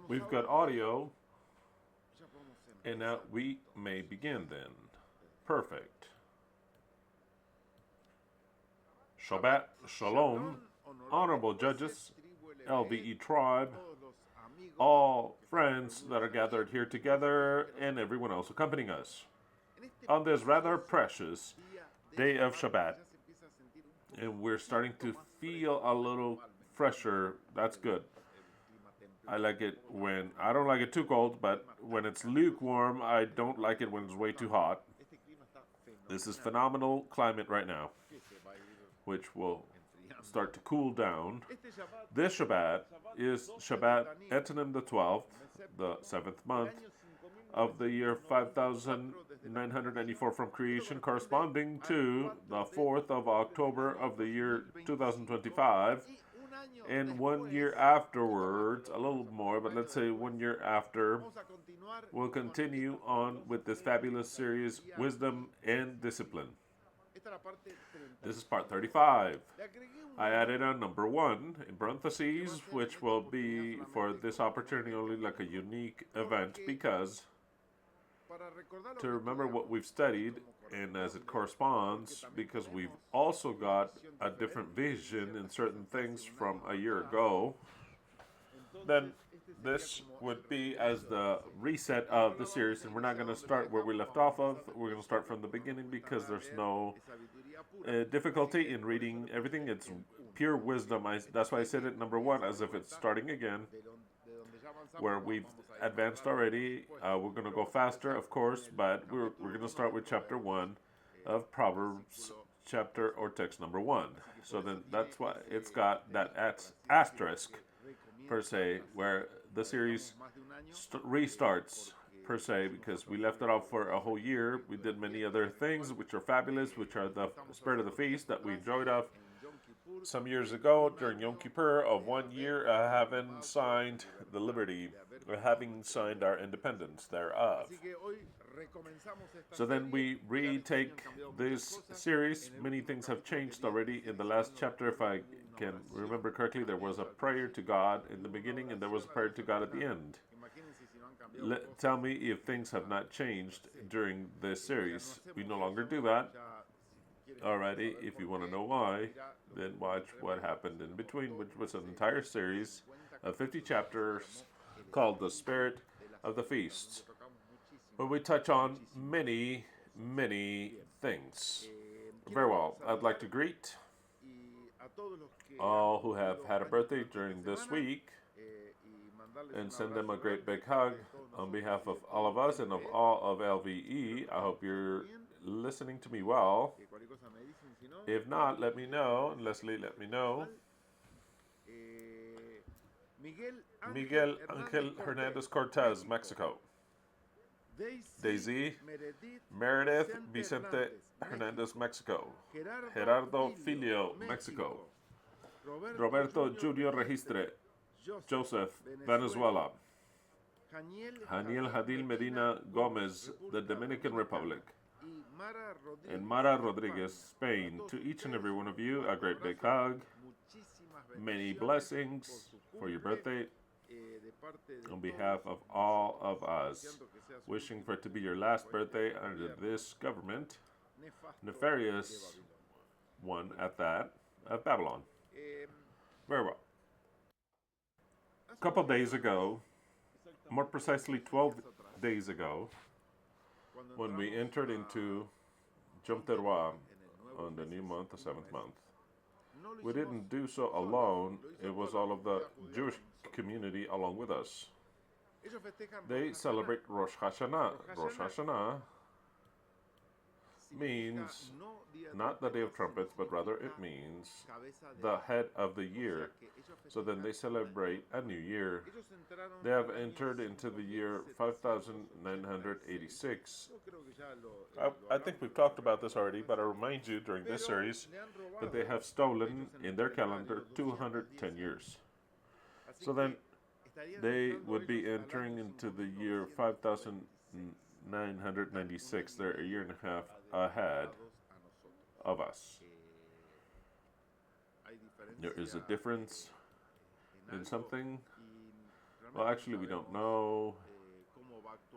We've got audio, and now we may begin then. Perfect. Shabbat Shalom, honorable judges, LVE tribe, all friends that are gathered here together, and everyone else accompanying us. On this rather precious day of Shabbat, and we're starting to feel a little fresher. That's good. I like it when, I don't like it too cold, but when it's lukewarm, I don't like it when it's way too hot. This is phenomenal climate right now, which will start to cool down. This Shabbat is Shabbat Etanim the 12th, the 7th month of the year 5994 from creation, corresponding to the 4th of October of the year 2025. And 1 year afterwards, a little more, but let's say 1 year after, we'll continue on with this fabulous series, Wisdom and Discipline. This is part 35. I added a number 1 in parentheses, which will be for this opportunity only like a unique event, because to remember what we've studied and as it corresponds, because we've also got a different vision in certain things from a year ago, then this would be as the reset of the series, and we're not going to start where we left off of. We're going to start from the beginning because there's no difficulty in reading everything. It's pure wisdom. That's why I said it number 1, as if it's starting again, where we've advanced already. We're going to go faster, of course, but we're going to start with chapter 1 of Proverbs, chapter or text number 1. So then that's why it's got that asterisk, per se, where the series restarts, per se, because we left it off for a whole year. We did many other things, which are fabulous, which are the spirit of the feast that we enjoyed of some years ago during Yom Kippur of 1 year, having signed the liberty, or having signed our independence thereof. So then we retake this series. Many things have changed already in the last chapter. If I can remember correctly, there was a prayer to God in the beginning, and there was a prayer to God at the end. Tell me if things have not changed during this series. We no longer do that. Alrighty, if you want to know why, then watch what happened in between, which was an entire series of 50 chapters called The Spirit of the Feasts, where we touch on many, many things. Very well, I'd like to greet all who have had a birthday during this week and send them a great big hug on behalf of all of us and of all of LVE. I hope you're listening to me well. If not, let me know. And Leslie, let me know. Miguel Angel Hernandez Cortez, Mexico. Daisy Meredith Vicente Hernandez, Mexico. Gerardo Filio, Mexico. Roberto Julio Registre, Joseph, Venezuela. Haniel Hadil Medina Gomez, the Dominican Republic. And Mara Rodriguez, Spain. To each and every one of you, a great big hug. Many blessings for your birthday. On behalf of all of us, wishing for it to be your last birthday under this government, nefarious one at that, of Babylon. Very well. A couple days ago, more precisely 12 days ago, when we entered into Yom Teruah on the new month, the 7th month, we didn't do so alone. It was all of the Jewish community along with us. They celebrate Rosh Hashanah. Rosh Hashanah means not the Day of Trumpets, but rather it means the head of the year. So then they celebrate a new year. They have entered into the year 5986. I think we've talked about this already, but I remind you during this series that they have stolen in their calendar 210 years. So then they would be entering into the year 5996. They're a year and a half ahead of us. There is a difference in something, Well, actually, we don't know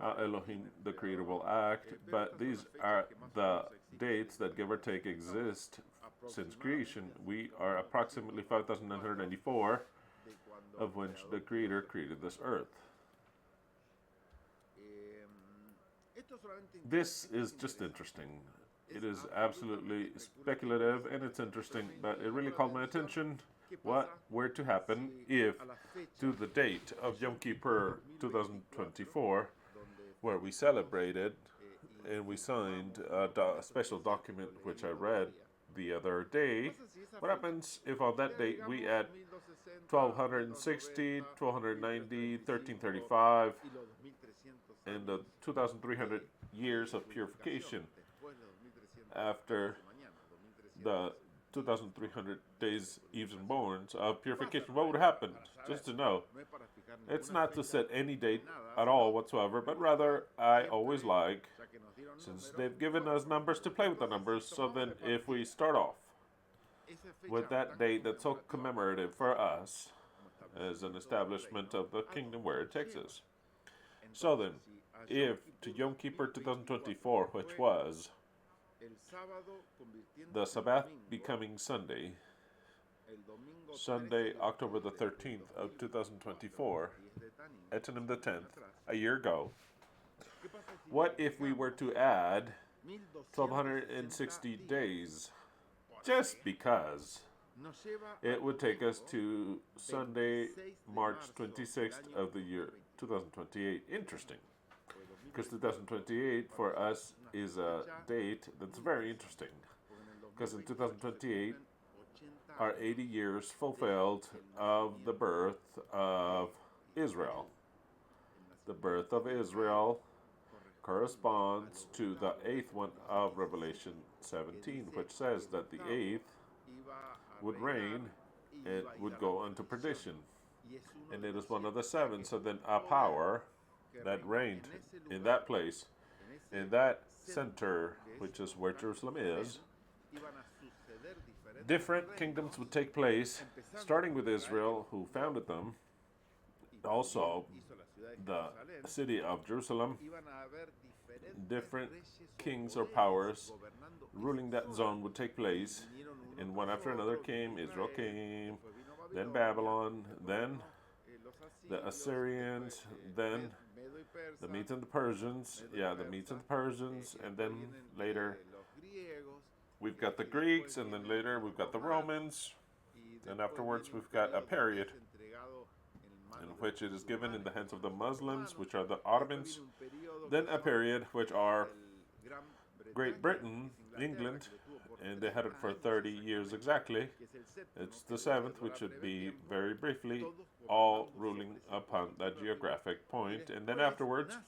how Elohim, the Creator, will act, but these are the dates that, give or take, exist since creation. We are approximately 5,994 of which the Creator created this earth. This is just interesting. It is absolutely speculative and it's interesting, but it really called my attention what were to happen if, to the date of Yom Kippur 2024, where we celebrated and we signed a special document which I read the other day. What happens if on that date we add 1260, 1290, 1335, and the 2300 years of purification after the 2,300 days, eves and borns of purification? What would happen? Just to know. It's not to set any date at all whatsoever, but rather I always like, since they've given us numbers, to play with the numbers. So then if we start off with that date that's so commemorative for us as an establishment of the kingdom where it takes us. So then, if to Yom Kippur 2024, which was the Sabbath becoming Sunday, Sunday, October the 13th of 2024, Etanim the 10th, a year ago, what if we were to add 1,260 days? Just because it would take us to Sunday, March 26th of the year 2028. Interesting. Because 2028 for us is a date that's very interesting. Because in 2028 are 80 years fulfilled of the birth of Israel. The birth of Israel corresponds to the 8th one of Revelation 17, which says that the 8th would reign and would go unto perdition. And it is one of the 7. So then a power that reigned in that place, in that center, which is where Jerusalem is, different kingdoms would take place, starting with Israel, who founded them. Also, the city of Jerusalem, different kings or powers ruling that zone would take place, and one after another came. Israel came, then Babylon, then the Assyrians, then the Medes and the Persians, and then later we've got the Greeks, and then later we've got the Romans, and afterwards we've got a period in which it is given in the hands of the Muslims, which are the Ottomans, then a period which are Great Britain, England, and they had it for 30 years exactly. It's the 7th, which would be, very briefly, all ruling upon that geographic point. And then afterwards,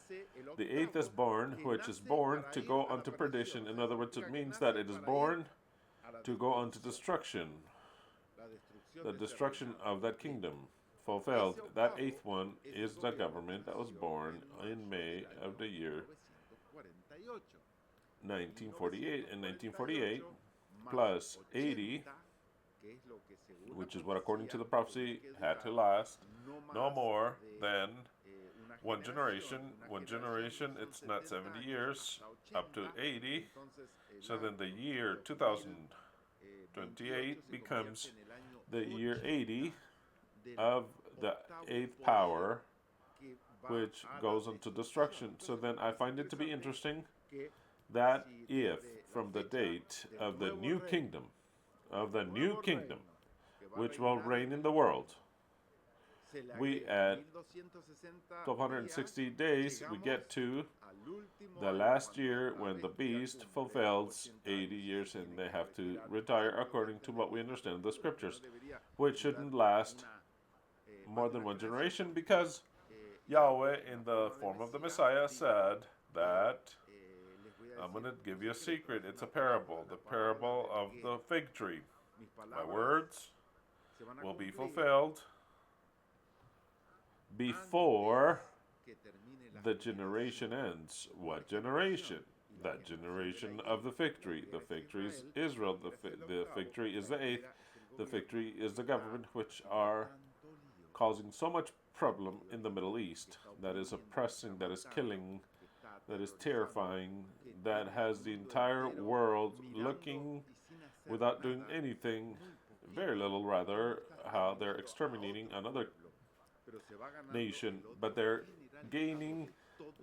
the 8th is born, which is born to go unto perdition. In other words, it means that it is born to go unto destruction. The destruction of that kingdom fulfilled. That 8th one is the government that was born in May of the year 1948. And 1948 plus 80, which is what according to the prophecy had to last no more than one generation. One generation, it's not 70 years, up to 80. So then the year 2028 becomes the year 80 of the 8th power, which goes into destruction. So then I find it to be interesting that if from the date of the new kingdom, which will reign in the world, we add 1260 days, we get to the last year when the beast fulfills 80 years and they have to retire according to what we understand in the scriptures, which shouldn't last more than one generation, because Yahweh, in the form of the Messiah, said that I'm going to give you a secret. It's a parable, the parable of the fig tree. My words will be fulfilled before the generation ends. What generation? That generation of the fig tree. The fig tree is Israel. The fig tree is the 8th. The fig tree is the government, which are causing so much problem in the Middle East that is oppressing, that is killing, that is terrifying, that has the entire world looking without doing anything, very little rather, how they're exterminating another nation, but they're gaining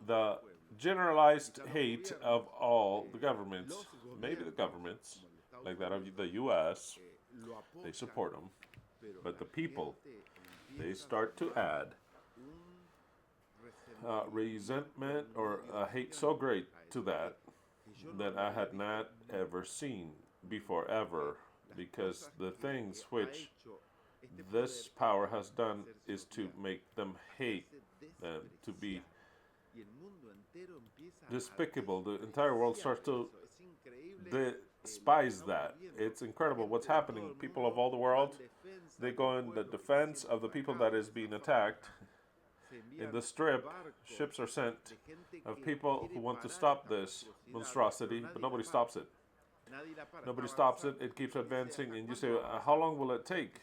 the generalized hate of all the governments. Maybe the governments, like that of the US, they support them, but the people, they start to add resentment or a hate so great to that that I had not ever seen before, ever, because the things which this power has done is to make them hate them, to be despicable. The entire world starts to despise that. It's incredible what's happening. People of all the world, they go in the defense of the people that is being attacked. In the strip, ships are sent of people who want to stop this monstrosity, but nobody stops it. Nobody stops it. It keeps advancing, and you say, how long will it take?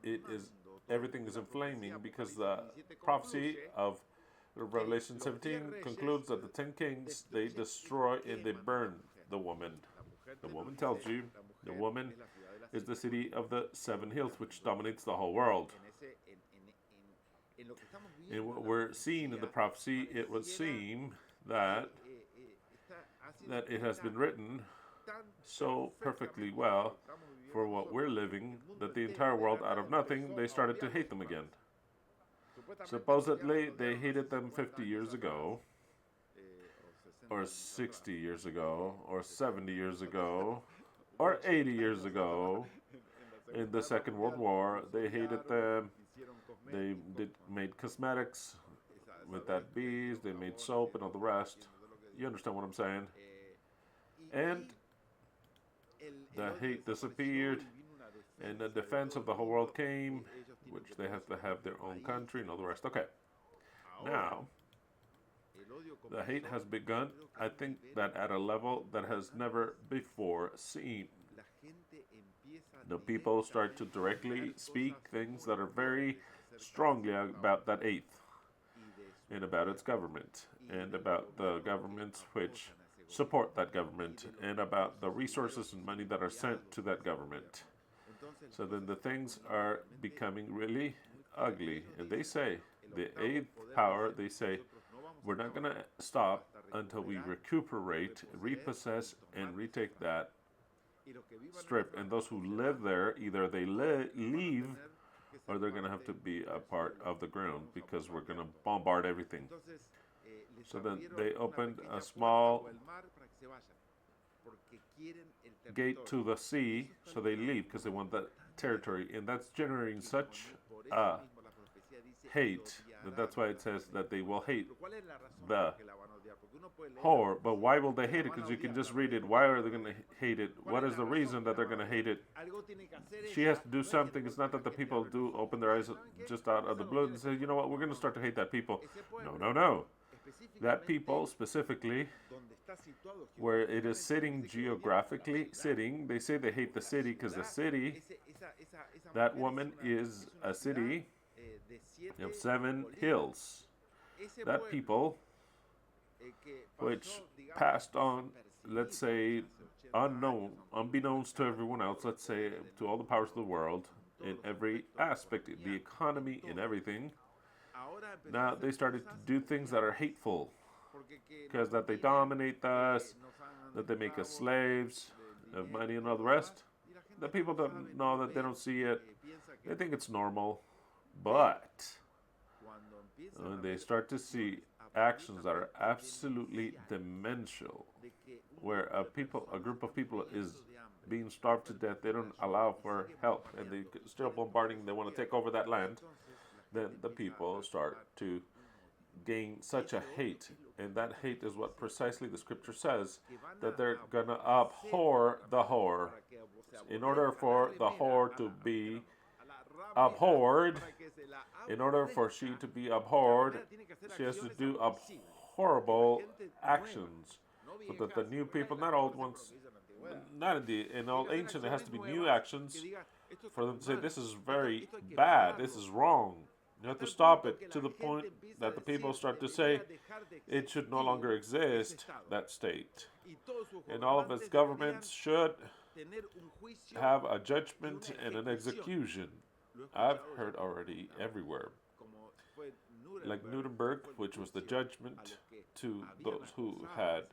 It is, everything is inflaming because the prophecy of Revelation 17 concludes that the 10 kings, they destroy and they burn the woman. The woman tells you, the woman is the city of the 7 hills, which dominates the whole world. And what we're seeing in the prophecy, it would seem that it has been written so perfectly well for what we're living, that the entire world, out of nothing, they started to hate them again. Supposedly, they hated them 50 years ago, or 60 years ago, or 70 years ago, or 80 years ago. In the Second World War, they hated them. They made cosmetics with that bees, they made soap and all the rest. You understand what I'm saying? And the hate disappeared, and the defense of the whole world came, which they have to have their own country and all the rest. Okay. Now, the hate has begun, I think, that at a level that has never before seen. The people start to directly speak things that are very strongly about that eighth, and about its government, and about the governments which support that government, and about the resources and money that are sent to that government. So then the things are becoming really ugly. And they say, the eighth power, they say, we're not going to stop until we recuperate, repossess, and retake that strip. And those who live there, either they leave, or they're going to have to be a part of the ground, because we're going to bombard everything. So then they opened a small gate to the sea, so they leave because they want that territory, and that's generating such hate that's why it says that they will hate the whore. But why will they hate it? Because you can just read it. Why are they going to hate it? What is the reason that they're going to hate it? She has to do something. It's not that the people do open their eyes just out of the blue and say, you know what, we're going to start to hate that people. No. That people specifically, where it is sitting geographically, they say they hate the city because the city, that woman is a city of 7 hills. That people, which passed on, let's say, unbeknownst to everyone else, let's say, to all the powers of the world, in every aspect, the economy, in everything. Now they started to do things that are hateful, because that they dominate us, that they make us slaves of money and all the rest. The people don't know that, they don't see it. They think it's normal. But when they start to see actions that are absolutely demential, where a group of people is being starved to death, they don't allow for help, and they still bombarding, they want to take over that land, then the people start to gain such a hate. And that hate is what precisely the scripture says, that they're going to abhor the whore. In order for the whore to be abhorred, in order for she to be abhorred, she has to do abhorrible actions. So that the new people, not old ones, not in all ancient, it has to be new actions for them to say, this is very bad, this is wrong. You have to stop it to the point that the people start to say it should no longer exist, that state. And all of its governments should have a judgment and an execution. I've heard already everywhere. Like Nuremberg, which was the judgment to those who had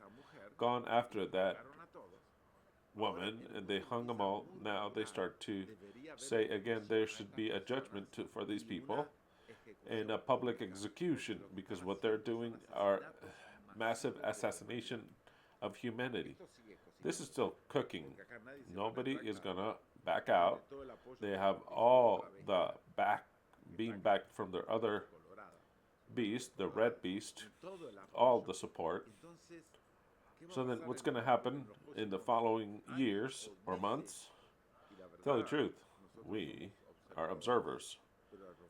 gone after that woman, and they hung them all. Now they start to say again there should be a judgment for these people and a public execution, because what they're doing are massive assassination of humanity. This is still cooking. Nobody is gonna back out. They have all the being backed from their other beast, the red beast, all the support. So then what's going to happen in the following years or months? Tell the truth, we are observers.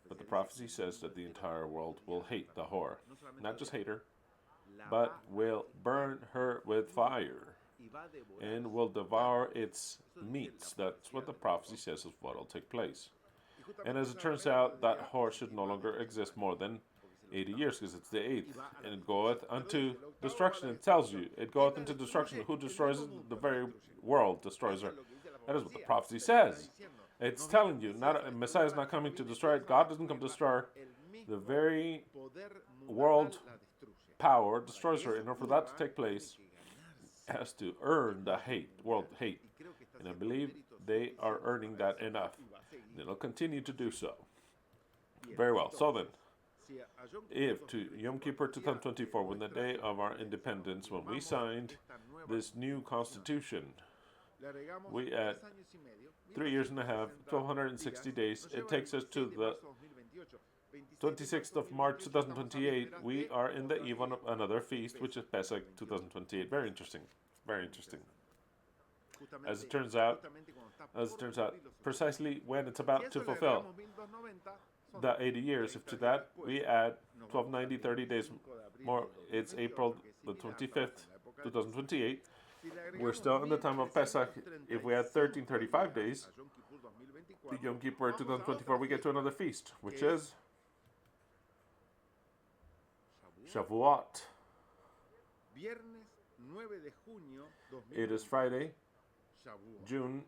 But the prophecy says that the entire world will hate the whore. Not just hate her, but will burn her with fire and will devour its meats. That's what the prophecy says is what will take place. And as it turns out, that whore should no longer exist more than 80 years, because it's the 8th, and it goeth unto destruction. It tells you, it goeth into destruction. Who destroys it? The very world destroys her. That is what the prophecy says. It's telling you, Messiah is not coming to destroy it. God doesn't come to destroy her. The very world power destroys her. In order for that to take place, it has to earn the world hate. And I believe they are earning that enough. And it'll continue to do so. Very well. So then, if to Yom Kippur 2024, when the day of our independence, when we signed this new constitution, we add 3 years and a half, 1,260 days. It takes us to the 26th of March 2028. We are in the eve of another feast, which is Pesach 2028. Very interesting. Very interesting. As it turns out, precisely when it's about to fulfill the 80 years, if to that we add 1290, 30 days more, it's April the 25th, 2028. We're still in the time of Pesach. If we add 1335 days, the Yom Kippur 2024, we get to another feast, which is Shavuot. It is Friday, June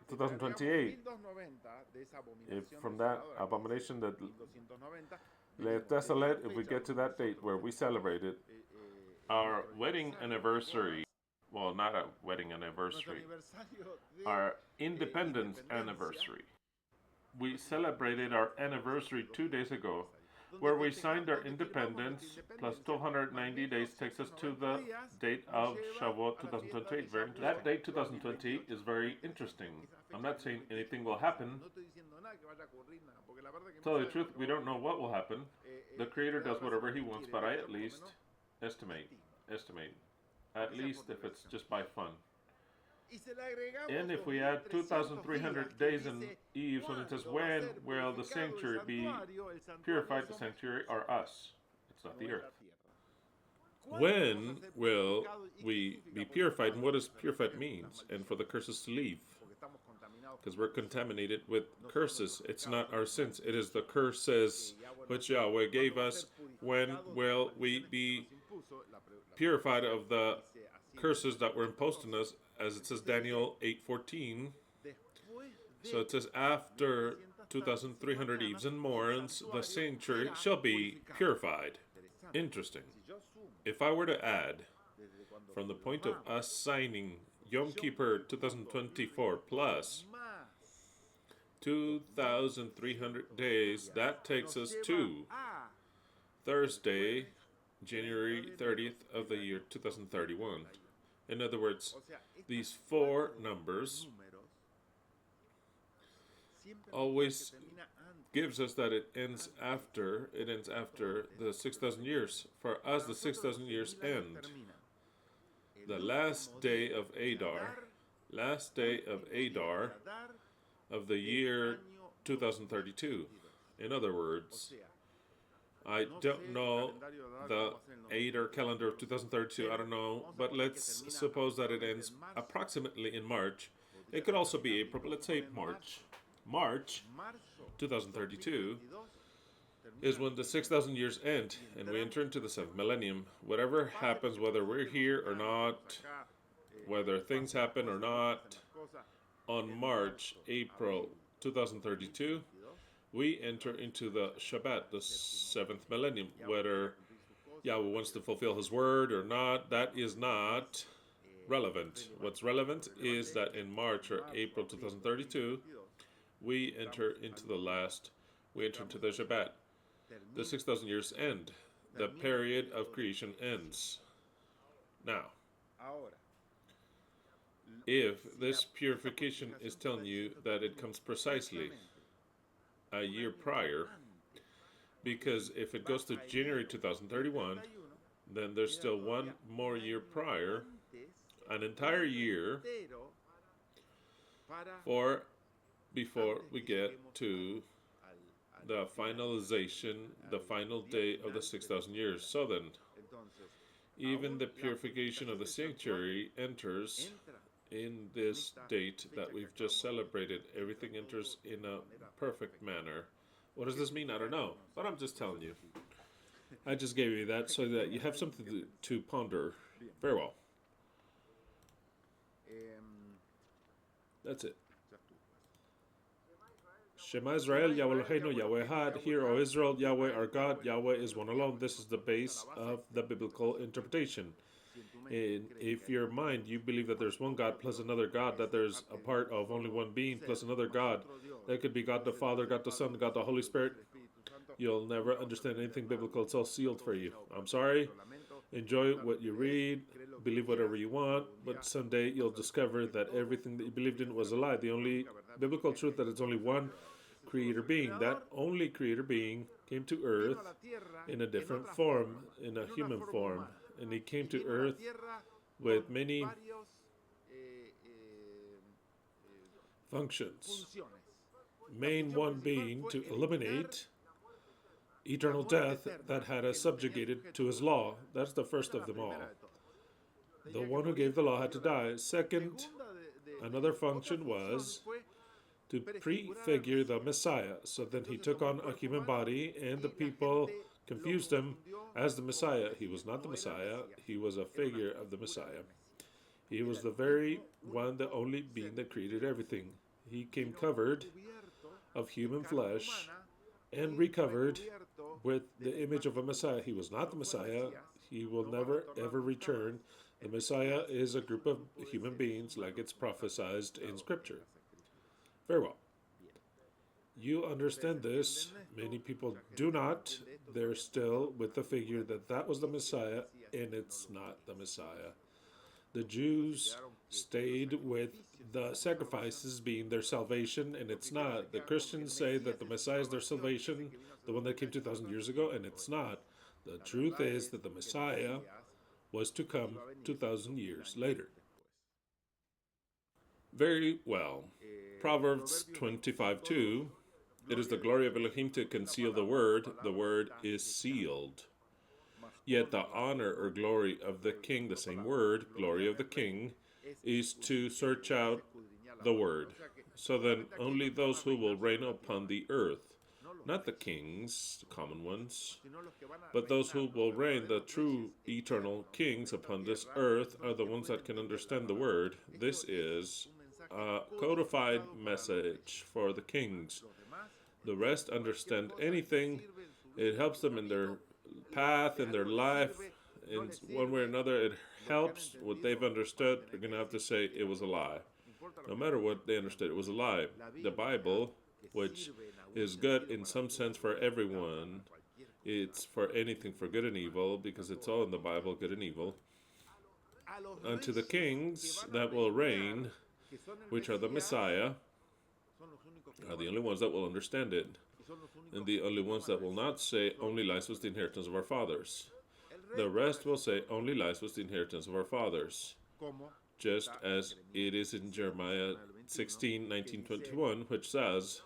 2028. If from that abomination that desolate, if we get to that date where we celebrate it, our wedding anniversary, well, not a wedding anniversary, our independence anniversary. We celebrated our anniversary 2 days ago, where we signed our independence, plus 290 days takes us to the date of Shavuot 2028. That date 2028 is very interesting. I'm not saying anything will happen. To tell you the truth, we don't know what will happen. The Creator does whatever He wants, but I at least estimate, at least if it's just by fun. And if we add 2,300 days and eves, when it says, when will the sanctuary be purified, the sanctuary are us. It's not the earth. When will we be purified, and what does purified means? And for the curses to leave. Because we're contaminated with curses. It's not our sins. It is the curses which Yahweh gave us. When will we be purified of the curses that were imposed on us? As it says Daniel 8:14. So it says, after 2,300 eves and morns, the sanctuary shall be purified. Interesting. If I were to add, from the point of us signing Yom Kippur 2024 plus 2,300 days, that takes us to Thursday, January 30th of the year 2031. In other words, these 4 numbers always gives us that it ends after the 6,000 years. For us, the 6,000 years end. The last day of Adar of the year 2032. In other words, I don't know the Adar calendar of 2032, I don't know, but let's suppose that it ends approximately in March. It could also be April, but let's say March 2032, is when the 6,000 years end and we enter into the seventh millennium. Whatever happens, whether we're here or not, whether things happen or not, on March, April 2032, we enter into the Shabbat, the seventh millennium. Whether Yahweh wants to fulfill his word or not, that is not relevant. What's relevant is that in March or April 2032, we enter into the Shabbat. The 6,000 years end. The period of creation ends. Now, if this purification is telling you that it comes precisely a year prior, because if it goes to January 2031, then there's still one more year prior, an entire year, before we get to the finalization, the final day of the 6,000 years. So then, even the purification of the sanctuary enters in this date that we've just celebrated. Everything enters in a perfect manner. What does this mean? I don't know, but I'm just telling you. I just gave you that so that you have something to ponder. Very well. That's it. Shema Israel, YHWH Eloheinu, YHWH Ekhad. Hear, O Israel, Yahweh our God, Yahweh is one alone. This is the base of the biblical interpretation. And if your mind, you believe that there's one God plus another God, that there's a part of only one being plus another God, that could be God the Father, God the Son, God the Holy Spirit, you'll never understand anything biblical. It's all sealed for you. I'm sorry. Enjoy what you read, believe whatever you want, but someday you'll discover that everything that you believed in was a lie. The only biblical truth that it's only one creator being. That only creator being came to earth in a different form, in a human form. And he came to earth with many functions. Main one being to eliminate eternal death that had us subjugated to his law. That's the first of them all. The one who gave the law had to die. Second, another function was to prefigure the Messiah. So then he took on a human body, and the people confused him as the Messiah. He was not the Messiah. He was a figure of the Messiah. He was the very one, the only being that created everything. He came covered of human flesh and recovered with the image of a Messiah. He was not the Messiah. He will never, ever return. The Messiah is a group of human beings like it's prophesied in Scripture. Very well. You understand this. Many people do not. They're still with the figure that that was the Messiah, and it's not the Messiah. The Jews stayed with the sacrifices being their salvation, and it's not. The Christians say that the Messiah is their salvation, the one that came 2,000 years ago, and it's not. The truth is that the Messiah was to come 2,000 years later. Very well. Proverbs 25:2. It is the glory of Elohim to conceal the word. The word is sealed. Yet the honor or glory of the king, the same word, glory of the king, is to search out the word. So then only those who will reign upon the earth, not the kings, the common ones, but those who will reign, the true eternal kings upon this earth, are the ones that can understand the word. This is a codified message for the kings. The rest understand anything. It helps them in their path, in their life, in one way or another. It helps what they've understood. They're going to have to say it was a lie. No matter what they understood, it was a lie. The Bible, which is good in some sense for everyone, it's for anything, for good and evil, because it's all in the Bible, good and evil. Unto the kings that will reign, which are the Messiah, are the only ones that will understand it, and the only ones that will not say only lies was the inheritance of our fathers. The rest will say only lies was the inheritance of our fathers, just as it is in Jeremiah 16:19-21, which says,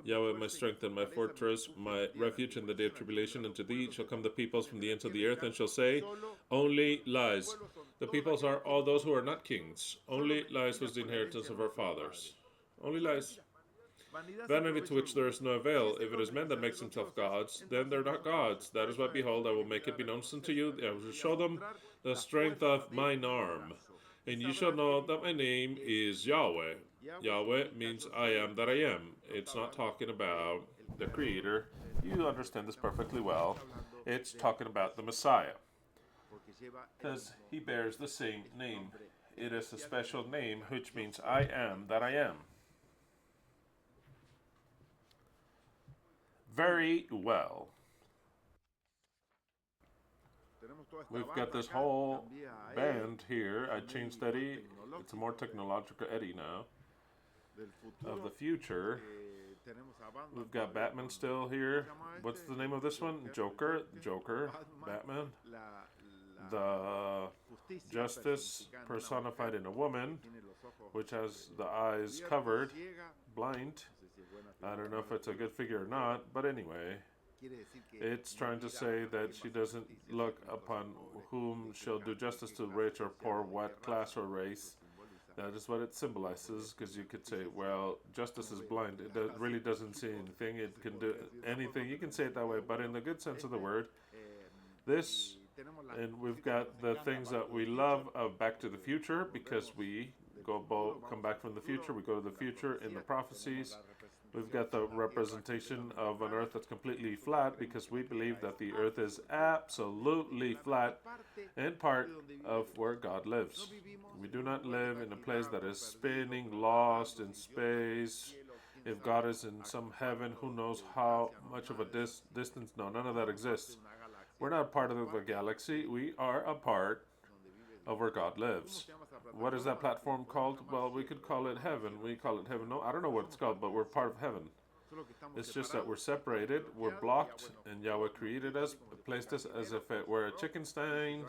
Yahweh, my strength and my fortress, my refuge in the day of tribulation, and to thee shall come the peoples from the ends of the earth, and shall say, only lies. The peoples are all those who are not kings. Only lies was the inheritance of our fathers. Only lies. Vanity to which there is no avail. If it is man that makes himself gods, then they're not gods. That is why, behold, I will make it be known unto you. I will show them the strength of mine arm. And you shall know that my name is Yahweh. Yahweh means I am that I am. It's not talking about the Creator. You understand this perfectly well. It's talking about the Messiah. Because he bears the same name. It is a special name which means I am that I am. Very well. We've got this whole band here. I changed Eddie. It's a more technological Eddie now. Of the future. We've got Batman still here. What's the name of this one? Joker. Batman. The justice personified in a woman, which has the eyes covered, blind. I don't know if it's a good figure or not, but anyway, it's trying to say that she doesn't look upon whom she'll do justice to, rich or poor, what class or race. That is what it symbolizes, because you could say, well, justice is blind. It really doesn't see anything. It can do anything. You can say it that way, but in the good sense of the word, this, and we've got the things that we love of Back to the Future, because we come back from the future. We go to the future in the prophecies. We've got the representation of an earth that's completely flat, because we believe that the earth is absolutely flat and part of where God lives. We do not live in a place that is spinning, lost in space. If God is in some heaven, who knows how much of a distance? No, none of that exists. We're not part of the galaxy. We are a part of where God lives. What is that platform called? Well, we could call it heaven. We call it heaven. No, I don't know what it's called, but we're part of heaven. It's just that we're separated, we're blocked, and Yahweh created us, placed us as if it were a chicken stein.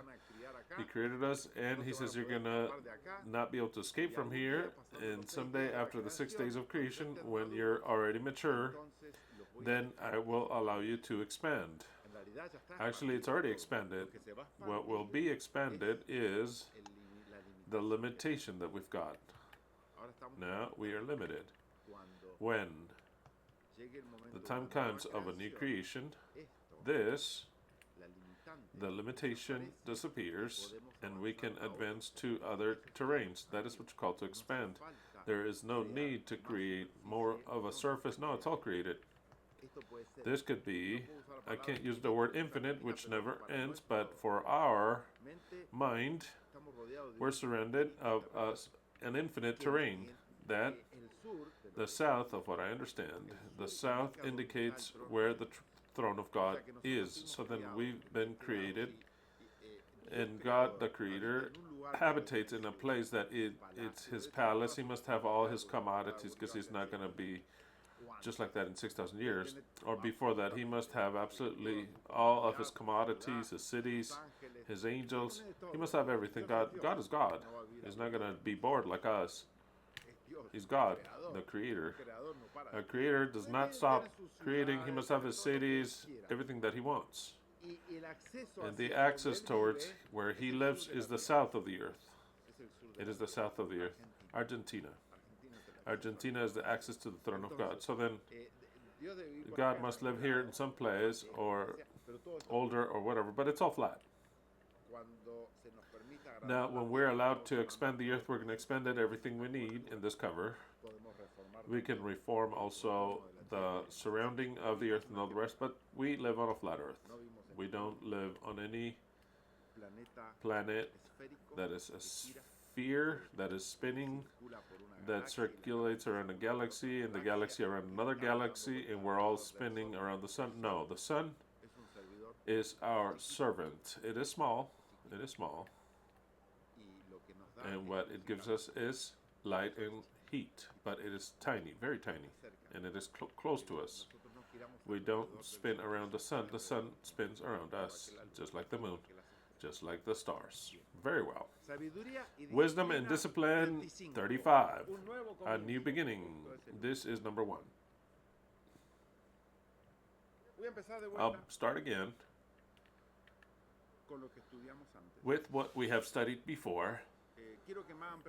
He created us, and he says you're going to not be able to escape from here, and someday after the 6 days of creation, when you're already mature, then I will allow you to expand. Actually, it's already expanded. What will be expanded is the limitation that we've got. Now we are limited. When the time comes of a new creation, the limitation disappears, and we can advance to other terrains. That is what's called to expand. There is no need to create more of a surface. No, it's all created. This could be, I can't use the word infinite, which never ends, but for our mind, we're surrounded of an infinite terrain. That the south, of what I understand, the south indicates where the throne of God is. So then we've been created, and God, the Creator, habitates in a place that it's His palace. He must have all His commodities, because He's not going to be just like that in 6,000 years. Or before that, He must have absolutely all of His commodities, His cities, His angels. He must have everything. God is God. He's not going to be bored like us. He's God, the Creator. A Creator does not stop creating. He must have His cities, everything that He wants. And the access towards where He lives is the south of the earth. It is the south of the earth. Argentina. Argentina is the access to the throne of God. So then, God must live here in some place, or older, or whatever, but it's all flat. Now, when we're allowed to expand the earth, we're going to expand it, everything we need in this cover. We can reform also the surrounding of the earth and all the rest, but we live on a flat earth. We don't live on any planet that is a sphere, that is spinning, that circulates around a galaxy, and the galaxy around another galaxy, and we're all spinning around the sun. No, the sun is our servant. It is small. It is small. And what it gives us is light and heat, but it is tiny, very tiny, and it is close to us. We don't spin around the sun spins around us, just like the moon, just like the stars. Very well. Wisdom and discipline, 35. A new beginning. This is number 1. I'll start again with what we have studied before.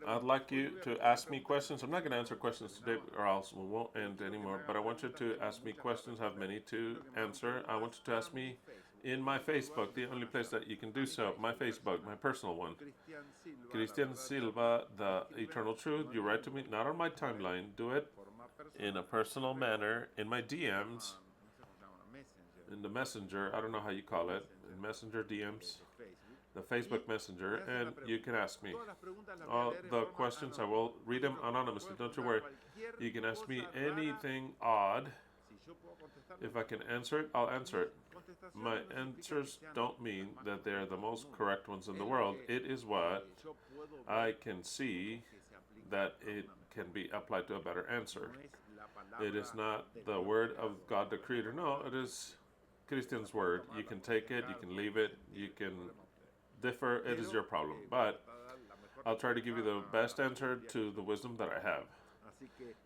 I'd like you to ask me questions. I'm not going to answer questions today or else we won't end anymore, but I want you to ask me questions. I have many to answer. I want you to ask me in my Facebook, the only place that you can do so, my Facebook, my personal one. Christian Silva, the Eternal Truth. You write to me, not on my timeline. Do it in a personal manner, in my DMs, in the messenger. I don't know how you call it. In messenger DMs, the Facebook Messenger, and you can ask me all the questions. I will read them anonymously. Don't you worry. You can ask me anything odd. If I can answer it, I'll answer it. My answers don't mean that they're the most correct ones in the world. It is what I can see that it can be applied to a better answer. It is not the word of God the Creator. No, it is Christian's word. You can take it, you can leave it, you can differ. It is your problem. But I'll try to give you the best answer to the wisdom that I have.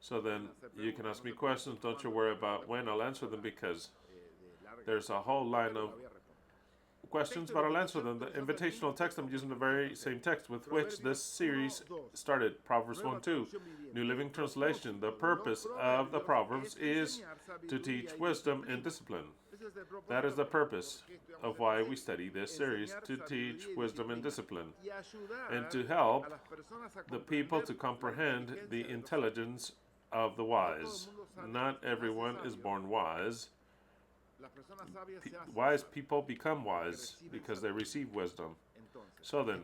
So then you can ask me questions. Don't you worry about when I'll answer them, because there's a whole line of questions, but I'll answer them. The invitational text, I'm using the very same text with which this series started, Proverbs 1:2, New Living Translation. The purpose of the Proverbs is to teach wisdom and discipline. That is the purpose of why we study this series, to teach wisdom and discipline, and to help the people to comprehend the intelligence of the wise. Not everyone is born wise. Wise people become wise because they receive wisdom. So then,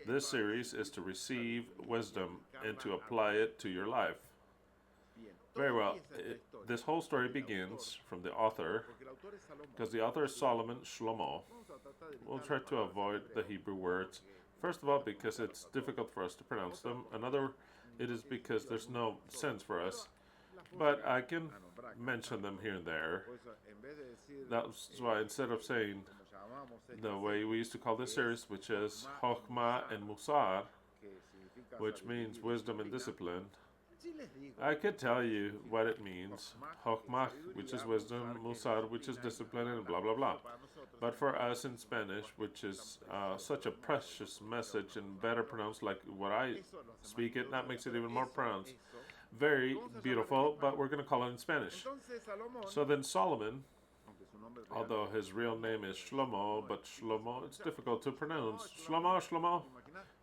this series is to receive wisdom and to apply it to your life. Very well. This whole story begins from the author, because the author is Solomon, Shlomo. We'll try to avoid the Hebrew words. First of all, because it's difficult for us to pronounce them. Another, it is because there's no sense for us. But I can mention them here and there. That's why instead of saying the way we used to call this series, which is Chokhmah and Musar, which means wisdom and discipline, I could tell you what it means. Chokhmah, which is wisdom, Musar, which is discipline, and blah, blah, blah. But for us in Spanish, which is such a precious message and better pronounced like what I speak it, that makes it even more pronounced. Very beautiful, but we're going to call it in Spanish. So then Solomon, although his real name is Shlomo, but Shlomo, it's difficult to pronounce. Shlomo.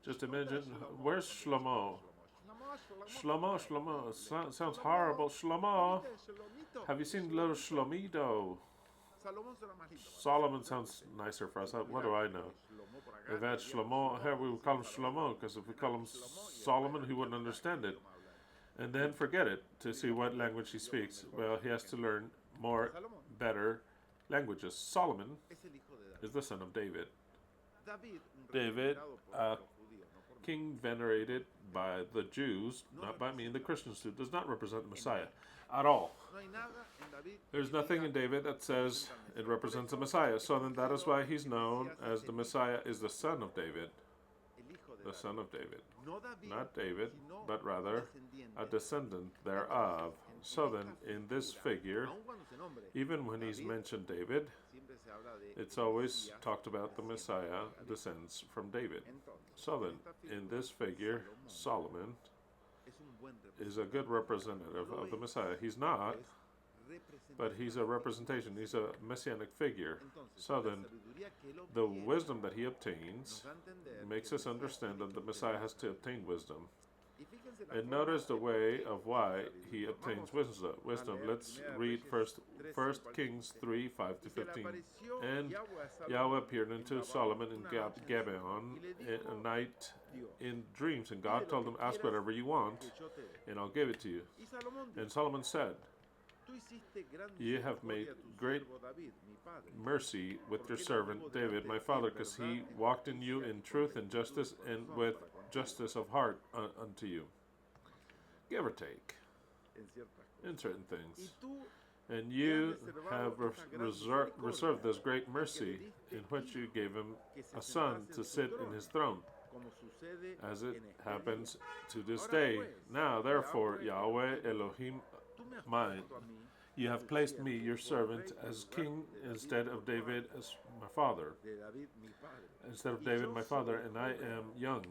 Just imagine, where's Shlomo? Shlomo. Sounds horrible. Shlomo. Have you seen little Shlomido? Solomon sounds nicer for us. What do I know? If we had Shlomo here, we would call him Shlomo, because if we call him Solomon, he wouldn't understand it. And then forget it to see what language he speaks. Well, he has to learn more, better languages. Solomon is the son of David. David, king venerated by the Jews, not by me and the Christians too, does not represent the Messiah at all. There's nothing in David that says it represents the Messiah. So then that is why he's known as the Messiah is the son of David. The son of David. Not David, but rather a descendant thereof. So then, in this figure, even when he's mentioned David, it's always talked about the Messiah descends from David. So then, in this figure, Solomon is a good representative of the Messiah. He's not, but he's a representation. He's a messianic figure. So then, the wisdom that he obtains makes us understand that the Messiah has to obtain wisdom. And notice the way of why he obtains wisdom. Let's read first Kings 3:5-15. And Yahweh appeared unto Solomon in Gabaon a night in dreams, and God told him, ask whatever you want, and I'll give it to you. And Solomon said, you have made great mercy with your servant David, my father, because he walked in you in truth and justice, and with justice of heart unto you. Give or take in certain things. And you have reserved this great mercy in which you gave him a son to sit in his throne, as it happens to this day. Now, therefore, Yahweh Elohim mine, You have placed me, your servant, as king instead of David as my father. Instead of David my father, and I am young,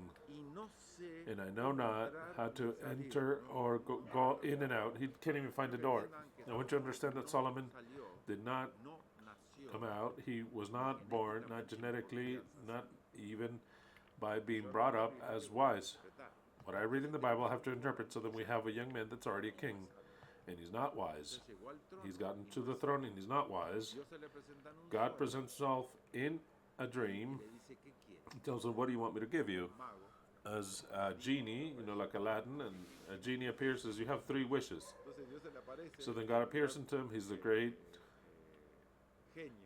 and I know not how to enter or go in and out. He can't even find the door. I want you to understand that Solomon did not come out. He was not born, not genetically, not even by being brought up as wise. What I read in the Bible, I have to interpret so that we have a young man that's already a king, and he's not wise. He's gotten to the throne and he's not wise. God presents himself in a dream. He tells him, "What do you want me to give you?" As a genie, like Aladdin, and a genie appears, says, "You have 3 wishes." So then God appears into him. He's the great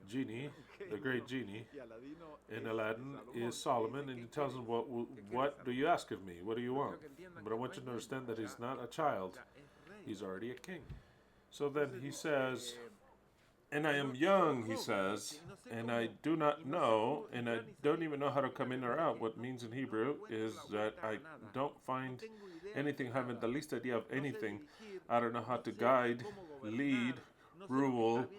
genie, the great genie. And Aladdin is Solomon, and he tells him, "What do you ask of me? What do you want?" But I want you to understand that he's not a child. He's already a king. So then he says, "And I am young," he says, "and I do not know, and I don't even know how to come in or out." What it means in Hebrew is that I don't find anything, haven't the least idea of anything. I don't know how to guide, lead, rule.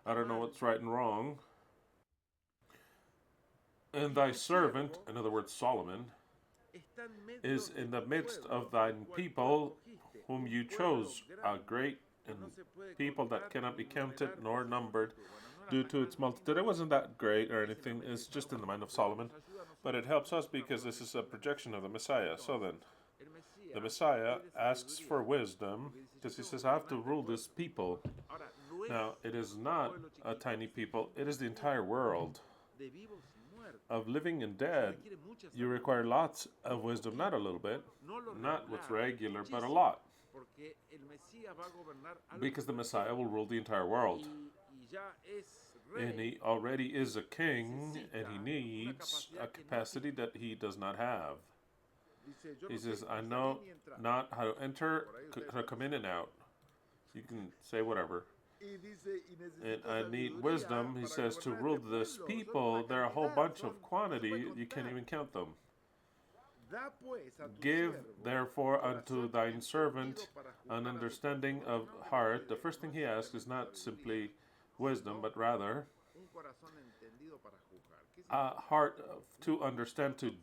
I don't know what's right and wrong. And thy servant, in other words, Solomon, is in the midst of thine people whom you chose, a great and people that cannot be counted nor numbered due to its multitude. It wasn't that great or anything. It's just in the mind of Solomon. But it helps us because this is a projection of the Messiah. So then, the Messiah asks for wisdom because he says, "I have to rule this people." Now, it is not a tiny people. It is the entire world of living and dead. You require lots of wisdom, not a little bit, not what's regular, but a lot. Because the Messiah will rule the entire world. And he already is a king, and he needs a capacity that he does not have. He says, "I know not how to enter, how to come in and out." You can say whatever. And I need wisdom, he says, to rule this people. There are a whole bunch of quantity, you can't even count them. "Give therefore unto thine servant an understanding of heart." The first thing he asks is not simply wisdom, but rather a heart to understand, to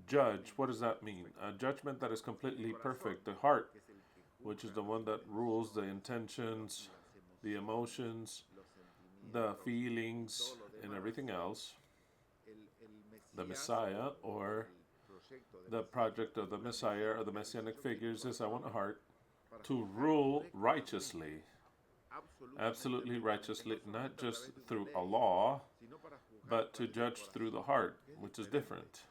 judge. What does that mean? A judgment that is completely perfect. The heart, which is the one that rules the intentions, the emotions, the feelings, and everything else. The Messiah, or the project of the Messiah, or the messianic figures, is, I want a heart to rule righteously, absolutely righteously, not just through a law, but to judge through the heart, which is different.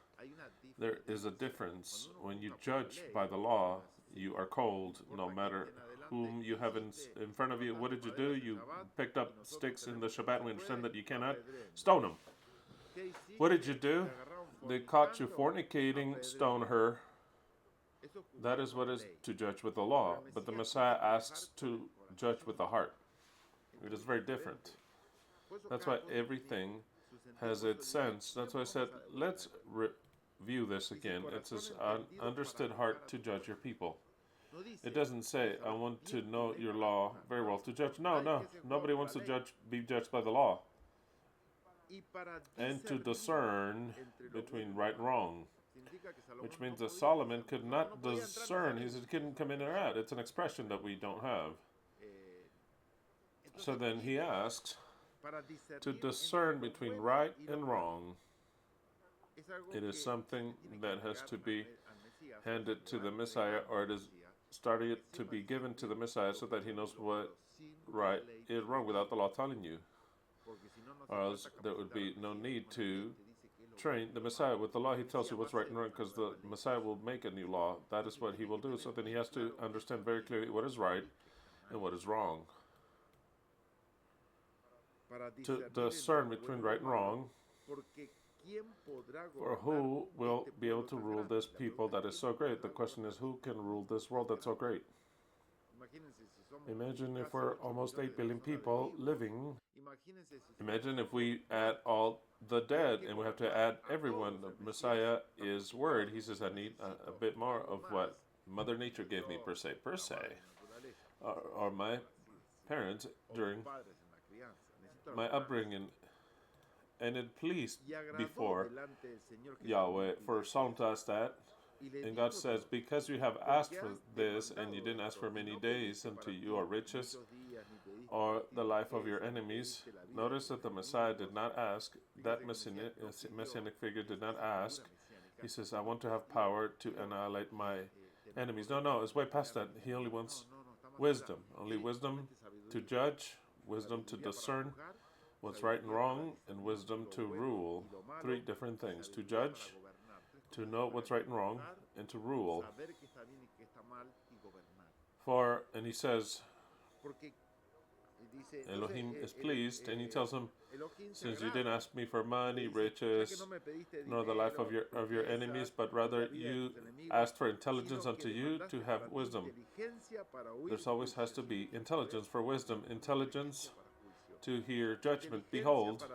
There is a difference. When you judge by the law, you are cold, no matter whom you have in front of you. What did you do? You picked up sticks in the Shabbat. We understand that you cannot stone them. What did you do? They caught you fornicating, stone her. That is what is to judge with the law. But the Messiah asks to judge with the heart. It is very different. That's why everything has its sense. That's why I said, let's review this again. It says, "An understood heart to judge your people." It doesn't say, "I want to know your law very well to judge." No, no. Nobody wants to be judged by the law. And to discern between right and wrong. Which means that Solomon could not discern. He couldn't come in or out. It's an expression that we don't have. So then he asks to discern between right and wrong. It is something that has to be handed to the Messiah, or it is started to be given to the Messiah so that he knows what right is wrong without the law telling you. Or else there would be no need to train the Messiah with the law. He tells you what's right and wrong because the Messiah will make a new law. That is what he will do. So then he has to understand very clearly what is right and what is wrong. To discern between right and wrong. For who will be able to rule this people that is so great? The question is, who can rule this world that's so great? Imagine if we're almost 8 billion people living. Imagine if we add all the dead and we have to add everyone. The Messiah is word. He says, "I need a bit more of what Mother Nature gave me, per se, or my parents during my upbringing, and it pleased before Yahweh for Solomon to ask that. And God says, because you have asked for this and you didn't ask for many days until you are riches or the life of your enemies. Notice that the Messiah did not ask, that messianic figure did not ask. He says, I want to have power to annihilate my enemies. No, it's way past that. He only wants wisdom. Only wisdom to judge, wisdom to discern what's right and wrong, and wisdom to rule. Three different things: to judge, to know what's right and wrong, and to rule. And he says, Elohim is pleased, and he tells him, since you didn't ask me for money, riches, nor the life of your enemies, but rather you asked for intelligence unto you to have wisdom. There's always has to be intelligence for wisdom, intelligence to hear judgment. Behold,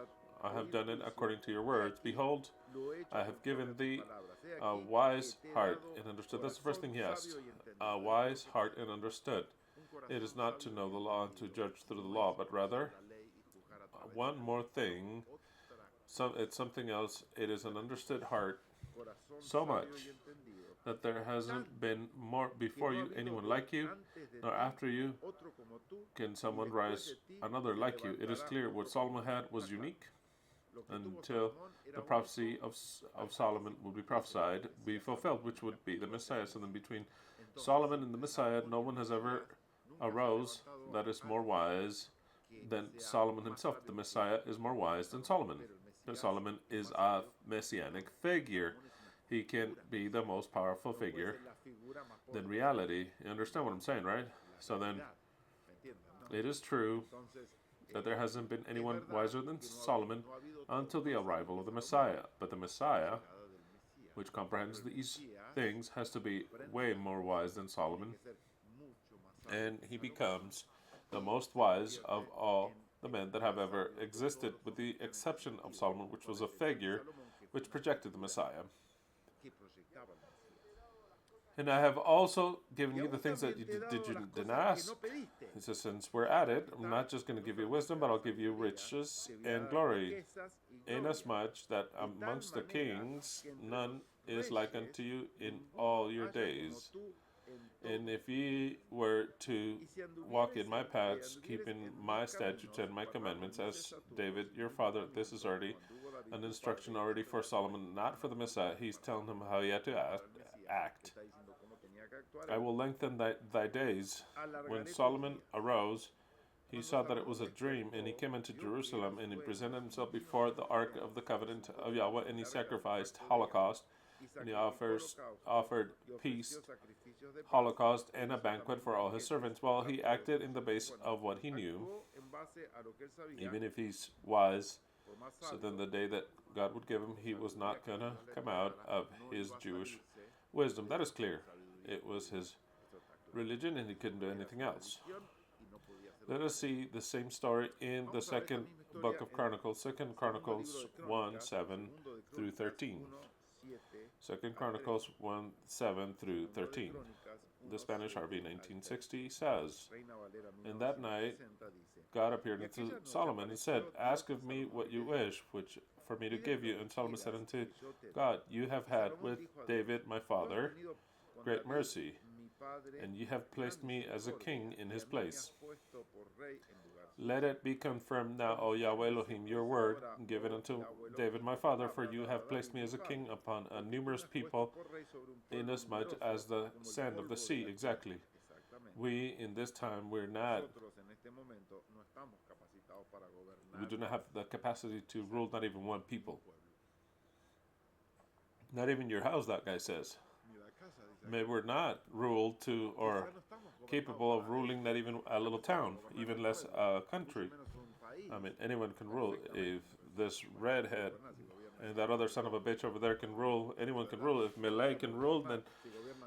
I have done it according to your words. Behold, I have given thee a wise heart and understood. That's the first thing he asked. A wise heart and understood. It is not to know the law and to judge through the law, but rather one more thing. It's something else. It is an understood heart, so much that there hasn't been more before you anyone like you, nor after you can someone rise another like you. It is clear what Solomon had was unique until the prophecy of Solomon would be prophesied, be fulfilled, which would be the Messiah. So then between Solomon and the Messiah, no one has ever arose that is more wise than Solomon himself. The Messiah is more wise than Solomon. Solomon is a messianic figure. He can be the most powerful figure than reality. You understand what I'm saying, right? So then, it is true that there hasn't been anyone wiser than Solomon until the arrival of the Messiah. But the Messiah, which comprehends these things, has to be way more wise than Solomon. And he becomes the most wise of all the men that have ever existed, with the exception of Solomon, which was a figure which projected the Messiah. And I have also given you the things that you didn't ask. He says, since we're at it, I'm not just going to give you wisdom, but I'll give you riches and glory, inasmuch that amongst the kings none is like unto you in all your days. And if ye were to walk in my paths, keeping my statutes and my commandments, as David your father, this is already an instruction already for Solomon, not for the Messiah. He's telling him how he had to act. I will lengthen thy days. When Solomon arose, he saw that it was a dream, and he came into Jerusalem, and he presented himself before the ark of the covenant of Yahweh, and he sacrificed holocaust, and he offered peace, holocaust, and a banquet for all his servants. While he acted in the base of what he knew, even if he's wise, so then the day that God would give him, he was not going to come out of his Jewish wisdom. That is clear. It was his religion, and he couldn't do anything else. Let us see the same story in the second book of Chronicles, 2 Chronicles 1, 7 through 13. 2 Chronicles 1, 7 through 13. The Spanish RV 1960 says, in that night God appeared unto Solomon and said, ask of me what you wish, which for me to give you. And Solomon said unto God, you have had with David my father great mercy, and you have placed me as a king in his place. Let it be confirmed now, O Yahweh Elohim, your word given unto David my father, for you have placed me as a king upon a numerous people, inasmuch as the sand of the sea. Exactly. We, in this time, we do not have the capacity to rule not even one people. Not even your house, that guy says. Maybe we're not ruled to or capable of ruling not even a little town, even less a country. I mean, anyone can rule. If this redhead and that other son of a bitch over there can rule, anyone can rule. If Milei can rule, then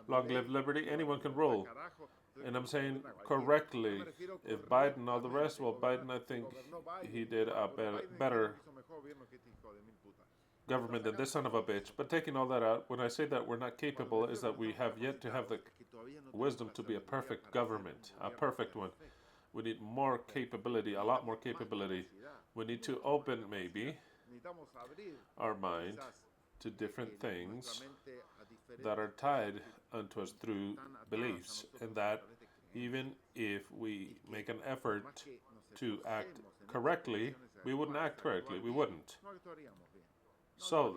long live liberty, anyone can rule. And I'm saying correctly, if Biden and all the rest, well, Biden, I think he did a better government than this son of a bitch. But taking all that out, when I say that we're not capable, is that we have yet to have the wisdom to be a perfect government, a perfect one. We need more capability, a lot more capability. We need to open, maybe, our mind to different things that are tied unto us through beliefs, and that even if we make an effort to act correctly, we wouldn't act correctly. We wouldn't. So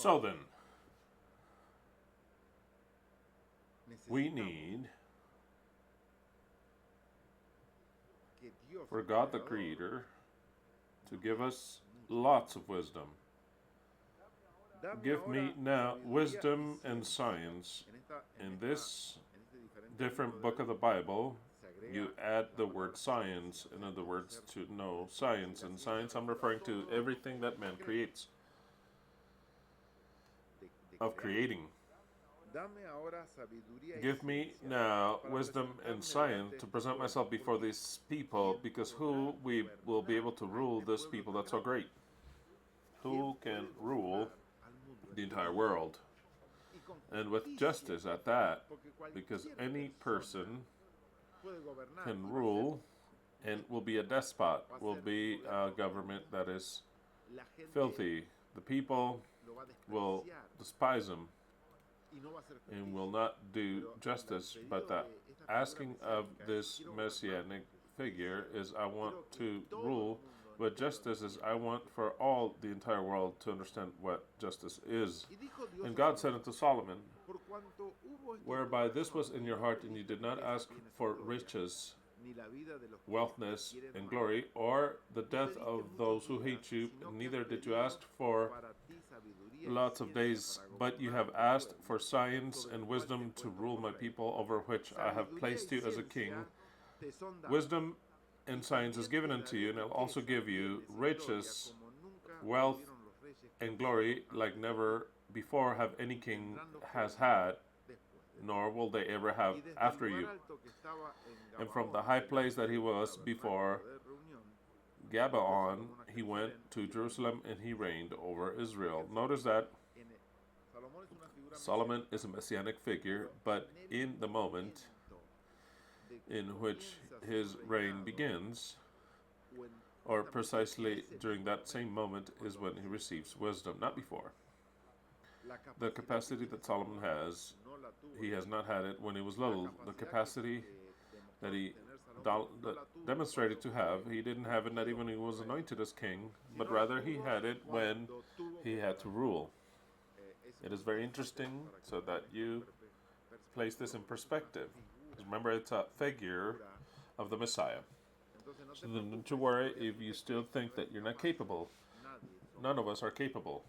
then, we need for God the Creator to give us lots of wisdom. Give me now wisdom and science. In this different book of the Bible, you add the word science, in other words, to know science. And science, I'm referring to everything that man creates, of creating. Give me now wisdom and science to present myself before these people, because who we will be able to rule this people that's so great? Who can rule the entire world? And with justice at that, because any person can rule and will be a despot, will be a government that is filthy. The people will despise him and will not do justice, but the asking of this messianic figure is, I want to rule, but justice is, I want for all the entire world to understand what justice is. And God said unto Solomon, whereby this was in your heart, and you did not ask for riches, wealthness, and glory, or the death of those who hate you, neither did you ask for lots of days, but you have asked for science and wisdom to rule my people, over which I have placed you as a king. Wisdom and science is given unto you, and I'll also give you riches, wealth, and glory like never before have any king has had, nor will they ever have after you. And from the high place that he was before Gabaon, he went to Jerusalem and he reigned over Israel. Notice that Solomon is a messianic figure, but in the moment in which his reign begins, or precisely during that same moment, is when he receives wisdom, not before. The capacity that Solomon has, he has not had it when he was little. The capacity that he demonstrated to have, he didn't have it not even when he was anointed as king, but rather he had it when he had to rule. It is very interesting so that you place this in perspective. Because remember, it's a figure of the Messiah. So then don't you worry if you still think that you're not capable. None of us are capable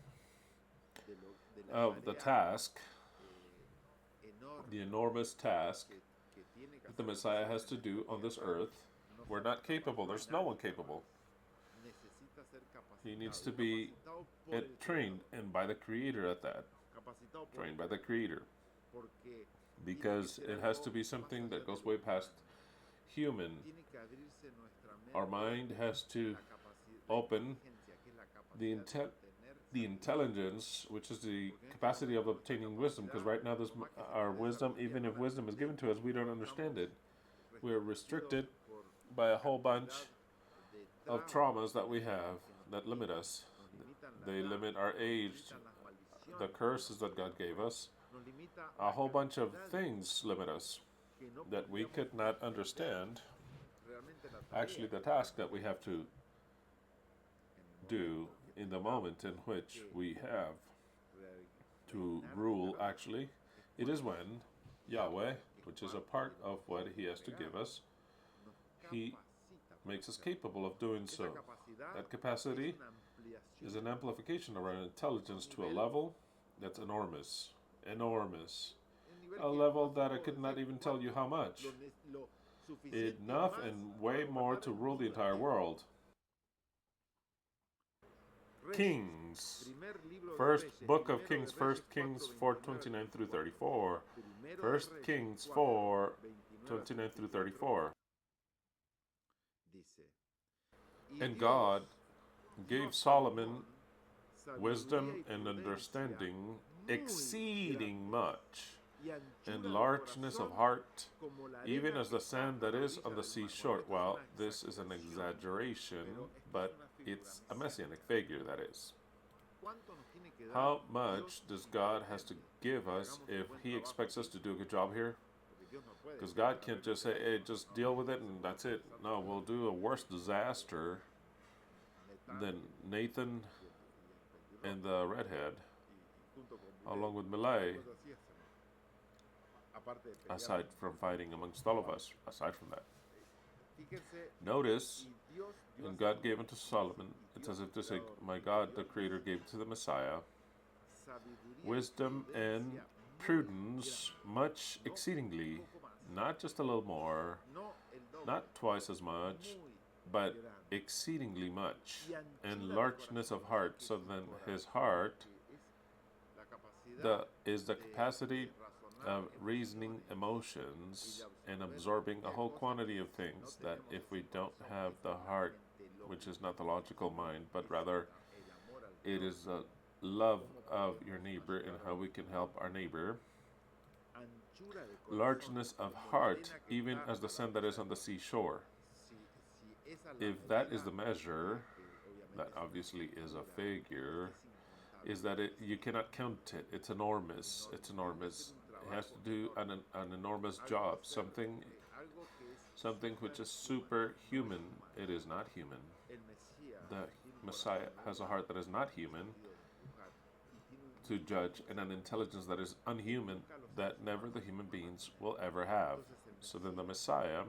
of the task, the enormous task that the Messiah has to do on this earth. We're not capable. There's no one capable. He needs to be trained, and by the Creator at that. Trained by the Creator. Because it has to be something that goes way past human. Our mind has to open the intelligence, which is the capacity of obtaining wisdom, because right now our wisdom, even if wisdom is given to us, we don't understand it. We're restricted by a whole bunch of traumas that we have that limit us. They limit our age, the curses that God gave us. A whole bunch of things limit us that we could not understand. Actually, the task that we have to do in the moment in which we have to rule, actually, it is when Yahweh, which is a part of what He has to give us, He makes us capable of doing so. That capacity is an amplification of our intelligence to a level that's enormous. Enormous. A level that I could not even tell you how much. Enough and way more to rule the entire world. Kings. First book of Kings, 1 Kings 4:29 through 34. 1 Kings 4:29 through 34. And God gave Solomon wisdom and understanding exceeding much. and largeness of heart, even as the sand that is on the seashore. Well, this is an exaggeration, but it's a messianic figure, that is. How much does God has to give us if He expects us to do a good job here? Because God can't just say, hey, just deal with it and that's it. No, we'll do a worse disaster than Nathan and the redhead, along with Malay, aside from fighting amongst all of us, aside from that. Notice, and God gave unto Solomon, it's as if to say, my God, the Creator, gave to the Messiah wisdom and prudence, much exceedingly, not just a little more, not twice as much, but exceedingly much, and largeness of heart, so then his heart is the capacity of reasoning emotions and absorbing a whole quantity of things that if we don't have the heart, which is not the logical mind, but rather it is a love of your neighbor and how we can help our neighbor. Largeness of heart, even as the sand that is on the seashore. If that is the measure, that obviously is a figure, is that you cannot count it. It's enormous. It's enormous. It has to do an enormous job. Something which is superhuman. It is not human. The Messiah has a heart that is not human to judge, and an intelligence that is unhuman that never the human beings will ever have. So then the Messiah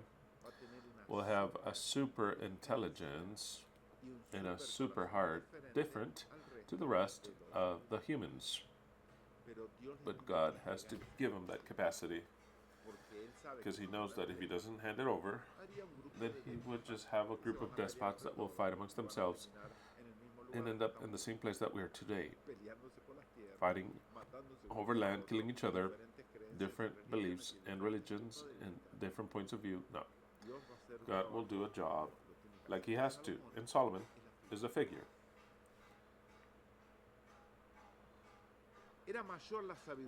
will have a super intelligence and a super heart different to the rest of the humans. But God has to give him that capacity because he knows that if he doesn't hand it over, then he would just have a group of despots that will fight amongst themselves and end up in the same place that we are today, fighting over land, killing each other, different beliefs and religions and different points of view. No. God will do a job like he has to. And Solomon is a figure.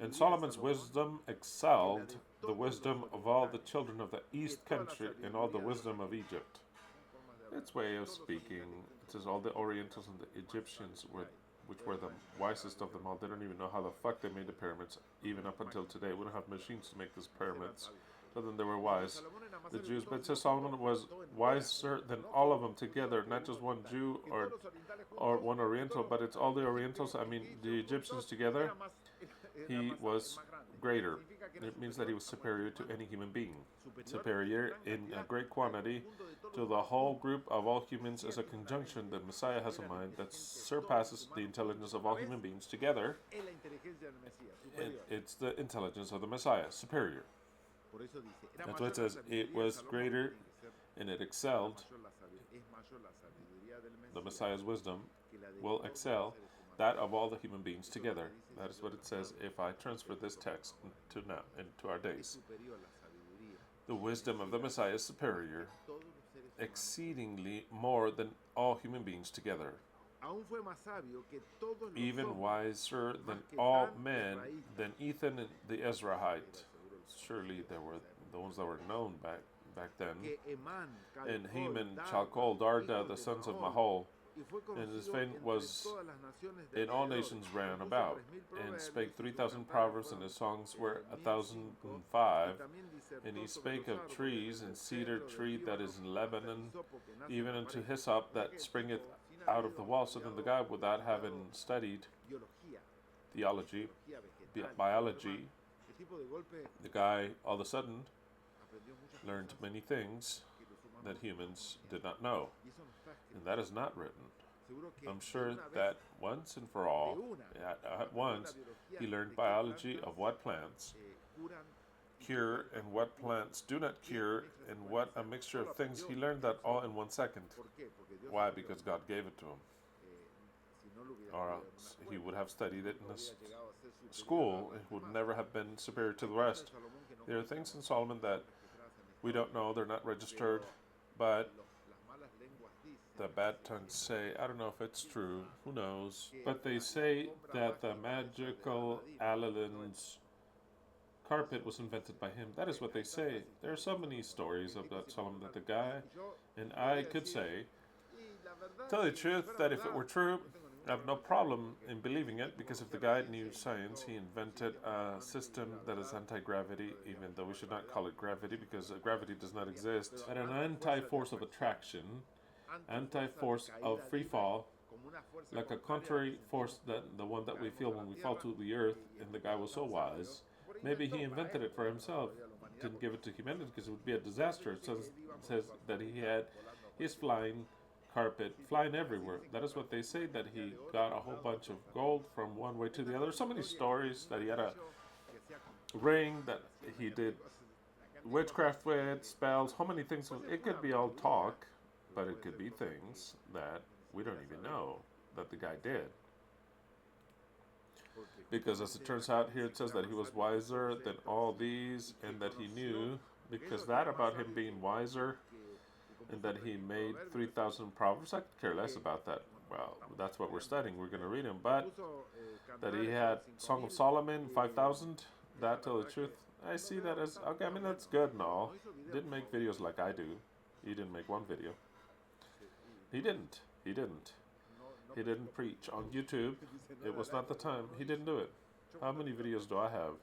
And Solomon's wisdom excelled the wisdom of all the children of the east country and all the wisdom of Egypt. Its way of speaking, it says all the Orientals and the Egyptians which were the wisest of them all. They don't even know how the fuck they made the pyramids, even up until today. We don't have machines to make these pyramids. So then they were wise, the Jews. But it says Solomon was wiser than all of them together, not just one Jew or one Oriental, but it's all the Orientals. I mean, the Egyptians together. He was greater. It means that he was superior to any human being. Superior in a great quantity to the whole group of all humans as a conjunction that Messiah has a mind that surpasses the intelligence of all human beings together. And it's the intelligence of the Messiah, superior. That's why it says it was greater and it excelled. The Messiah's wisdom will excel that of all the human beings together. That is what it says if I transfer this text to now and to our days. The wisdom of the Messiah is superior, exceedingly more than all human beings together. Even wiser than all men, than Ethan and the Ezrahite. Surely there were the ones that were known back then. And Heman, Chalcol, Darda, the sons of Mahol, and his fame was in all nations ran about, and spake 3,000 proverbs, and his songs were 1,005. And he spake of trees, and cedar tree that is in Lebanon, even unto hyssop that springeth out of the wall. So then the guy, without having studied theology, biology, the guy all of a sudden learned many things that humans did not know. And that is not written. I'm sure that once and for all, at once, he learned biology of what plants cure and what plants do not cure, and what a mixture of things. He learned that all in 1 second. Why? Because God gave it to him. Or else he would have studied it in a school. It would never have been superior to the rest. There are things in Solomon that we don't know, they're not registered, but the bad tongues say, I don't know if it's true, who knows, but they say that the magical allalins carpet was invented by him. That is what they say. There are so many stories about Solomon that the guy, and I could say, tell the truth, that if it were true, I have no problem in believing it, because if the guy knew science, he invented a system that is anti-gravity, even though we should not call it gravity, because gravity does not exist, but an anti-force of attraction, anti-force of free fall, like a contrary force that the one that we feel when we fall to the earth. And the guy was so wise, maybe he invented it for himself, didn't give it to humanity because it would be a disaster. It says that he had his flying carpet flying everywhere. That is what they say, that he got a whole bunch of gold from one way to the other. So many stories that he had a ring that he did witchcraft with, spells, how many things. It could be all talk, but it could be things that we don't even know that the guy did. Because as it turns out here, it says that he was wiser than all these, and that he knew, because that about him being wiser, and that he made 3,000 proverbs. I could care less about that. Well, that's what we're studying. We're going to read him. But that he had Song of Solomon, 5,000, that, tell the truth, I see that as, okay, I mean, that's good and all. Didn't make videos like I do. He didn't make one video. He didn't. He didn't preach on YouTube. It was not the time. He didn't do it. How many videos do I have?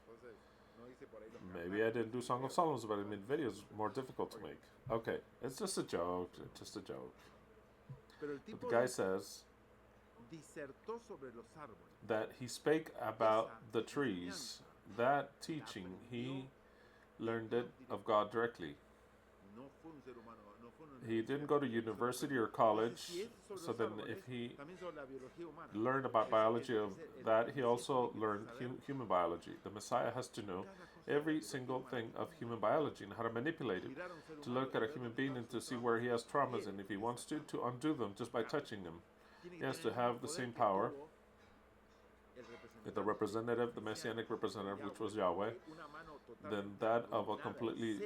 Maybe I didn't do Song of Solomon, but I mean, videos more difficult to make. Okay, it's just a joke. It's just a joke. But the guy says that he spake about the trees. That teaching, he learned it of God directly. He didn't go to university or college, so then if he learned about biology of that, he also learned human biology. The Messiah has to know every single thing of human biology and how to manipulate it, to look at a human being and to see where he has traumas, and if he wants to undo them just by touching them. He has to have the same power with the representative, the messianic representative, which was Yahweh, than that of a completely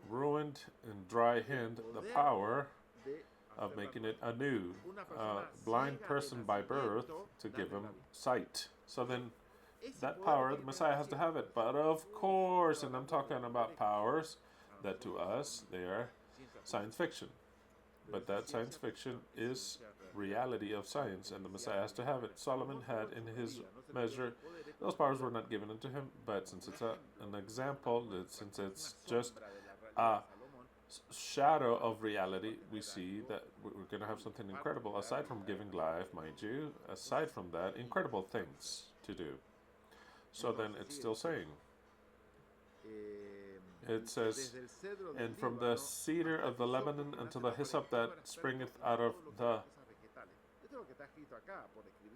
ruined and dry hand, the power of making it anew. A blind person by birth to give him sight. So then that power, the Messiah has to have it. But of course, and I'm talking about powers that to us, they are science fiction. But that science fiction is reality of science, and the Messiah has to have it. Solomon had in his measure, those powers were not given unto him, but since it's an example, since it's just a shadow of reality, we see that we're going to have something incredible, aside from giving life, mind you, aside from that, incredible things to do. So then it's still saying, it says, and from the cedar of the Lebanon until the hyssop that springeth out of the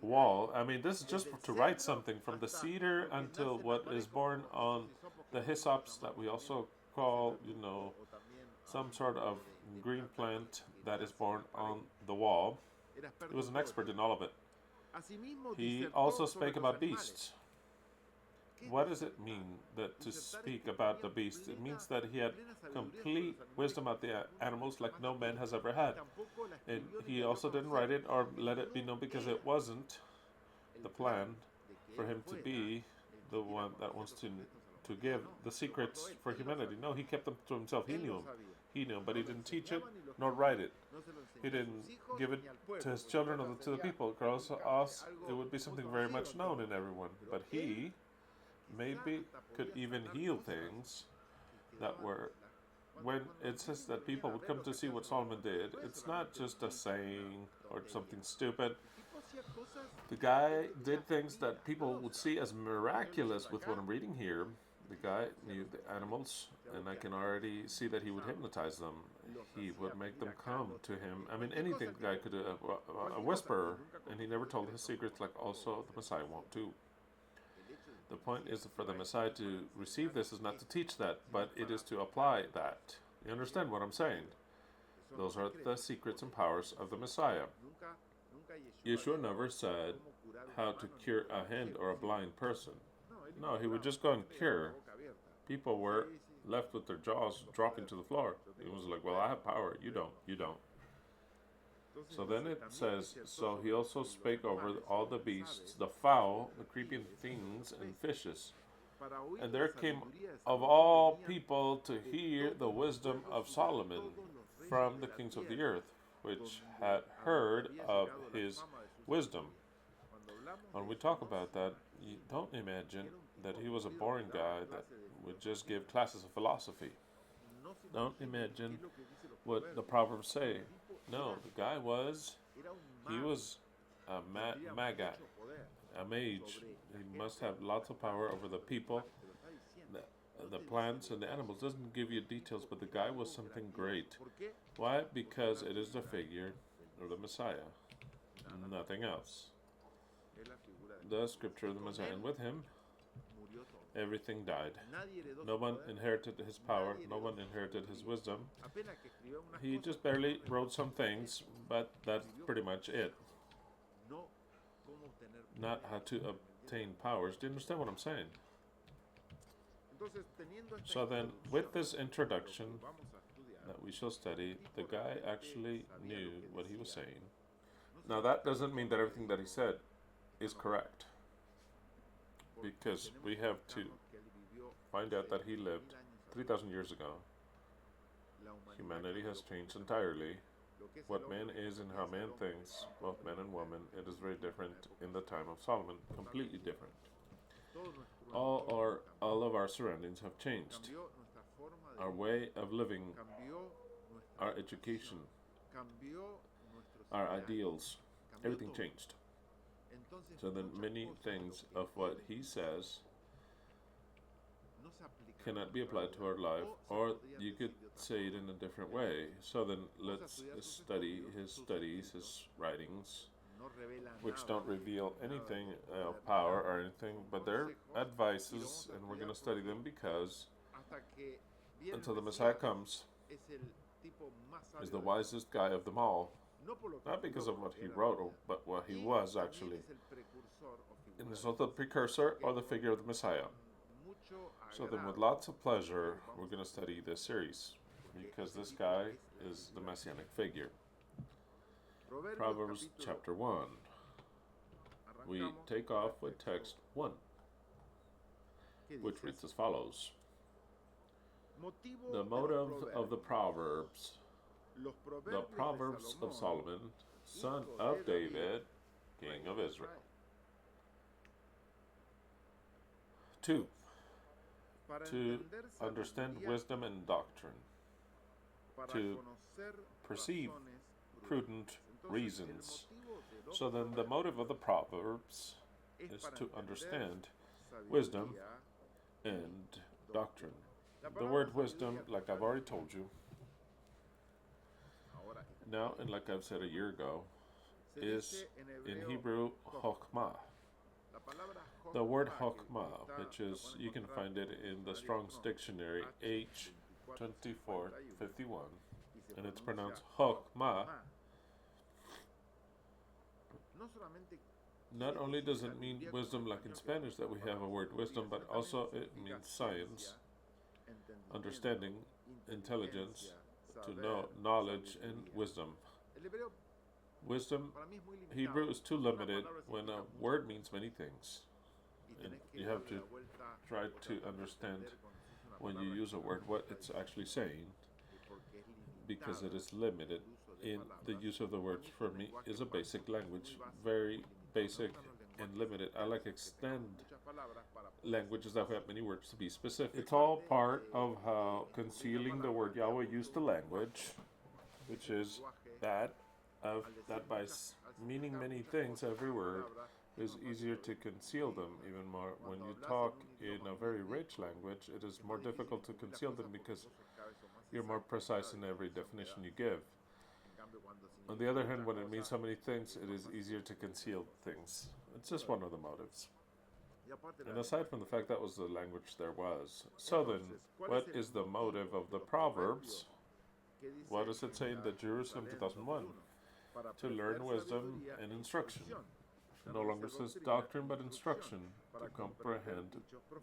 wall. I mean, this is just to write something. From the cedar until what is born on the hyssops that we also call, some sort of green plant that is born on the wall. He was an expert in all of it. He also spake about beasts. What does it mean that to speak about the beast? It means that he had complete wisdom of the animals like no man has ever had. And he also didn't write it or let it be known because it wasn't the plan for him to be the one that wants to give the secrets for humanity. No, he kept them to himself. He knew them. He knew them, but he didn't teach it nor write it. He didn't give it to his children or to the people. Because us, it would be something very much known in everyone. But he maybe could even heal things that were, when it says that people would come to see what Solomon did, it's not just a saying or something stupid. The guy did things that people would see as miraculous with what I'm reading here. The guy knew the animals, and I can already see that he would hypnotize them. He would make them come to him. I mean, anything the guy could do, a whisperer, and he never told his secrets, like also the Messiah won't do. The point is for the Messiah to receive this is not to teach that, but it is to apply that. You understand what I'm saying? Those are the secrets and powers of the Messiah. Yeshua never said how to cure a hand or a blind person. No, he would just go and cure. People were left with their jaws dropping to the floor. He was like, well, I have power. You don't. You don't. So then it says, so he also spake over all the beasts, the fowl, the creeping things, and fishes. And there came of all people to hear the wisdom of Solomon from the kings of the earth, which had heard of his wisdom. When we talk about that, you don't imagine that he was a boring guy that would just give classes of philosophy. Don't imagine what the Proverbs say. No, the guy he was a magi, a mage. He must have lots of power over the people, the plants, and the animals. Doesn't give you details, but the guy was something great. Why? Because it is the figure of the Messiah, nothing else. The scripture of the Messiah, and with him, everything died. No one inherited his power, no one inherited his wisdom. He just barely wrote some things, but that's pretty much it. Not how to obtain powers. Do you understand what I'm saying? So then, with this introduction that we shall study, the guy actually knew what he was saying. Now, that doesn't mean that everything that he said is correct, because we have to find out that he lived 3,000 years ago. Humanity has changed entirely. What man is and how man thinks, both man and woman, it is very different in the time of Solomon, completely different. All of our surroundings have changed. Our way of living, our education, our ideals, everything changed. So then many things of what he says cannot be applied to our life, or you could say it in a different way. So then let's study his studies, his writings, which don't reveal anything of power or anything, but they're advices, and we're going to study them because until the Messiah comes, is the wisest guy of them all. Not because of what he wrote, but what he was actually. And it's not the precursor or the figure of the Messiah. So then with lots of pleasure, we're going to study this series, because this guy is the messianic figure. Proverbs chapter 1. We take off with text 1, which reads as follows. The motive of the Proverbs of Solomon, son of David, king of Israel. 2. To understand wisdom and doctrine. To perceive prudent reasons. So then the motive of the Proverbs is to understand wisdom and doctrine. The word wisdom, like I've already told you, now, and like I've said a year ago, is in Hebrew Chokhmah. The word Chokhmah, which is, you can find it in the Strong's Dictionary, H2451, and it's pronounced Chokhmah. Not only does it mean wisdom like in Spanish that we have a word wisdom, but also it means science, understanding, intelligence, to know, knowledge, and wisdom. Wisdom, Hebrew is too limited when a word means many things. And you have to try to understand when you use a word what it's actually saying, because it is limited in the use of the words. For me, is a basic language, very basic and limited. I like extend languages that have many words to be specific. It's all part of how concealing the word Yahweh used the language, which is that by meaning many things, every word is easier to conceal them even more. When you talk in a very rich language, it is more difficult to conceal them because you're more precise in every definition you give. On the other hand, when it means so many things, it is easier to conceal things. It's just one of the motives. And aside from the fact that was the language there was. So then, what is the motive of the Proverbs? What does it say in the Jerusalem 2001? To learn wisdom and instruction. It no longer says doctrine, but instruction, to comprehend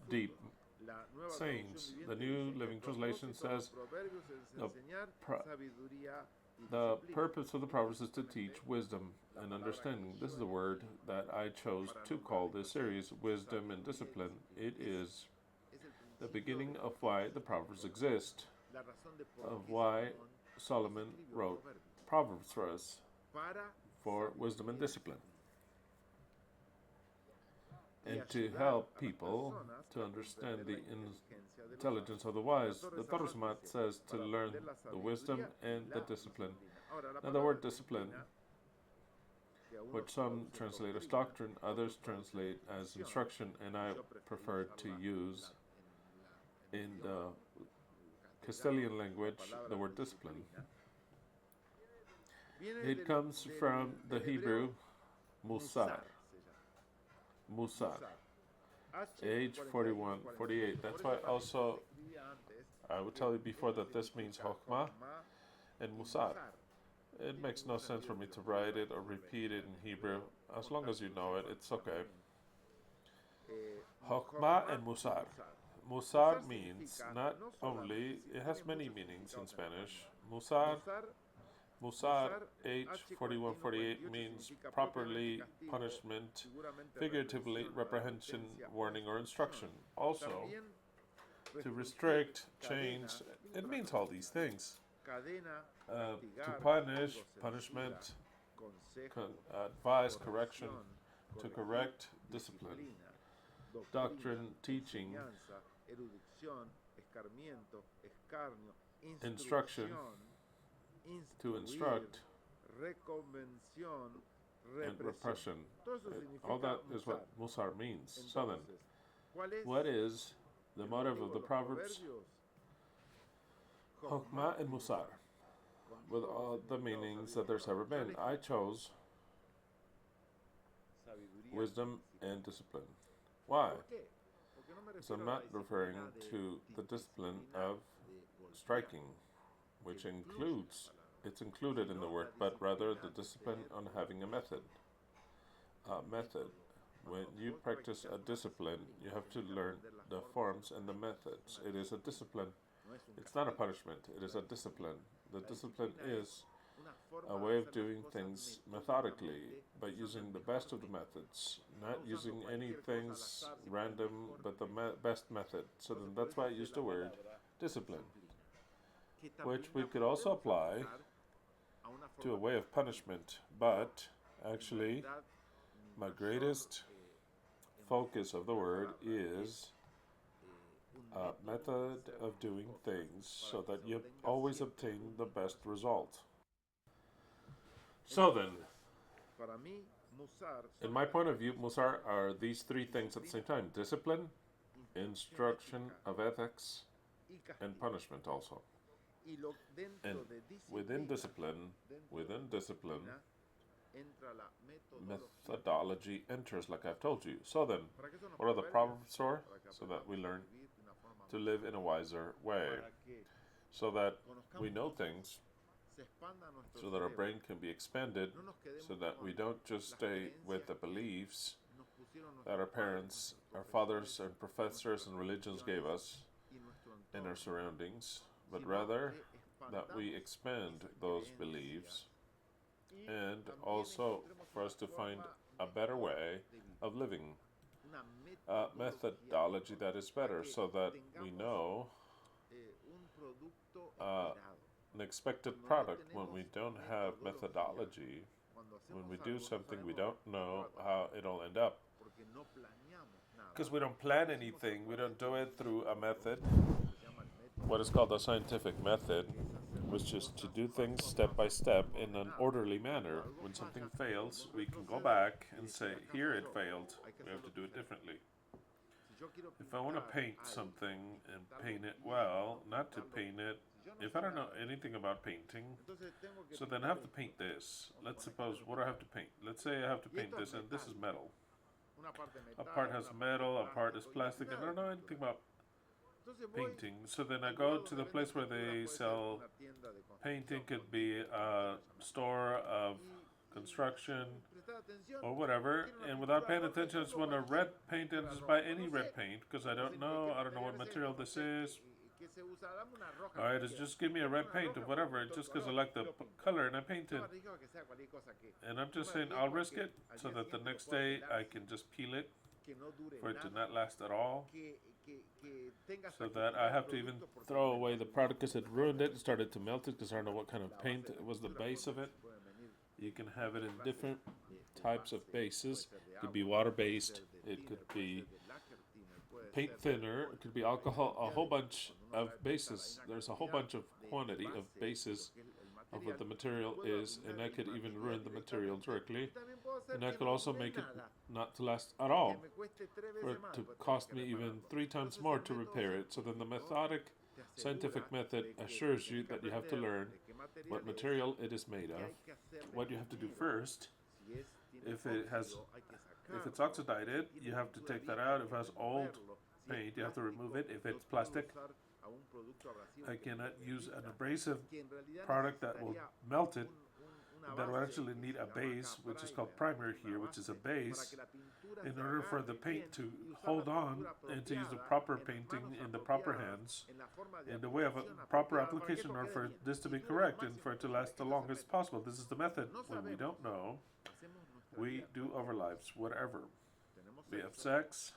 deep sayings. The New Living Translation says the purpose of the Proverbs is to teach wisdom and understanding. This is the word that I chose to call this series, Wisdom and Discipline. It is the beginning of why the Proverbs exist, of why Solomon wrote Proverbs for us, for wisdom and discipline, and to help people to understand the intelligence of the wise. The Torusmat says to learn the wisdom and the discipline. Now, the word discipline, which some translate as doctrine, others translate as instruction, and I prefer to use in the Castilian language the word discipline. It comes from the Hebrew musar. Musar. Age 41, 48. That's why also I would tell you before that this means Chokhmah and Musar. It makes no sense for me to write it or repeat it in Hebrew. As long as you know it, it's okay. Chokhmah and Musar. Musar means not only, it has many meanings in Spanish. Musar, age 41, 48 means properly punishment, figuratively reprehension, warning, or instruction. Also, to restrict, change, it means all these things. To punish, punishment, advise, correction, to correct, discipline, doctrine, teaching, instruction, to instruct, and repression. All that is what Musar means. So then, what is the motive of the Proverbs? Chokhmah and Musar, with all the meanings that there's ever been. I chose wisdom and discipline. Why? So I'm not referring to the discipline of striking, which it's included in the word, but rather the discipline on having a method. When you practice a discipline, you have to learn the forms and the methods. It is a discipline. It's not a punishment. It is a discipline. The discipline is a way of doing things methodically, but using the best of the methods, not using any things random, but the best method. So then that's why I used the word discipline, which we could also apply to a way of punishment, but actually my greatest focus of the word is a method of doing things so that you always obtain the best result. So then, in my point of view, Musar are these three things at the same time: discipline, instruction of ethics, and punishment also. And within discipline, methodology enters, like I've told you. So then, what are the Proverbs for? So that we learn to live in a wiser way, so that we know things, so that our brain can be expanded, so that we don't just stay with the beliefs that our parents, our fathers, and professors and religions gave us in our surroundings, but rather that we expand those beliefs, and also for us to find a better way of living, a methodology that is better, so that we know an expected product. When we don't have methodology, when we do something, we don't know how it'll end up, because we don't plan anything. We don't do it through a method, what is called a scientific method, which is to do things step by step in an orderly manner. When something fails, we can go back and say, here it failed, we have to do it differently. If I want to paint something and paint it well, not to paint it, if I don't know anything about painting, so then I have to paint this. Let's suppose, what do I have to paint? Let's say I have to paint this, and this is metal. A part has metal, a part is plastic, and I don't know anything about painting. So then I go to the place where they sell painting. Could be a store of construction or whatever, and without paying attention, I just want a red paint and just buy any red paint because I don't know what material this is. Alright, just give me a red paint or whatever, just because I like the color, and I paint it. And I'm just saying I'll risk it so that the next day I can just peel it for it to not last at all, so that I I have to even throw away the product because it ruined it and started to melt it because I don't know what kind of paint was the base of it. You can have it in different types of bases. It could be water-based, it could be paint thinner, it could be alcohol, a whole bunch of bases. There's a whole bunch of quantity of bases of what the material is, and that could even ruin the material directly. And that could also make it not to last at all, for it to cost me even 3 times more to repair it. So then the scientific method assures you that you have to learn what material it is made of. What you have to do first, if it's oxidized, you have to take that out. If it has old paint, you have to remove it. If it's plastic, I cannot use an abrasive product that will melt it. That will actually need a base, which is called primer here, which is a base, in order for the paint to hold on and to use the proper painting in the proper hands, in the way of a proper application, in order for this to be correct and for it to last the longest possible. This is the method. When we don't know, we do our lives, whatever. We have sex,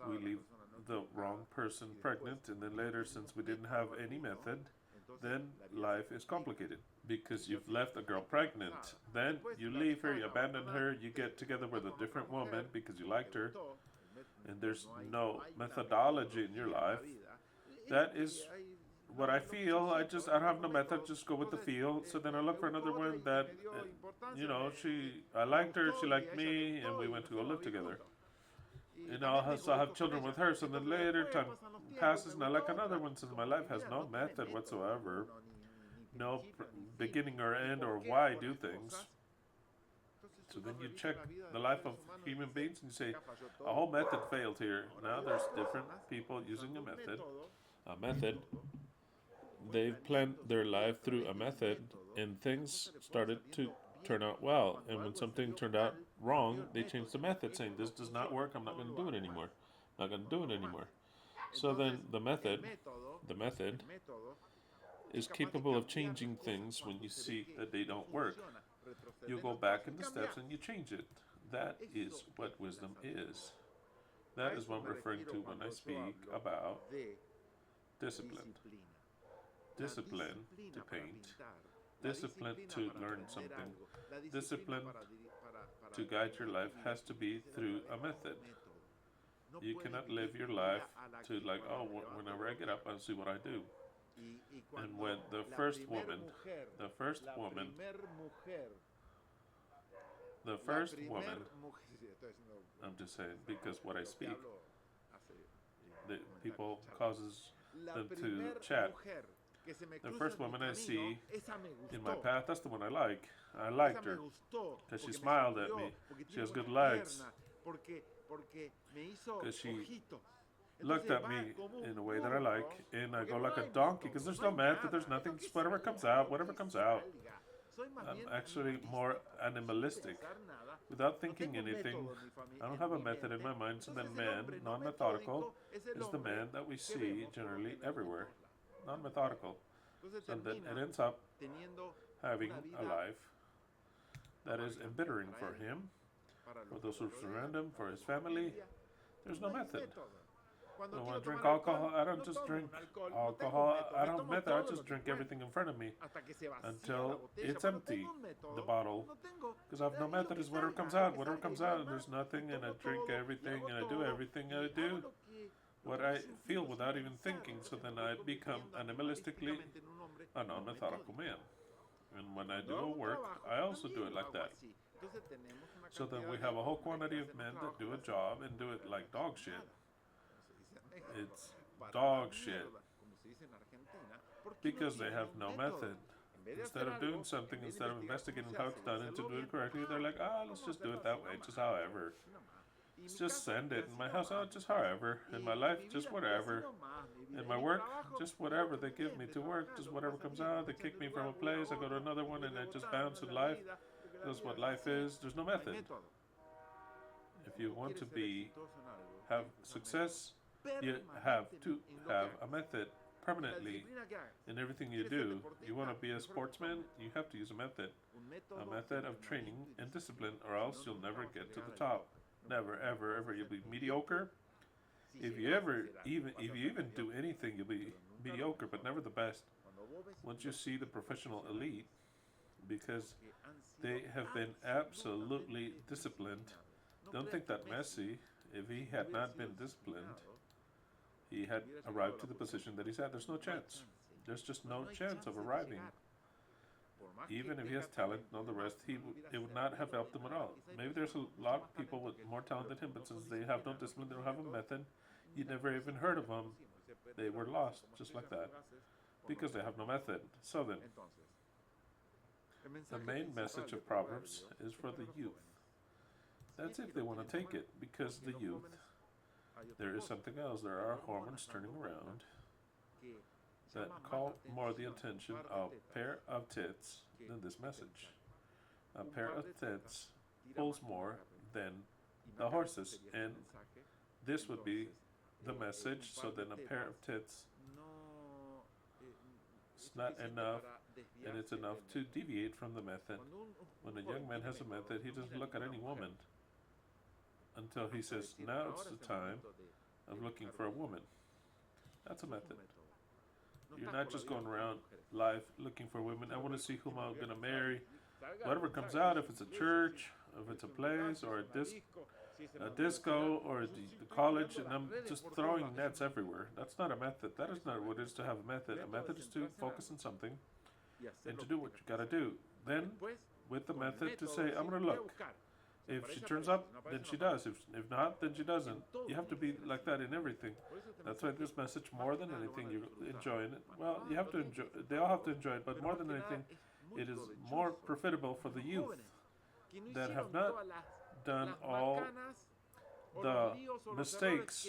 we leave the wrong person pregnant, and then later, since we didn't have any method, then life is complicated because you've left a girl pregnant. Then you leave her, you abandon her, you get together with a different woman because you liked her, and there's no methodology in your life. That is what I feel. I don't have no method, just go with the feel. So then I look for another one that, I liked her, she liked me, and we went to go live together. And I'll also have children with her. So then later, time passes, and I like another one, since my life has no method whatsoever, no beginning or end or why I do things. So then you check the life of human beings and you say, a whole method failed here. Now there's different people using a method. They've planned their life through a method, and things started to turn out well. And when something turned out wrong, they changed the method, saying, this does not work, I'm not going to do it anymore. Not going to do it anymore. So then the method is capable of changing things when you see that they don't work. You go back in the steps and you change it. That is what wisdom is. That is what I'm referring to when I speak about discipline. Discipline to paint, discipline to learn something, discipline to guide your life has to be through a method. You cannot live your life to whenever I get up, I'll see what I do. And when the first woman, I'm just saying, because what I speak, the people causes them to chat. The first woman I see in my path, that's the one I like. I liked her because she smiled at me. She has good legs. Because she looked at me in a way that I like, and I go like a donkey because there's no method, there's nothing, just whatever comes out. I'm actually more animalistic. Without thinking anything, I don't have a method in my mind, so then man, non-methodical, is the man that we see generally everywhere. Non-methodical. So then it ends up having a life that is embittering for him, for those who surround him, for his family. There's no method. When I want to drink alcohol, I don't just drink alcohol. I don't have method. I just drink everything in front of me until it's empty, the bottle. Because I have no method. It's whatever comes out, and there's nothing, and I drink everything, and I do everything I do. What I feel without even thinking, so then I become animalistically a non-methodical man. And when I do work, I also do it like that. So then we have a whole quantity of men that do a job and do it like dog shit. It's dog shit. Because they have no method. Instead of doing something, instead of investigating how it's done and to do it correctly, they're like, let's just do it that way, just however. Let's just send it. In my house, just however. In my life, just whatever. In my work, just whatever they give me to work, just whatever comes out. They kick me from a place, I go to another one, and I just bounce in life. That's what life is. There's no method. If you want to have success, you have to have a method permanently in everything you do. You want to be a sportsman, you have to use a method of training and discipline, or else you'll never get to the top. Never, ever, ever. You'll be mediocre. If you even do anything, you'll be mediocre, but never the best. Once you see the professional elite, because they have been absolutely disciplined. Don't think that Messi, if he had not been disciplined, he had arrived to the position that he's at. There's no chance. There's just no chance of arriving. Even if he has talent and all the rest, it would not have helped him at all. Maybe there's a lot of people with more talent than him, but since they have no discipline, they don't have a method, you never even heard of them. They were lost, just like that, because they have no method. So then, the main message of Proverbs is for the youth. That's if they want to take it, because the youth, there is something else. There are hormones turning around that call more the attention of a pair of tits than this message. A pair of tits pulls more than the horses, and this would be the message. So then a pair of tits is not enough, and it's enough to deviate from the method. When a young man has a method, he doesn't look at any woman until he says, now it's the time of looking for a woman. That's a method. You're not just going around life looking for women. I want to see whom I'm going to marry. Whatever comes out, if it's a church, if it's a place, or a disco, or the college, and I'm just throwing nets everywhere. That's not a method. That is not what it is to have a method. A method is to focus on something and to do what you got to do. Then, with the method, to say, I'm going to look. If she turns up, then she does. If not, then she doesn't. You have to be like that in everything. That's why this message, more than anything, you're enjoying it. Well, you have to enjoy. They all have to enjoy it, but more than anything, it is more profitable for the youth that have not done all the mistakes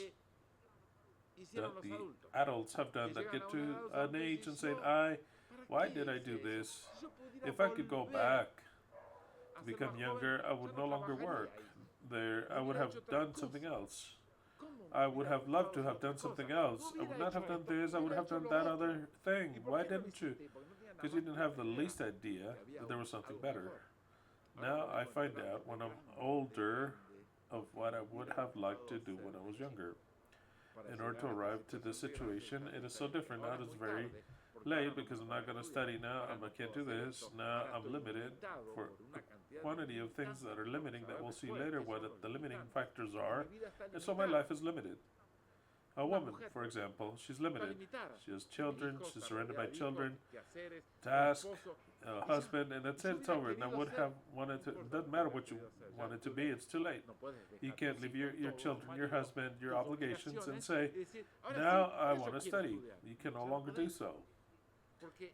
that the adults have done, that get to an age and say, why did I do this? If I could go back to become younger, I would no longer work there. I would have done something else. I would have loved to have done something else. I would not have done this. I would have done that other thing. Why didn't you? Because you didn't have the least idea that there was something better. Now I find out when I'm older of what I would have liked to do when I was younger. In order to arrive to this situation, it is so different. Now it's very late because I'm not going to study now. I can't do this. Now I'm limited for a quantity of things that are limiting that we'll see later what the limiting factors are. And so my life is limited. A woman, for example, she's limited. She has children, she's surrounded by children, task, husband, and that's it, it's over. Now would have wanted to, it doesn't matter what you want it to be, it's too late. You can't leave your children, your husband, your obligations and say, now I want to study. You can no longer do so.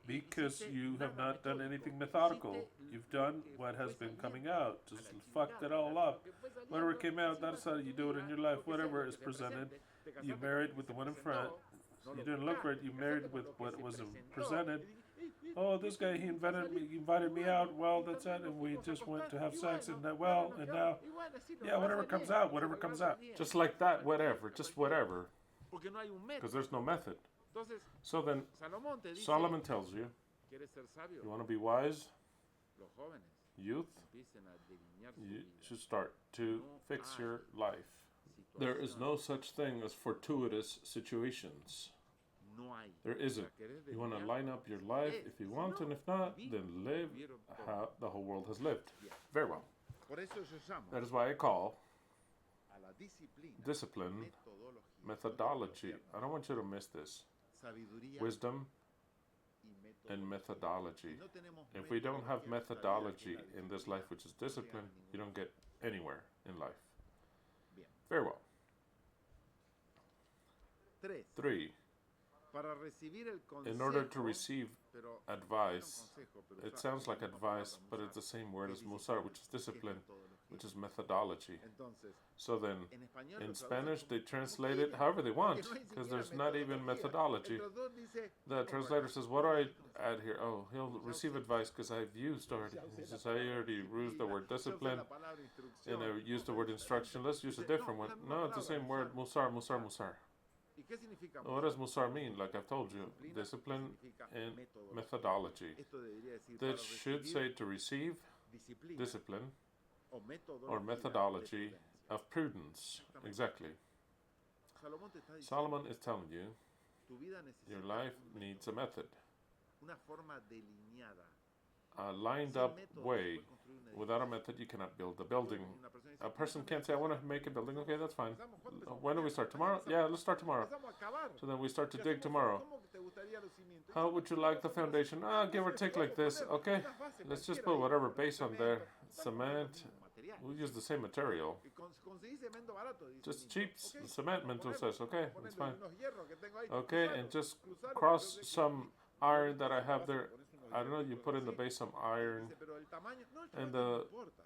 Because you have not done anything methodical. You've done what has been coming out. Just fucked it all up. Whatever came out, that's how you do it in your life. Whatever is presented, you married with the one in front. You didn't look right. You married with what was presented. Oh, this guy, he invited me out. Well, that's it. And we just went to have sex. And and now, yeah, whatever comes out, whatever comes out. Just like that, whatever. Just whatever. Because there's no method. So then, Solomon tells you, you want to be wise, youth, you should start to fix your life. There is no such thing as fortuitous situations. There isn't. You want to line up your life if you want, and if not, then live how the whole world has lived. Very well. That is why I call discipline methodology. I don't want you to miss this. Wisdom and methodology. If we don't have methodology in this life, which is discipline, you don't get anywhere in life. Very well. 3. In order to receive advice, it sounds like advice, but it's the same word as musar, which is discipline, which is methodology. So then, in Spanish, they translate it however they want, because there's not even methodology. The translator says, what do I add here? Oh, he'll receive advice because I've used already. He says, I already used the word discipline, and I used the word instruction. Let's use a different one. No, it's the same word, musar, musar, musar. What does musar mean? Like I've told you, discipline and methodology. That should say to receive discipline or methodology of prudence. Exactly. Salomón te está diciendo, Solomon is telling you tu vida your necesita life un método, needs a method, una forma delineada. a lined Sin up método no se way. puede construir un Without a edificio. method, you cannot build a building. Una persona dice, A person "Empezamos can't say, I want to mañana". make a building. Okay, that's fine. Empezamos, ¿cuándo empezamos? When do we Mañana. start? Mañana Tomorrow? empezamos. Yeah, let's start tomorrow. Empezamos a cavar. So then we start to ¿Qué dig hacemos? tomorrow. ¿Cómo que te gustaría los cimientos? How would you like the foundation? Give or take like this. Okay, let's just put whatever base on there. Cement. We'll use the same material. Conseguí cemento barato, dice Just Minto. cheap Ok, cement, Minto says. Okay, ponele that's fine. unos hierros que tengo ahí, Okay, cruzalo, and just cruzalo, cross pero de que- some iron that I have base there. pones unos I don't know, hierros, you pero put in the así. base some iron. Dice, pero el tamaño, no, el And tamaño no the importa.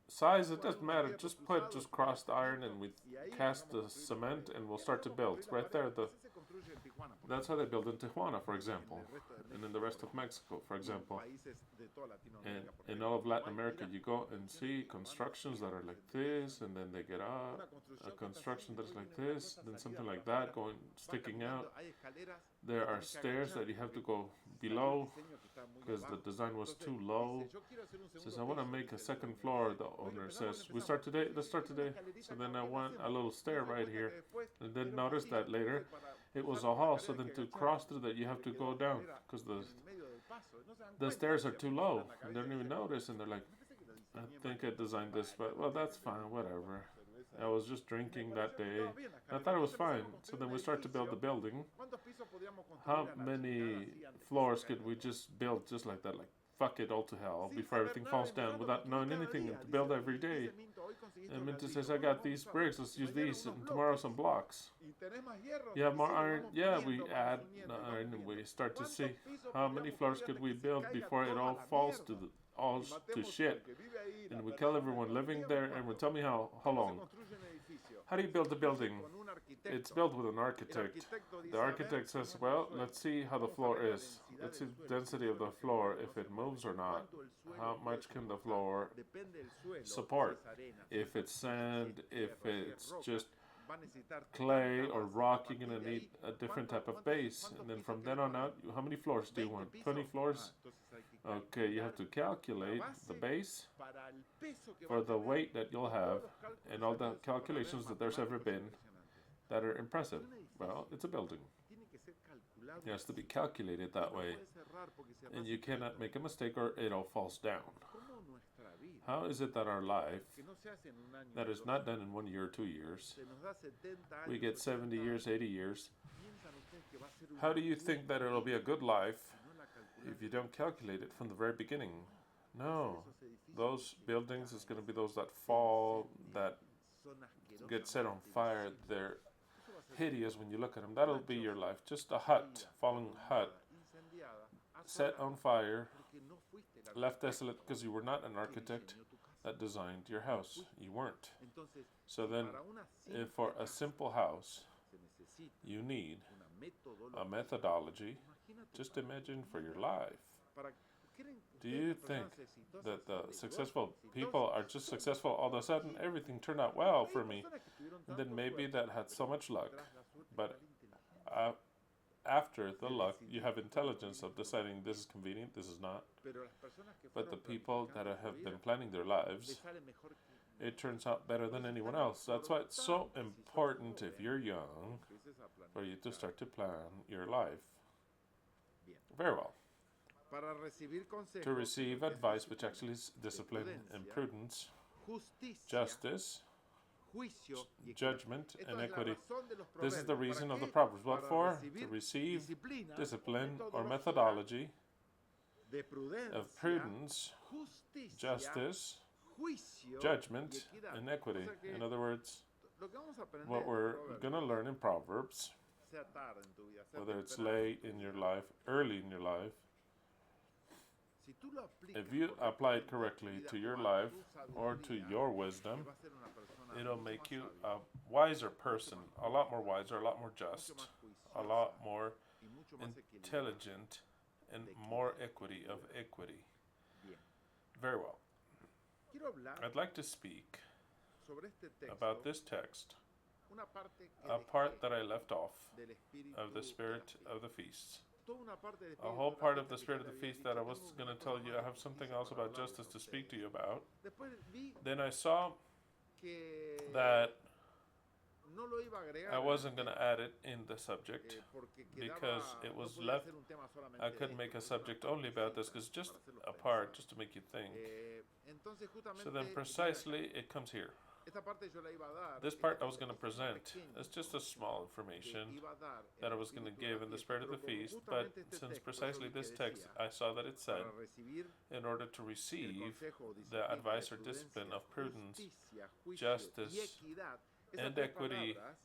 size, it doesn't matter. Just put just crossed iron and we cast the cement and we'll start to build. Right there, Así se construye en Tijuana, por that's how they build in Tijuana, for ejemplo, example. en el resto de And in the rest of Mexico, for México, example. países de toda And Latinoamérica, por in ejemplo. all of Latin Uruguay, America, mira, you go and see constructions that are like this, and then they get up, una a construcción que está construction así, that's después like viene una this, cosa then salida something por like la that, pared, going va sticking caminando, out. hay escaleras, There are tienes que stairs that agachar you have to porque go salió el below diseño que está muy because the abajo. design was Entonces, too dice, low. yo quiero hacer un Says, segundo I want to piso, make a dice el second dueño. floor. The Bueno, owner empezamos, says, we start today, let's start today. So then I want a little stair right here. And then notice that later it was a hall, so then to cross through that you have to go down because the stairs are too low. And they don't even notice, and they're like, I think I designed this, but well, that's fine, whatever. I was just drinking that day. I thought it was fine. So then we start to build the building. How many floors could we just build just like that? Like, fuck it all to hell before everything falls down without knowing anything and to build every day. And Minto says, I got these bricks, let's use these, and tomorrow some blocks. You have more iron? Yeah, we add iron and we start to see how many floors could we build before it all falls to the all to shit. And we kill everyone living there, and we tell me how long. How do you build a building? It's built with an architect. The architect says, well, let's see how the floor is. Let's see the density of the floor, if it moves or not. How much can the floor support? If it's sand, if it's just clay or rock, you're going to need a different type of base. And then from then on out, how many floors do you want? 20 floors? Okay, you have to calculate the base for the weight that you'll have and all the calculations that there's ever been that are impressive. Well, it's a building. It has to be calculated that way. And you cannot make a mistake or it all falls down. How is it that our life, that is not done in 1 year or 2 years, we get 70 years, 80 years, how do you think that it'll be a good life if you don't calculate it from the very beginning? No. Those buildings is going to be those that fall, that get set on fire. They're hideous when you look at them. That'll be your life. Just a hut, falling hut, set on fire, left desolate because you were not an architect that designed your house. You weren't. So then, if for a simple house, you need a methodology. Just imagine for your life. Do you think that the successful people are just successful all of a sudden? Everything turned out well for me. And then maybe that had so much luck. But after the luck, you have intelligence of deciding this is convenient, this is not. But the people that have been planning their lives, it turns out better than anyone else. That's why it's so important if you're young for you to start to plan your life. Very well. To receive advice, which actually is discipline and prudence, justice, judgment, and equity. This is the reason of the Proverbs. What for? To receive discipline or methodology of prudence, justice, judgment, and equity. In other words, what we're going to learn in Proverbs, whether it's late in your life, early in your life, if you apply it correctly to your life or to your wisdom, it'll make you a wiser person, a lot more wiser, a lot more just, a lot more intelligent, and more equity of equity. Very well. I'd like to speak about this text, a part that I left off of the spirit of the feasts. A whole part of the spirit of the feast that I was going to tell you. I have something else about justice to speak to you about. Then I saw that no lo iba a agregar I wasn't going to add it in the subject porque because quedaba, it no was podía left. ser un tema solamente I de couldn't esto, make a porque es una subject parte only about this para because just hacerlos a pensar. part, just to make you think. Entonces So then justamente precisely it comes here. esta parte yo la iba a dar. This este part I was going to pequeño present. It's just a small que information iba a dar en that I el was going to espíritu de give la in the fiesta, spirit of pero the como feast, but justamente este since texto, yo precisely vi que this text, decía, I saw that it said, para recibir in order to el receive consejo o the disciplina advice de or discipline prudencia, of prudence, justicia, juicio justice, y equidad, esas and tres equity, palabras,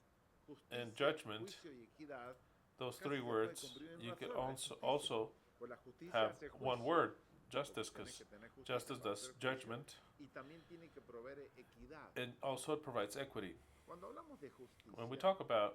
and justicia, judgment, juicio y equidad, those casi three se puede words, comprimir en you una could sola, es also justicia. Pues la justicia have hace one juicio, word, porque justice, tienes because que tener justicia justice para does hacer juicio, judgment, y también tiene que proveer equidad. and also it provides equity. Cuando hablamos de justicia, When we talk about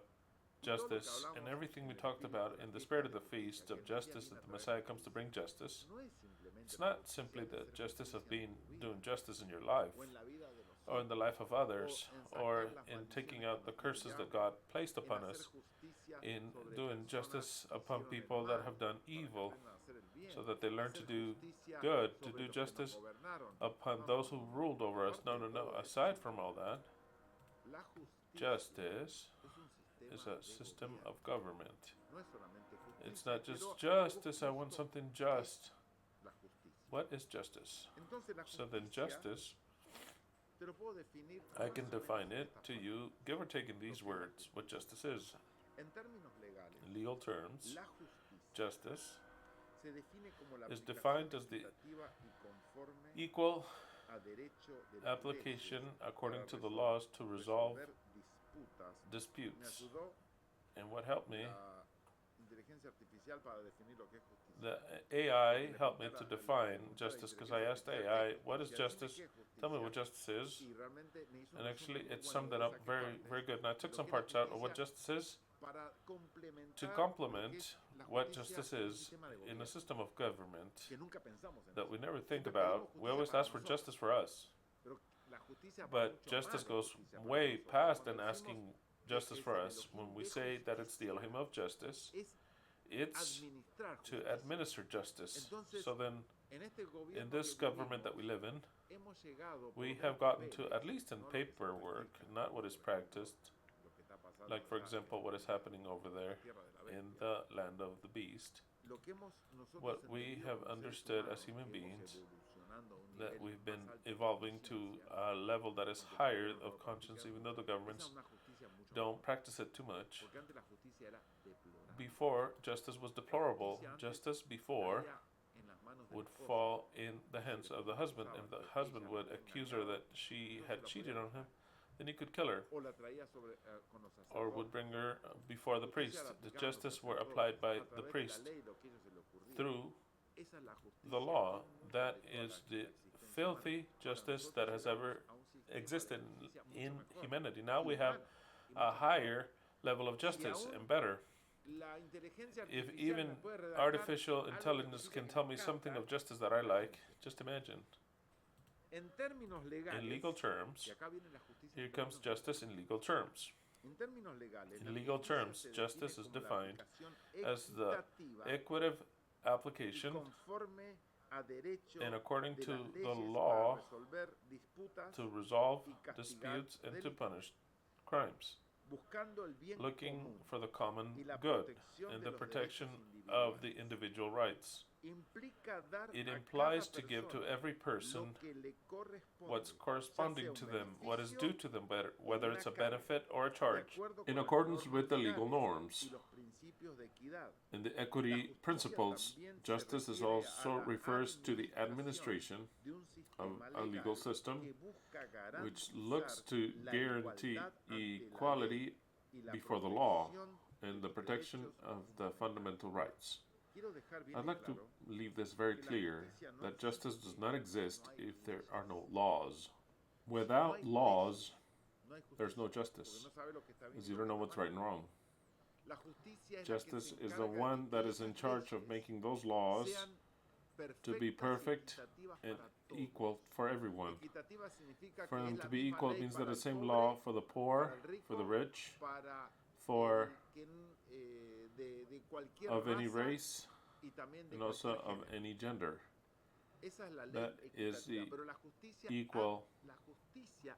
y todo lo que justice and hablamos everything en we el talked espíritu about de la in the fiesta spirit de of the justicia, feast que of el Mesías justice, viene that a the traer Messiah comes to justicia, bring justice, no es simplemente it's la not justicia simply de the hacer justice of justicia en being tu vida, doing justice in your life o en la vida de los or in the otros, life of others o or en sacar las in taking maldiciones out que the nos curses that llaman, God placed en upon hacer us, justicia in sobre doing personas justice que upon hicieron el people that mal have done para que evil aprendan a hacer el bien, so that they learn to hacer do justicia good, to sobre do los que nos justice gobernaron. upon No, no, those no, who no. ruled over us. Aparte No, de no, no. todo Aside eso, from all that, la justicia justice es un sistema is a de system gobierno. of government. No es solamente It's justicia. not just Quiero algo justice, I want justo. something ¿Qué es just. la justicia? What is justice? Entonces la So then, justicia justice, te lo puedo definir I más can o menos define de it esta to forma. you, give or take in these Lo que es la words, what justicia. justice is. En términos legales, In legal terms, la justicia justice se define como la is aplicación defined as the equitativa y conforme equal a derecho de las application leyes according para to the laws to resolve resolver disputas. Me disputes. ayudó And what helped me, la inteligencia artificial para definir lo que es justicia. the AI helped me to define justice because I asked AI, what is justice? Tell me what justice is. Y realmente me hizo un And actually, resumen muy it bueno. summed Yo it le up saqué very, partes very good. And I de took lo some que es la parts out of what justicia justice is para to complementar lo que complement es la what justicia justice en un is sistema de in a gobierno, system of government que nunca pensamos en that eso. we never think Siempre about. pedimos We justicia always para ask for nosotros, justice for us. pero la justicia va But mucho justice más de goes justicia para way nosotros. past Cuando and decimos asking que justice es for el us. When Elohim we de say that it's the justicia, Elohim of justice, es it's administrar to justicia. administer justice. Entonces, So then, en este in gobierno this que government that we vivimos, live in, hemos llegado, por we lo menos have gotten to, papeles, at least in no lo que se paperwork, practica, not what is por ejemplo, practiced, lo que está pasando like for allá example, what is happening over en la there tierra de la in bestia. the land of the beast. Lo que hemos nosotros What we entendido have como seres understood humanos, as human que beings, hemos evolucionando a un that nivel we've been más alto de evolving to conciencia, a level that is aunque el higher gobierno no of lo conscience, practique even though the mucho, esa governments es una justicia mucho don't mejor, practice it too much. porque antes la justicia era deplorable. Before, justice was deplorable. Justice before Caía en las manos del would esposo, fall in the y se hands le of the husband, acusaba and the que husband ella would lo había accuse her engañado, that she entonces had la cheated podía on him, matar. then he could kill her, O la traía sobre, con los or would sacerdotes. bring her before the Justicia priest. la The aplicaban los justice were sacerdotes applied by a the través de la priest ley, lo que a ellos se les ocurría. through Esa es la justicia the law. inmunda That de toda is la the existencia filthy humana. Ahora justice that nosotros has llegamos ever a un sistema de existed justicia mucho in mejor, humanity. Now y we have humana, y a mucho mejor. higher level of Si justice aún and better. la inteligencia If artificial even me puede redactar artificial algo que intelligence justicia can que tell me me something encanta, of justice that I like, just imagine. en términos legales, In legal terms, y acá viene la justicia here en comes términos justice in legal terms. En términos legales, la In legal justicia terms, se define justice is como la defined aplicación as the equitativa equitative y application conforme a derecho and according de to las the leyes law para resolver disputas to resolve y castigar disputes and to delitos, punish crimes, buscando el bien looking común for the common y la good protección and de the los protection derechos of the individuales. individual rights. Implica dar It a implies cada to give to persona every person lo que le corresponde, what's ya corresponding sea to un them, what is beneficio due to them, o whether una it's a carga, benefit or a de charge, acuerdo in con las accordance with the normas legal legales norms y los principios de equidad. and the La equity justicia principles. también se Justice is refiere a also la refers to the administración administration de un of sistema a legal legal system que busca which garantizar looks to la guarantee igualdad ante la ley equality y la before the law protección and de the los protection derechos of the fundamentales. fundamental rights. Quiero dejar bien I'd en like to claro leave this very que la clear justicia no that justice existe does not si exist no hay if there are no leyes. laws. Si no Without hay laws, leyes, no hay there's no justicia, justice, porque no sabe lo que está bien because y you lo don't que know está what's mal. right and wrong. La justicia es la que Justice se is the encarga one de that que is in esas charge of leyes making those laws sean to be perfectas perfect y equitativas and para todos. equal for everyone. Equitativa significa For que es them la to be misma equal, it ley means that para the el same pobre, law for the poor, para el for the rico, rich, para for el que de cualquier of any raza race, y también de and also cualquier of género. any gender. Esa es la ley That is equitativa, the pero la justicia, equal la justicia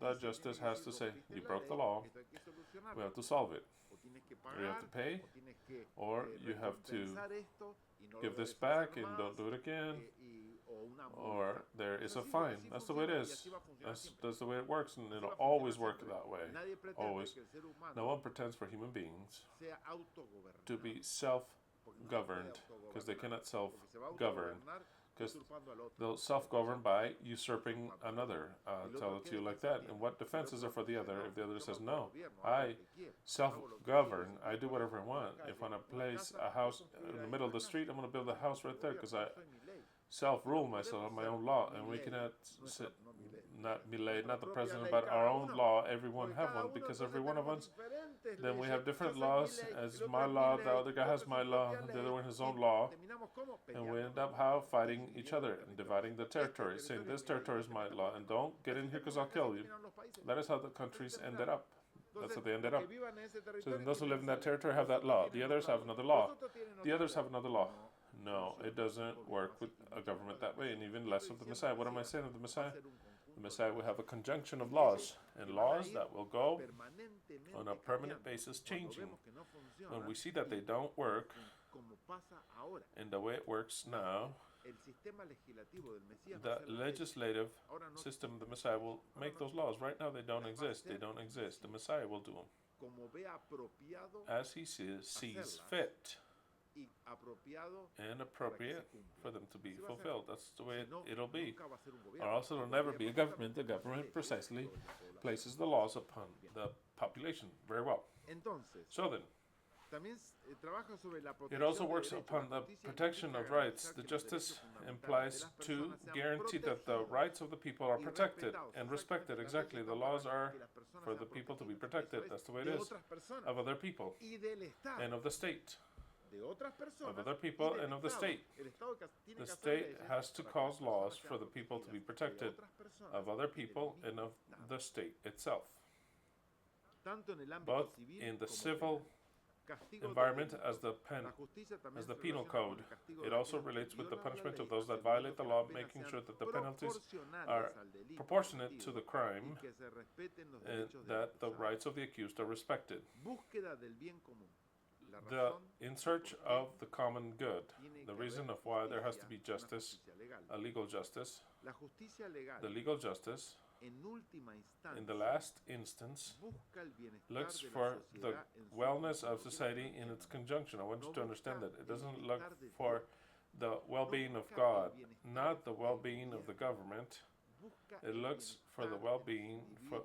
that justice has to say, you broke the law, we have to solve it. Or you have to pay, or you have to give this back and don't do it again, or there is a fine. That's the way it is. That's the way it works, and it'll always work that way. Always. No one pretends for human beings to be self-governed, because they cannot self-govern. Because they'll self-govern by usurping another. Tell it to you like that. And what defenses are for the other? If the other says, no, I self-govern, I do whatever I want. If I want to place a house in the middle of the street, I'm going to build a house right there because I self-rule myself on my own law. And we cannot sit, not Millet, not the president, but our own law. Everyone have one, because every one of us, then we have different laws. As my law, the other guy has my law, the other one has his own law. And we end up fighting each other and dividing the territory, saying this territory is my law, and don't get in here because I'll kill you. That is how the countries ended up. That's how they ended up. So then those who live in that territory have that law. The others have another law. The others have another law. No, it doesn't work with a government that way, and even less of the Messiah. What am I saying of the Messiah? The Messiah will have a conjunction of laws, and laws that will go on a permanent basis changing. When we see that they don't work, and the way it works now, the legislative system of the Messiah will make those laws. Right now they don't exist. They don't exist. The Messiah will do them as he sees fit and appropriate for them to be fulfilled. That's the way it'll be. Or else it'll never be a government. The government precisely places the laws upon the population. Very well. So then, it also works upon the protection of rights. The justice implies to guarantee that the rights of the people are protected and respected. Exactly. The laws are for the people to be protected. That's the way it is. Of other people and of the state. Of other people and of the state. The state has to cause laws for the people to be protected of other people and of the state itself. Both in the civil environment as the penal code. It also relates with the punishment of those that violate the law, making sure that the penalties are proportionate to the crime and that the rights of the accused are respected. In search of the common good, the reason of why there has to be justice, a legal justice, the legal justice, in the last instance, looks for the wellness of society in its conjunction. I want you to understand that. It doesn't look for the well-being of God, not the well-being of the government. It looks for the well-being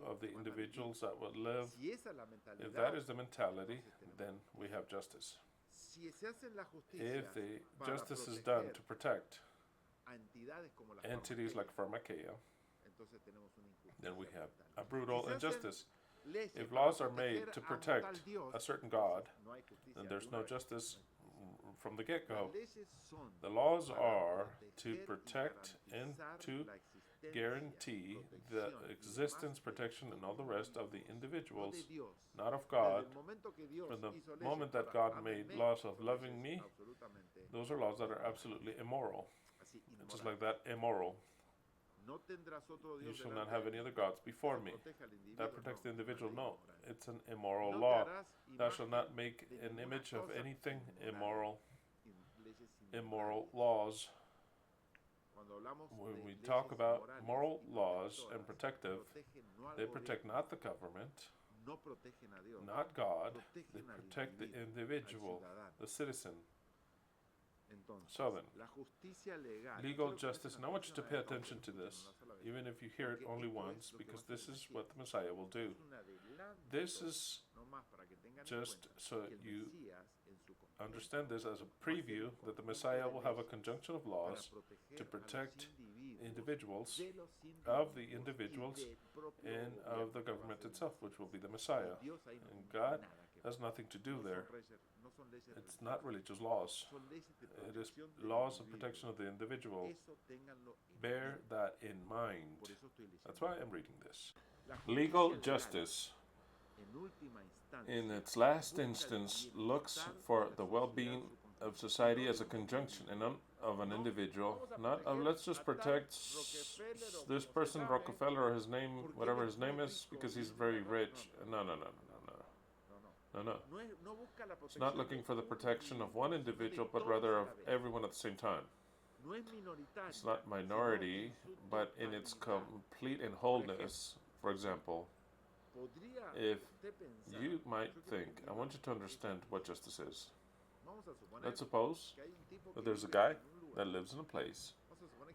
of the individuals that will live. If that is the mentality, then we have justice. If the justice is done to protect entities like pharmakeia, then we have a brutal injustice. If laws are made to protect a certain God, then there's no justice from the get-go. The laws are to protect and to guarantee the existence, protection, and all the rest of the individuals, not of God. From the moment that God made laws of loving me, those are laws that are absolutely immoral. Just like that, immoral. You shall not have any other gods before me. That protects the individual. No, it's an immoral law. Thou shalt not make an image of anything immoral. Immoral laws. When we talk about moral laws and protective, they protect not the government, not God, they protect the individual, the citizen. So then, legal justice, and I want you to pay attention to this, even if you hear it only once, because this is what the Messiah will do. This is just so you understand this as a preview that the Messiah will have a conjunction of laws to protect individuals, of the individuals, and of the government itself, which will be the Messiah. And God has nothing to do there. It's not religious laws. It is laws of protection of the individual. Bear that in mind. That's why I'm reading this. Legal justice, in its last instance, looks for the well-being of society as a conjunction and not of an individual. Not let's just protect this person, Rockefeller, or his name, whatever his name is, because he's very rich. No. It's not looking for the protection of one individual, but rather of everyone at the same time. It's not minority, but in its complete and wholeness. For example, if you might think, I want you to understand what justice is. Let's suppose that there's a guy that lives in a place.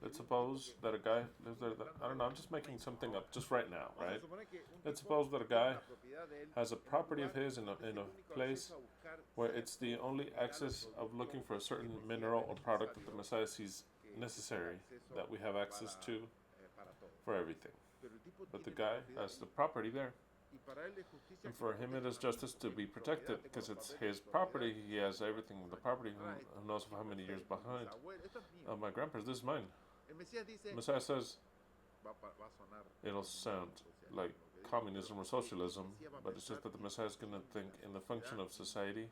Let's suppose that a guy lives there. I don't know, I'm just making something up just right now, right? Let's suppose that a guy has a property of his in a place where it's the only access of looking for a certain mineral or product that the Messiah sees necessary that we have access to for everything. But the guy has the property there. And for him, it is justice to be protected because it's his property. He has everything. The property, who knows how many years behind. My grandparents, this is mine. The Messiah says it'll sound like communism or socialism, but it's just that the Messiah is going to think in the function of society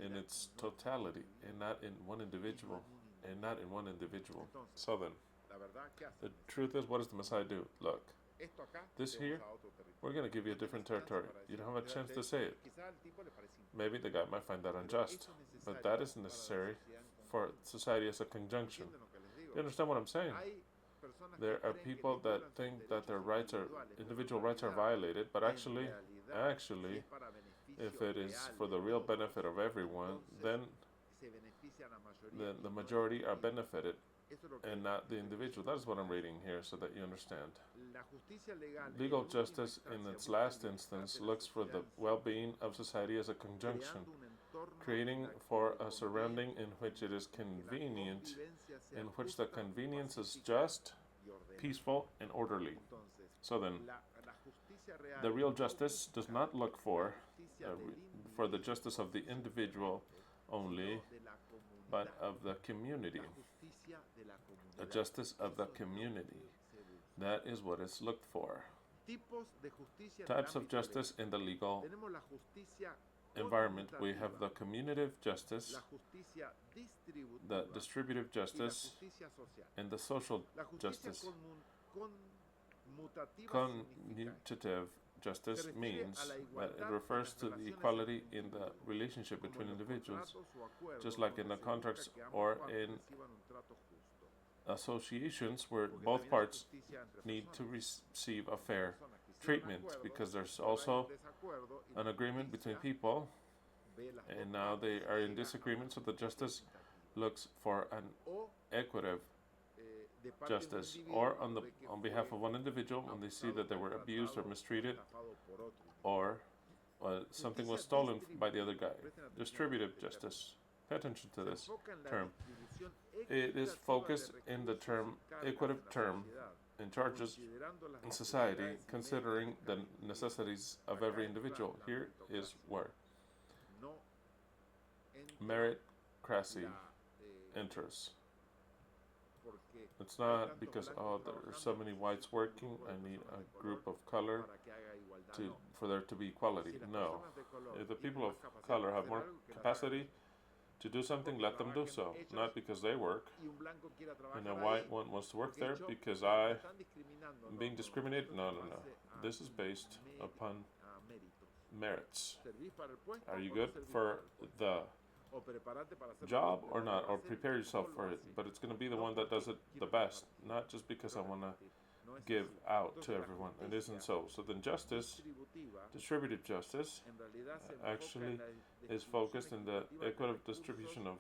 in its totality and not in one individual. So then, the truth is, what does the Messiah do? Look, this here, we're going to give you a different territory. You don't have a chance to say it. Maybe the guy might find that unjust, but that isn't necessary for society as a conjunction. You understand what I'm saying? There are people that think that their rights are, individual rights are violated, but actually, if it is for the real benefit of everyone, then the majority are benefited and not the individual. That is what I'm reading here so that you understand. Legal justice, in its last instance, looks for the well-being of society as a conjunction, creating for a surrounding in which it is convenient, in which the convenience is just, peaceful, and orderly. So then, the real justice does not look for the justice of the individual only, but of the community. The justice of the community. That is what is looked for. Types of justice in the legal environment. We have the commutative justice, the distributive justice, and the social justice. Commutative justice means that it refers to the equality in the relationship between individuals, just like in the contracts or in associations where both parts need to receive a fair treatment, because there's also an agreement between people and now they are in disagreement, so the justice looks for an equitable justice, or on behalf of one individual when they see that they were abused or mistreated, or something was stolen by the other guy. Distributive justice. Pay attention to this term. It is focused in the term, equitable term, in charges in society, considering the necessities of every individual. Here is where meritocracy enters. It's not because, oh, there are so many whites working, I need a group of color for there to be equality. No. If the people of color have more capacity to do something, let them do so. Not because they work, and a white one wants to work there because I'm being discriminated. No. This is based upon merits. Are you good for the job or not? Or prepare yourself for it, but it's going to be the one that does it the best, not just because I want to give out to everyone. It isn't so. So then justice, distributive justice, actually is focused in the equitable distribution of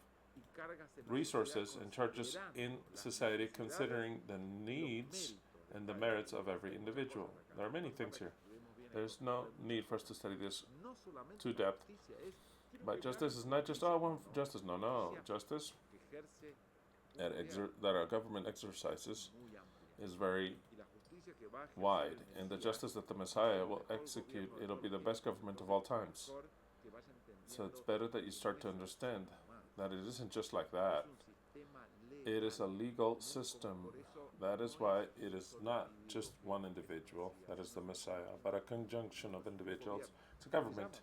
resources and charges in society, considering the needs and the merits of every individual. There are many things here. There's no need for us to study this to depth. But justice is not just, oh, I want justice. No. Justice that our government exercises is very wide. And the justice that the Messiah will execute, it'll be the best government of all times. So it's better that you start to understand that it isn't just like that. It is a legal system. That is why it is not just one individual, that is the Messiah, but a conjunction of individuals. It's a government.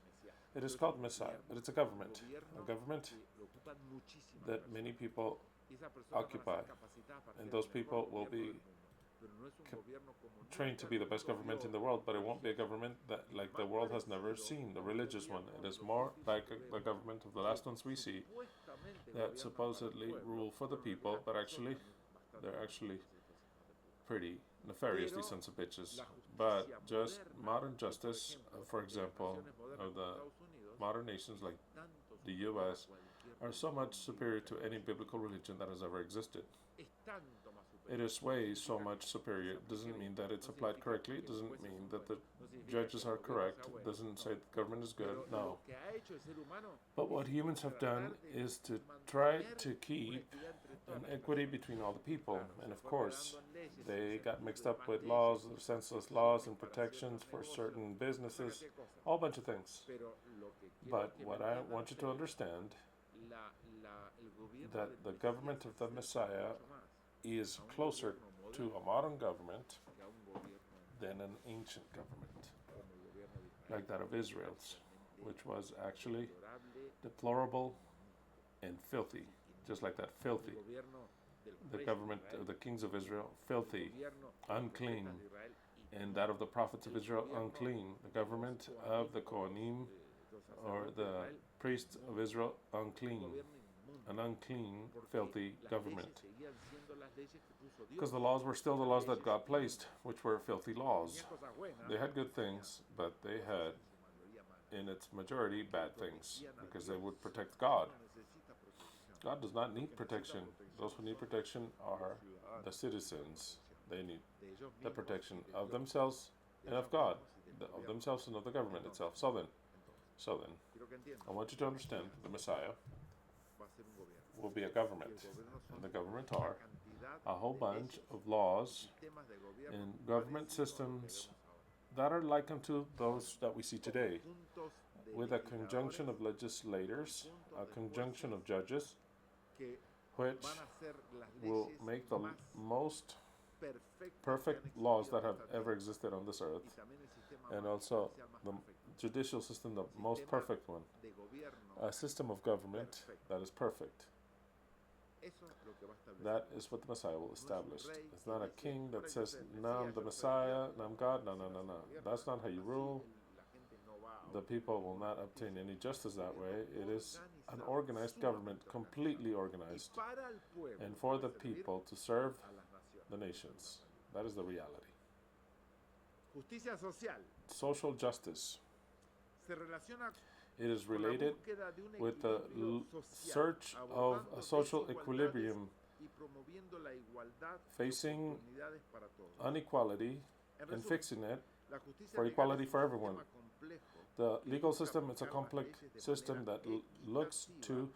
It is called Messiah, but it's a government that many people occupy, and those people will be trained to be the best government in the world, but it won't be a government that like the world has never seen, the religious one. It is more like the government of the last ones we see that supposedly rule for the people, but actually they're actually pretty nefariously sons of bitches. But just modern justice, for example, of the modern nations like the US, are so much superior to any biblical religion that has ever existed. It is way so much superior. It doesn't mean that it's applied correctly. It doesn't mean that the judges are correct. It doesn't say the government is good. No. But what humans have done is to try to keep an equity between all the people. And of course, they got mixed up with laws, senseless laws and protections for certain businesses, a whole bunch of things. But what I want you to understand, that the government of the Messiah is closer to a modern government than an ancient government, like that of Israel's, which was actually deplorable and filthy, just like that, filthy. The government of the kings of Israel, filthy, unclean, and that of the prophets of Israel, unclean. The government of the Kohanim, or the priests of Israel, unclean. An unclean, filthy government. Because the laws were still the laws that God placed, which were filthy laws. They had good things, but they had, in its majority, bad things, because they would protect God. God does not need protection. Those who need protection are the citizens. They need the protection of themselves and of God, of themselves and of the government itself. So then, I want you to understand the Messiah will be a government. And the government are a whole bunch of laws and government systems that are like unto those that we see today, with a conjunction of legislators, a conjunction of judges, which will make the most perfect laws that have ever existed on this earth, and also the judicial system, the most perfect one, a system of government that is perfect. That is what the Messiah will establish. It's not a king that says, "No, I'm the Messiah, and I'm God." No. That's not how you rule. The people will not obtain any justice that way. It is an organized government, completely organized, and for the people to serve the nations. That is the reality. Social justice. It is related with the search of a social equilibrium, facing inequality and fixing it for equality for everyone. The legal system is a complex system that looks to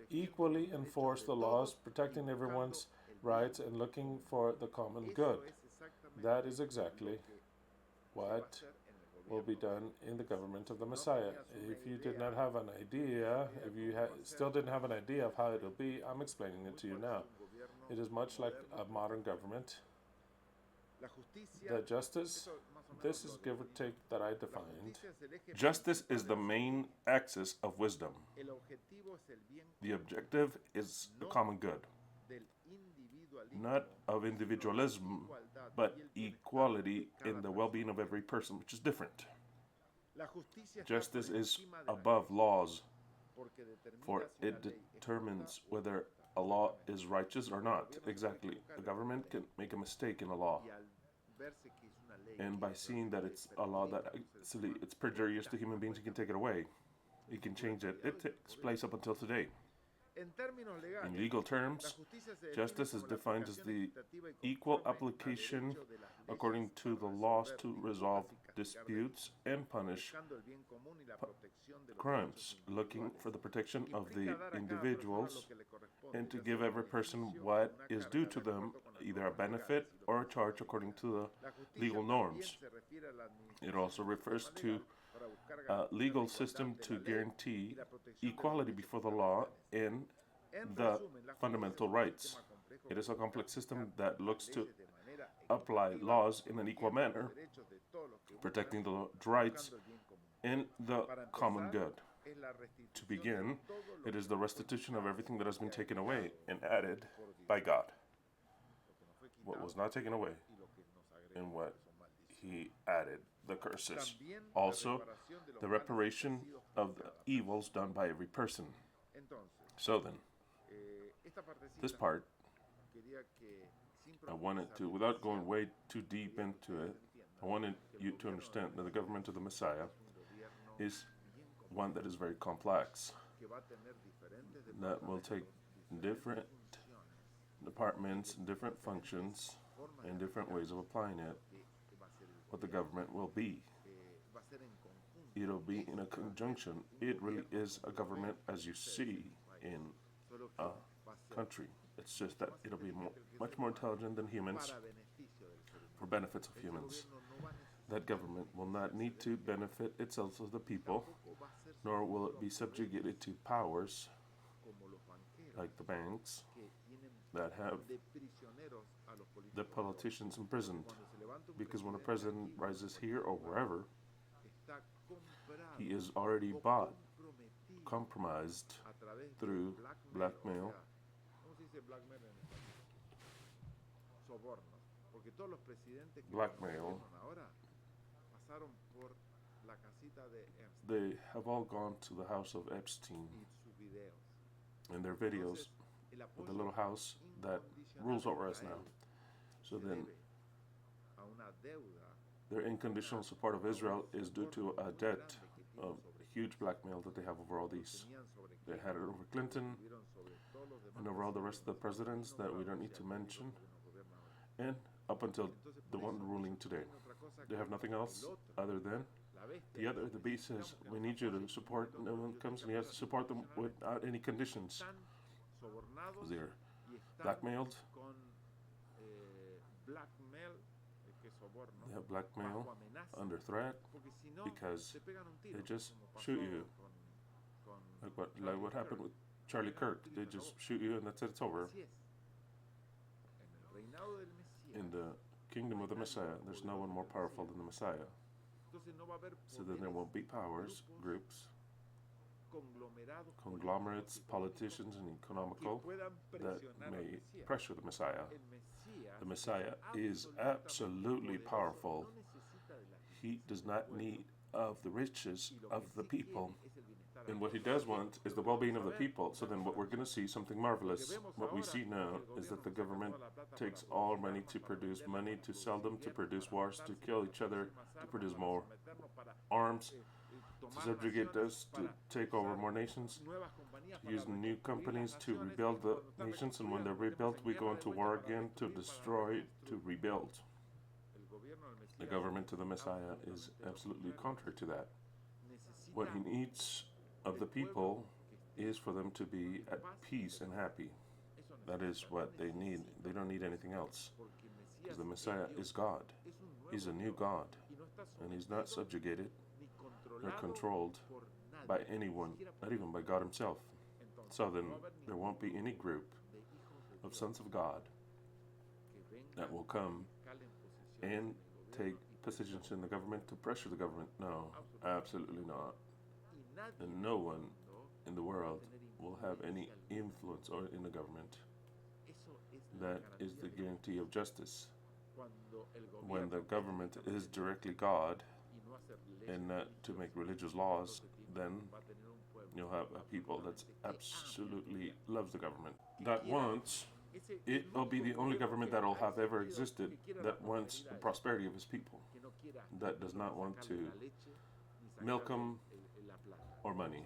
equally enforce the laws, protecting everyone's rights and looking for the common good. That is exactly what will be done in the government of the Messiah. If you did not have an idea, if you still didn't have an idea of how it will be, I'm explaining it to you now. It is much like a modern government. The justice, this is give or take that I defined. Justice is the main axis of wisdom. The objective is the common good, not of individualism, but equality in the well-being of every person, which is different. Justice is above laws, for it determines whether a law is righteous or not. Exactly. The government can make a mistake in a law, and by seeing that it's a law that actually it's perjurious to human beings, he can take it away. He can change it. It takes place up until today. In legal terms, justice is defined as the equal application according to the laws to resolve disputes and punish crimes, looking for the protection of the individuals and to give every person what is due to them, either a benefit or a charge according to the legal norms. It also refers to a legal system to guarantee equality before the law and the fundamental rights. It is a complex system that looks to apply laws in an equal manner, protecting the rights and the common good. To begin, it is the restitution of everything that has been taken away and added by God. What was not taken away in what he added, the curses. Also, the reparation of the evils done by every person. So then, this part, I wanted to, without going way too deep into it, I wanted you to understand that the government of the Messiah is one that is very complex, that will take different departments, different functions, and different ways of applying it. What the government will be. It'll be in a conjunction. It really is a government as you see in a country. It's just that it'll be much more intelligent than humans for benefits of humans. That government will not need to benefit itself as the people, nor will it be subjugated to powers like the banks that have the politicians imprisoned. Because when a president rises here or wherever, he is already bought, compromised through blackmail. Blackmail. They have all gone to the house of Epstein and their videos of the little house that rules over us now. So then, their unconditional support of Israel is due to a debt of huge blackmail that they have over all these. They had it over Clinton and over all the rest of the presidents that we don't need to mention, and up until the one ruling today. They have nothing else other than the other. The beast says, we need you to support. No one comes and he has to support them without any conditions. They're blackmailed. They have blackmail under threat because they just shoot you. Like what happened with Charlie Kirk. They just shoot you and that's it, it's over. In the kingdom of the Messiah, there's no one more powerful than the Messiah. So then there won't be powers, groups, conglomerates, politicians, and economical that may pressure the Messiah. The Messiah is absolutely powerful. He does not need of the riches of the people. And what he does want is the well-being of the people. So then what we're going to see, something marvelous. What we see now is that the government takes all money to produce money, to sell them, to produce wars, to kill each other, to produce more arms, to subjugate us, to take over more nations, to use new companies to rebuild the nations. And when they're rebuilt, we go into war again to destroy, to rebuild. The government of the Messiah is absolutely contrary to that. What he needs of the people is for them to be at peace and happy. That is what they need. They don't need anything else. Because the Messiah is God. He's a new God. And he's not subjugated or controlled by anyone, not even by God himself. So then there won't be any group of sons of God that will come and take positions in the government to pressure the government. No, absolutely not. And no one in the world will have any influence in the government. That is the guarantee of justice. When the government is directly God and not to make religious laws, then you'll have a people that absolutely loves the government. That wants, it'll be the only government that will have ever existed that wants the prosperity of his people. That does not want to milk them or money,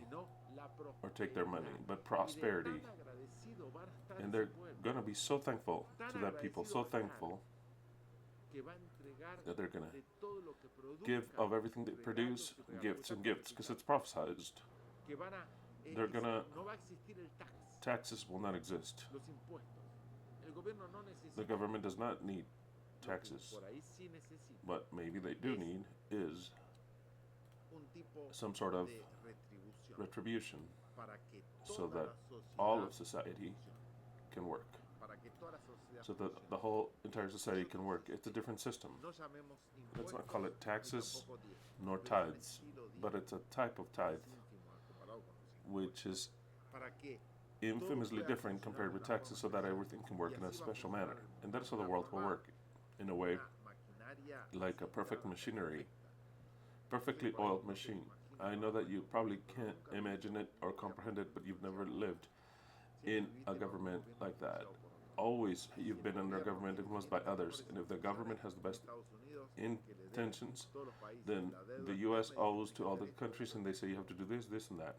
or take their money, but prosperity. And they're going to be so thankful to that people, so thankful that they're going to give of everything they produce, gifts and gifts, because it's prophesied. They're going to, taxes will not exist. The government does not need taxes. What maybe they do need is some sort of retribution so that all of society can work. So that the whole entire society can work. It's a different system. Let's not call it taxes nor tithes, but it's a type of tithe which is infamously different compared with taxes, so that everything can work in a special manner. And that's how the world will work, in a way like a perfect machinery, perfectly oiled machine. I know that you probably can't imagine it or comprehend it, but you've never lived in a government like that. Always you've been under government influenced by others, and if the government has the best intentions, then the US owes to all the countries and they say you have to do this, this, and that.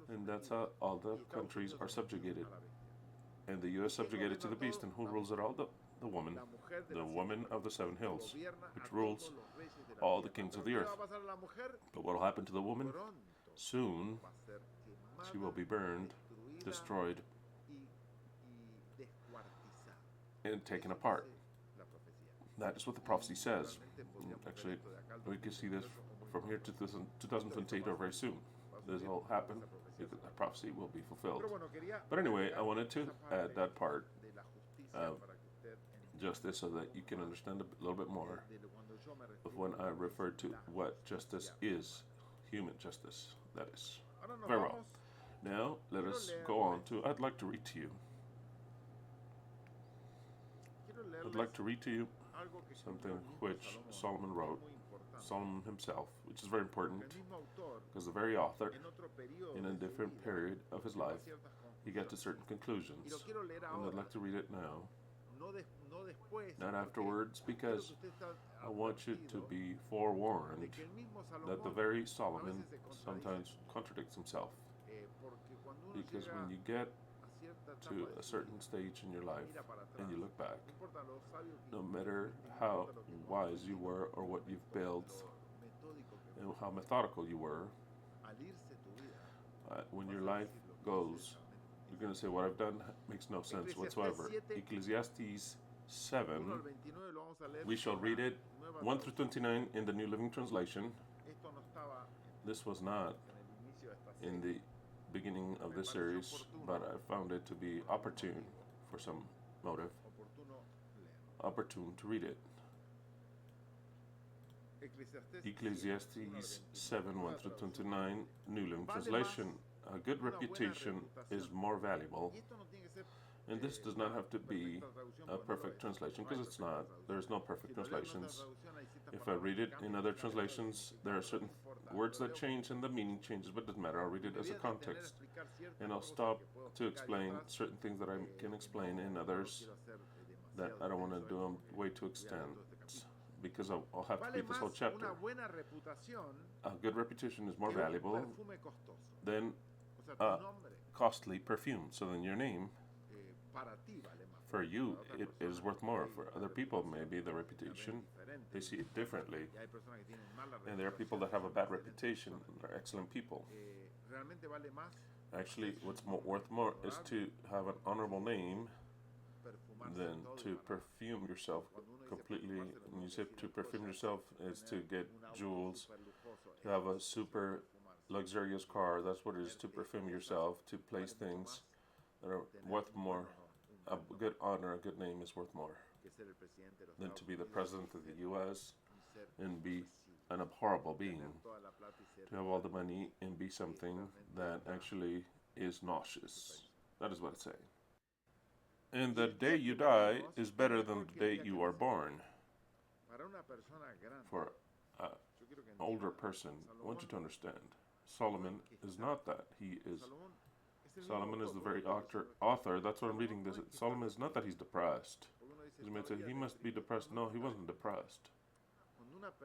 And that's how all the countries are subjugated. And the US subjugated to the beast, and who rules it all? The woman. The woman of the seven hills, which rules all the kings of the earth. But what will happen to the woman? Soon she will be burned, destroyed, and taken apart. That is what the prophecy says. Actually, we can see this from here to 2028 or very soon. This will happen. The prophecy will be fulfilled. But anyway, I wanted to add that part of justice so that you can understand a little bit more of when I refer to what justice is, human justice, that is. Very well. Now, let us go on to, I'd like to read to you. I'd like to read to you something which Solomon wrote, Solomon himself, which is very important because the very author, in a different period of his life, he got to certain conclusions. And I'd like to read it now, not afterwards, because I want you to be forewarned that the very Solomon sometimes contradicts himself. Because when you get to a certain stage in your life and you look back, no matter how wise you were or what you've built and how methodical you were, when your life goes, you're going to say, what I've done makes no sense whatsoever. Ecclesiastes 7, we shall read it 1 through 29 in the New Living Translation. This was not in the beginning of this series, but I found it to be opportune for some motive, opportune to read it. Ecclesiastes 7, 1 through 29, New Living Translation. A good reputation is more valuable. And this does not have to be a perfect translation, because it's not. There's no perfect translations. If I read it in other translations, there are certain words that change and the meaning changes, but it doesn't matter. I'll read it as a context. And I'll stop to explain certain things that I can explain and others that I don't want to do them way too extent, because I'll have to read this whole chapter. A good reputation is more valuable than a costly perfume. So then your name, for you, it is worth more. For other people, maybe the reputation, they see it differently. And there are people that have a bad reputation and are excellent people. Actually, what's worth more is to have an honorable name than to perfume yourself completely. When you say to perfume yourself, is to get jewels, to have a super luxurious car. That's what it is, to perfume yourself, to place things that are worth more. A good honor, a good name is worth more than to be the president of the U.S. and be an abhorrible being. To have all the money and be something that actually is nauseous. That is what it's saying. And the day you die is better than the day you are born. For an older person, I want you to understand, Solomon is not that. Solomon is the very author. That's what I'm reading this. Solomon is not that he's depressed. You may say, he must be depressed. No, he wasn't depressed.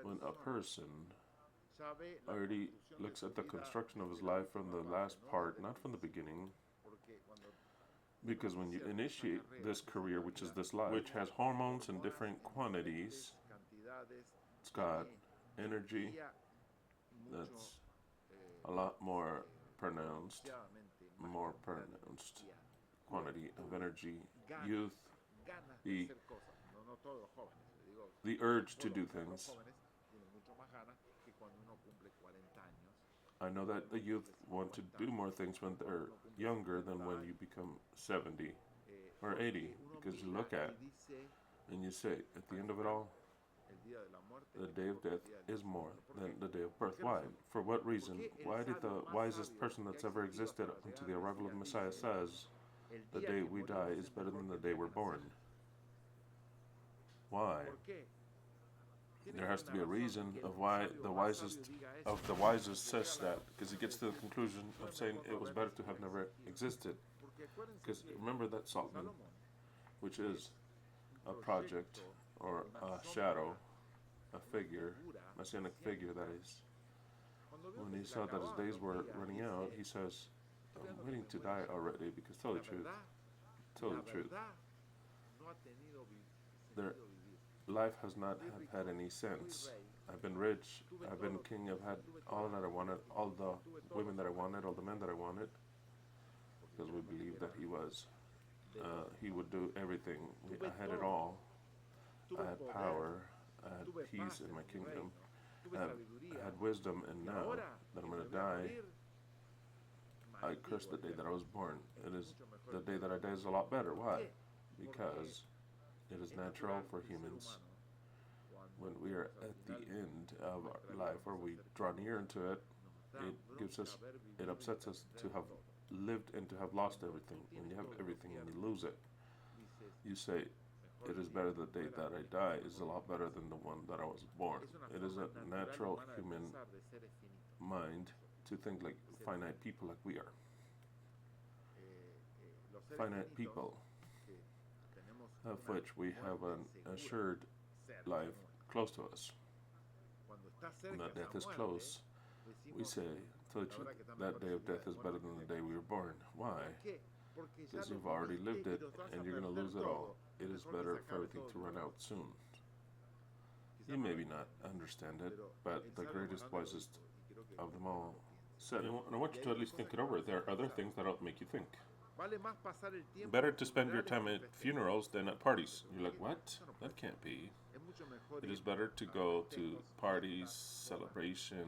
When a person already looks at the construction of his life from the last part, not from the beginning, because when you initiate this career, which is this life, which has hormones in different quantities, it's got energy that's a lot more pronounced quantity of energy, youth, the urge to do things. I know that the youth want to do more things when they're younger than when you become 70 or 80, because you look at and you say, at the end of it all, the day of death is more than the day of birth. Why? For what reason? Why did the wisest person that's ever existed until the arrival of the Messiah says, the day we die is better than the day we're born? Why? There has to be a reason of why the wisest says that, because he gets to the conclusion of saying it was better to have never existed. Because remember that Solomon, which is a project or a shadow, a figure, messianic figure that is. When he saw that his days were running out, he says, I'm waiting to die already, because tell the truth, their life has not had any sense. I've been rich, I've been king, I've had all that I wanted, all the women that I wanted, all the men that I wanted, because we believed that he would do everything. I had it all. I had power, I had peace in my kingdom, I had wisdom, and now that I'm going to die, I curse the day that I was born. It is the day that I die is a lot better. Why? Because it is natural for humans when we are at the end of our life, or we draw near into it, it upsets us to have lived and to have lost everything. When you have everything and you lose it, you say, it is better the day that I die is a lot better than the one that I was born. It is a natural human mind to think like finite people like we are. Finite people, of which we have an assured life close to us. When that death is close, we say, tell the truth, that day of death is better than the day we were born. Why? Because you've already lived it and you're going to lose it all. It is better for everything to run out soon. You maybe not understand it, but the greatest, wisest of them all said, and I want you to at least think it over. There are other things that'll make you think. Better to spend your time at funerals than at parties. You're like, what? That can't be. It is better to go to parties, celebration,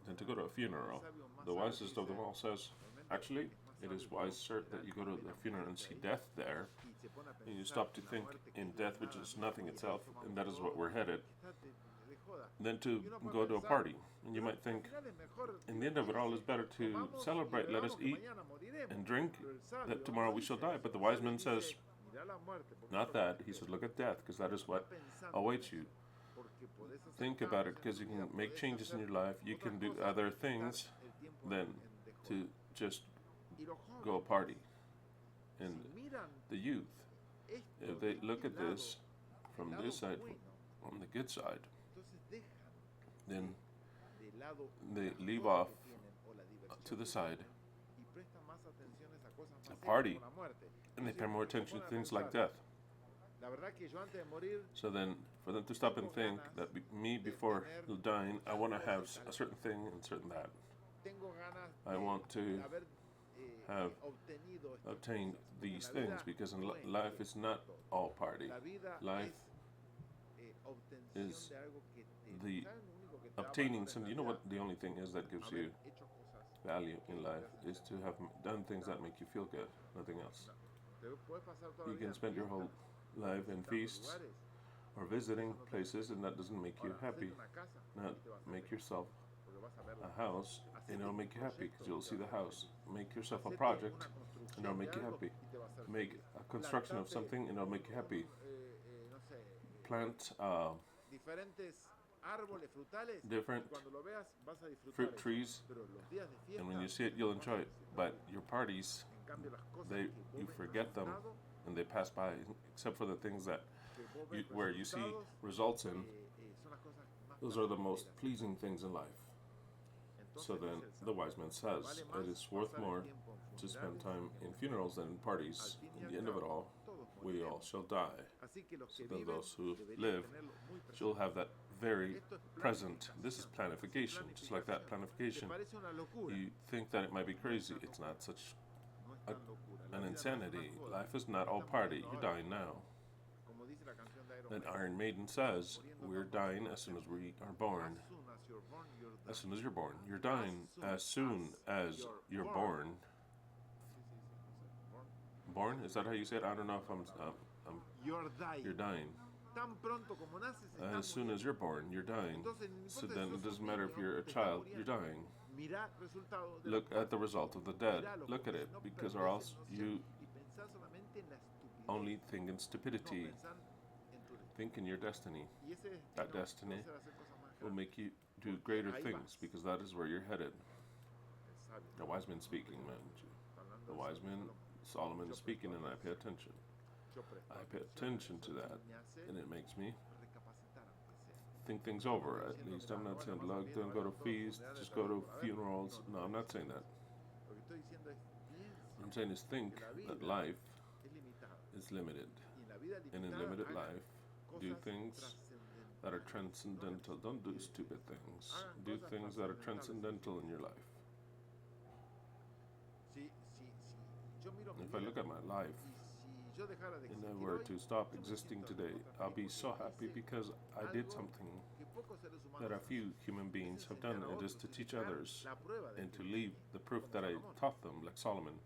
than to go to a funeral. The wisest of them all says, actually, it is wiser that you go to the funeral and see death there, and you stop to think in death, which is nothing itself, and that is what we're headed, than to go to a party. And you might think, in the end of it all, it's better to celebrate. Let us eat and drink, that tomorrow we shall die. But the wise man says, not that. He says, look at death, because that is what awaits you. Think about it, because you can make changes in your life. You can do other things than to just go party. And the youth, if they look at this from this side, on the good side, then they leave off to the side a party, and they pay more attention to things like death. So then, for them to stop and think that me before dying, I want to have a certain thing and certain that. I want to have obtained these things, because in life is not all party. Life is the obtaining something. You know what the only thing is that gives you value in life is to have done things that make you feel good, nothing else. You can spend your whole life in feasts or visiting places, and that doesn't make you happy. Not make yourself a house, and it'll make you happy, because you'll see the house. Make yourself a project, and it'll make you happy. Make a construction of something, and it'll make you happy. Plant different fruit trees, and when you see it, you'll enjoy it. But your parties, you forget them, and they pass by, except for the things that where you see results in. Those are the most pleasing things in life. So then, the wise man says, it is worth more to spend time in funerals than in parties. In the end of it all, we all shall die. So then those who live shall have that very present. This is planification, just like that planification. You think that it might be crazy. It's not such an insanity. Life is not all party. You're dying now. Then Iron Maiden says, we're dying as soon as we are born. As soon as you're born. You're dying as soon as you're born. Born? Is that how you say it? I don't know if you're dying. As soon as you're born, you're dying. So then it doesn't matter if you're a child, you're dying. Look at the result of the dead. Look at it, because or else you only think in stupidity. Think in your destiny. Y ese That destino destiny va a hacer cosas más will grandes. make you do greater things because that is where you're headed. El sabio. The wise man speaking, man. Está hablando The del wise sabio man, Salomón. Solomon is speaking, and I pay attention. Yo presto I pay attention to that, and it makes me recapacitar aunque sea. think things over. At least I'm not saying, look, don't go to feasts, just go to funerals. No, I'm not saying that. Lo que estoy diciendo es piensa What I'm saying is think that life es limitada. is limited, Y en la vida and in limitada limited haga life, do cosas things that are transcendental. Don't do stupid things. Do things that are transcendental in your life. Si yo miro mi If I vida look at my life y si yo dejara de and I existir were hoy, to stop yo me existing siento today, recontra I'll be feliz so porque happy hice because I did algo something que pocos seres humanos that a hacen. few human beings have done, and it is to teach others and to leave the proof that I taught them, like Solomon.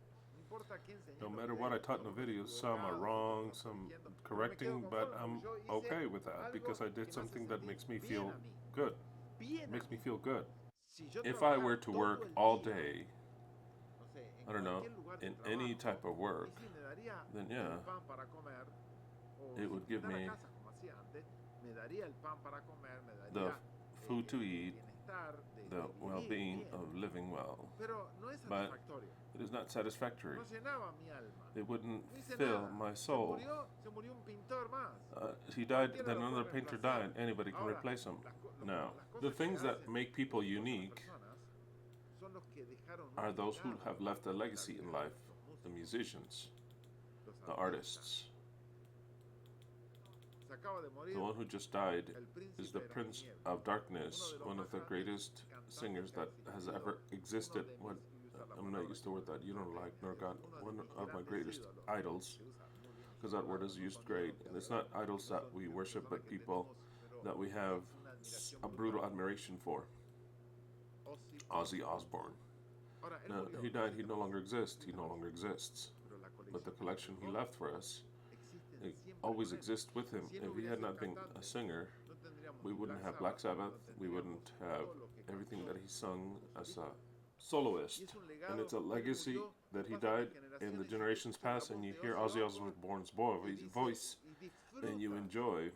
No matter what I taught in the videos, some are wrong, some correcting, but I'm okay with that because I did something that makes me feel good. It makes me feel good. If I were to work all day, I don't know, in any type of work, then yeah, it would give me the food to eat, the well-being of living well. But it is not satisfactory. It wouldn't fill my soul. He died, then another painter died. Anybody can replace him. Now, the things that make people unique are those who have left a legacy in life. The musicians, the artists. The one who just died is the Prince of Darkness, one of the greatest singers that has ever existed. I'm not used to the word that you don't like, nor God. One of my greatest idols, because that word is used great. And it's not idols that we worship, but people that we have a brutal admiration for. Ozzy Osbourne. Now, he died, he no longer exists. He no longer exists. But the collection he left for us, it always exists with him. If he had not been a singer, we wouldn't have Black Sabbath, we wouldn't have everything that he sung as a soloist. And it's a legacy that he died and the generations pass, and you hear Ozzy Osbourne's voice and you enjoy,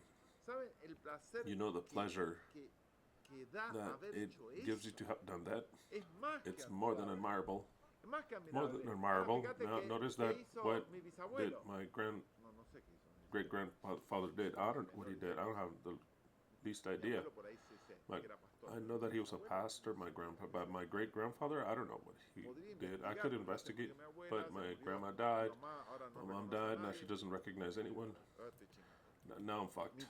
you know, the pleasure that it gives you to have done that. It's more than admirable. More than admirable. Now, notice that what did my great-grandfather did. I don't know what he did. I don't have the least idea. I know that he was a pastor, my grandpa, but my great-grandfather, I don't know what he did. I could investigate, but my grandma died, my mom died, now she doesn't recognize anyone. Now I'm fucked.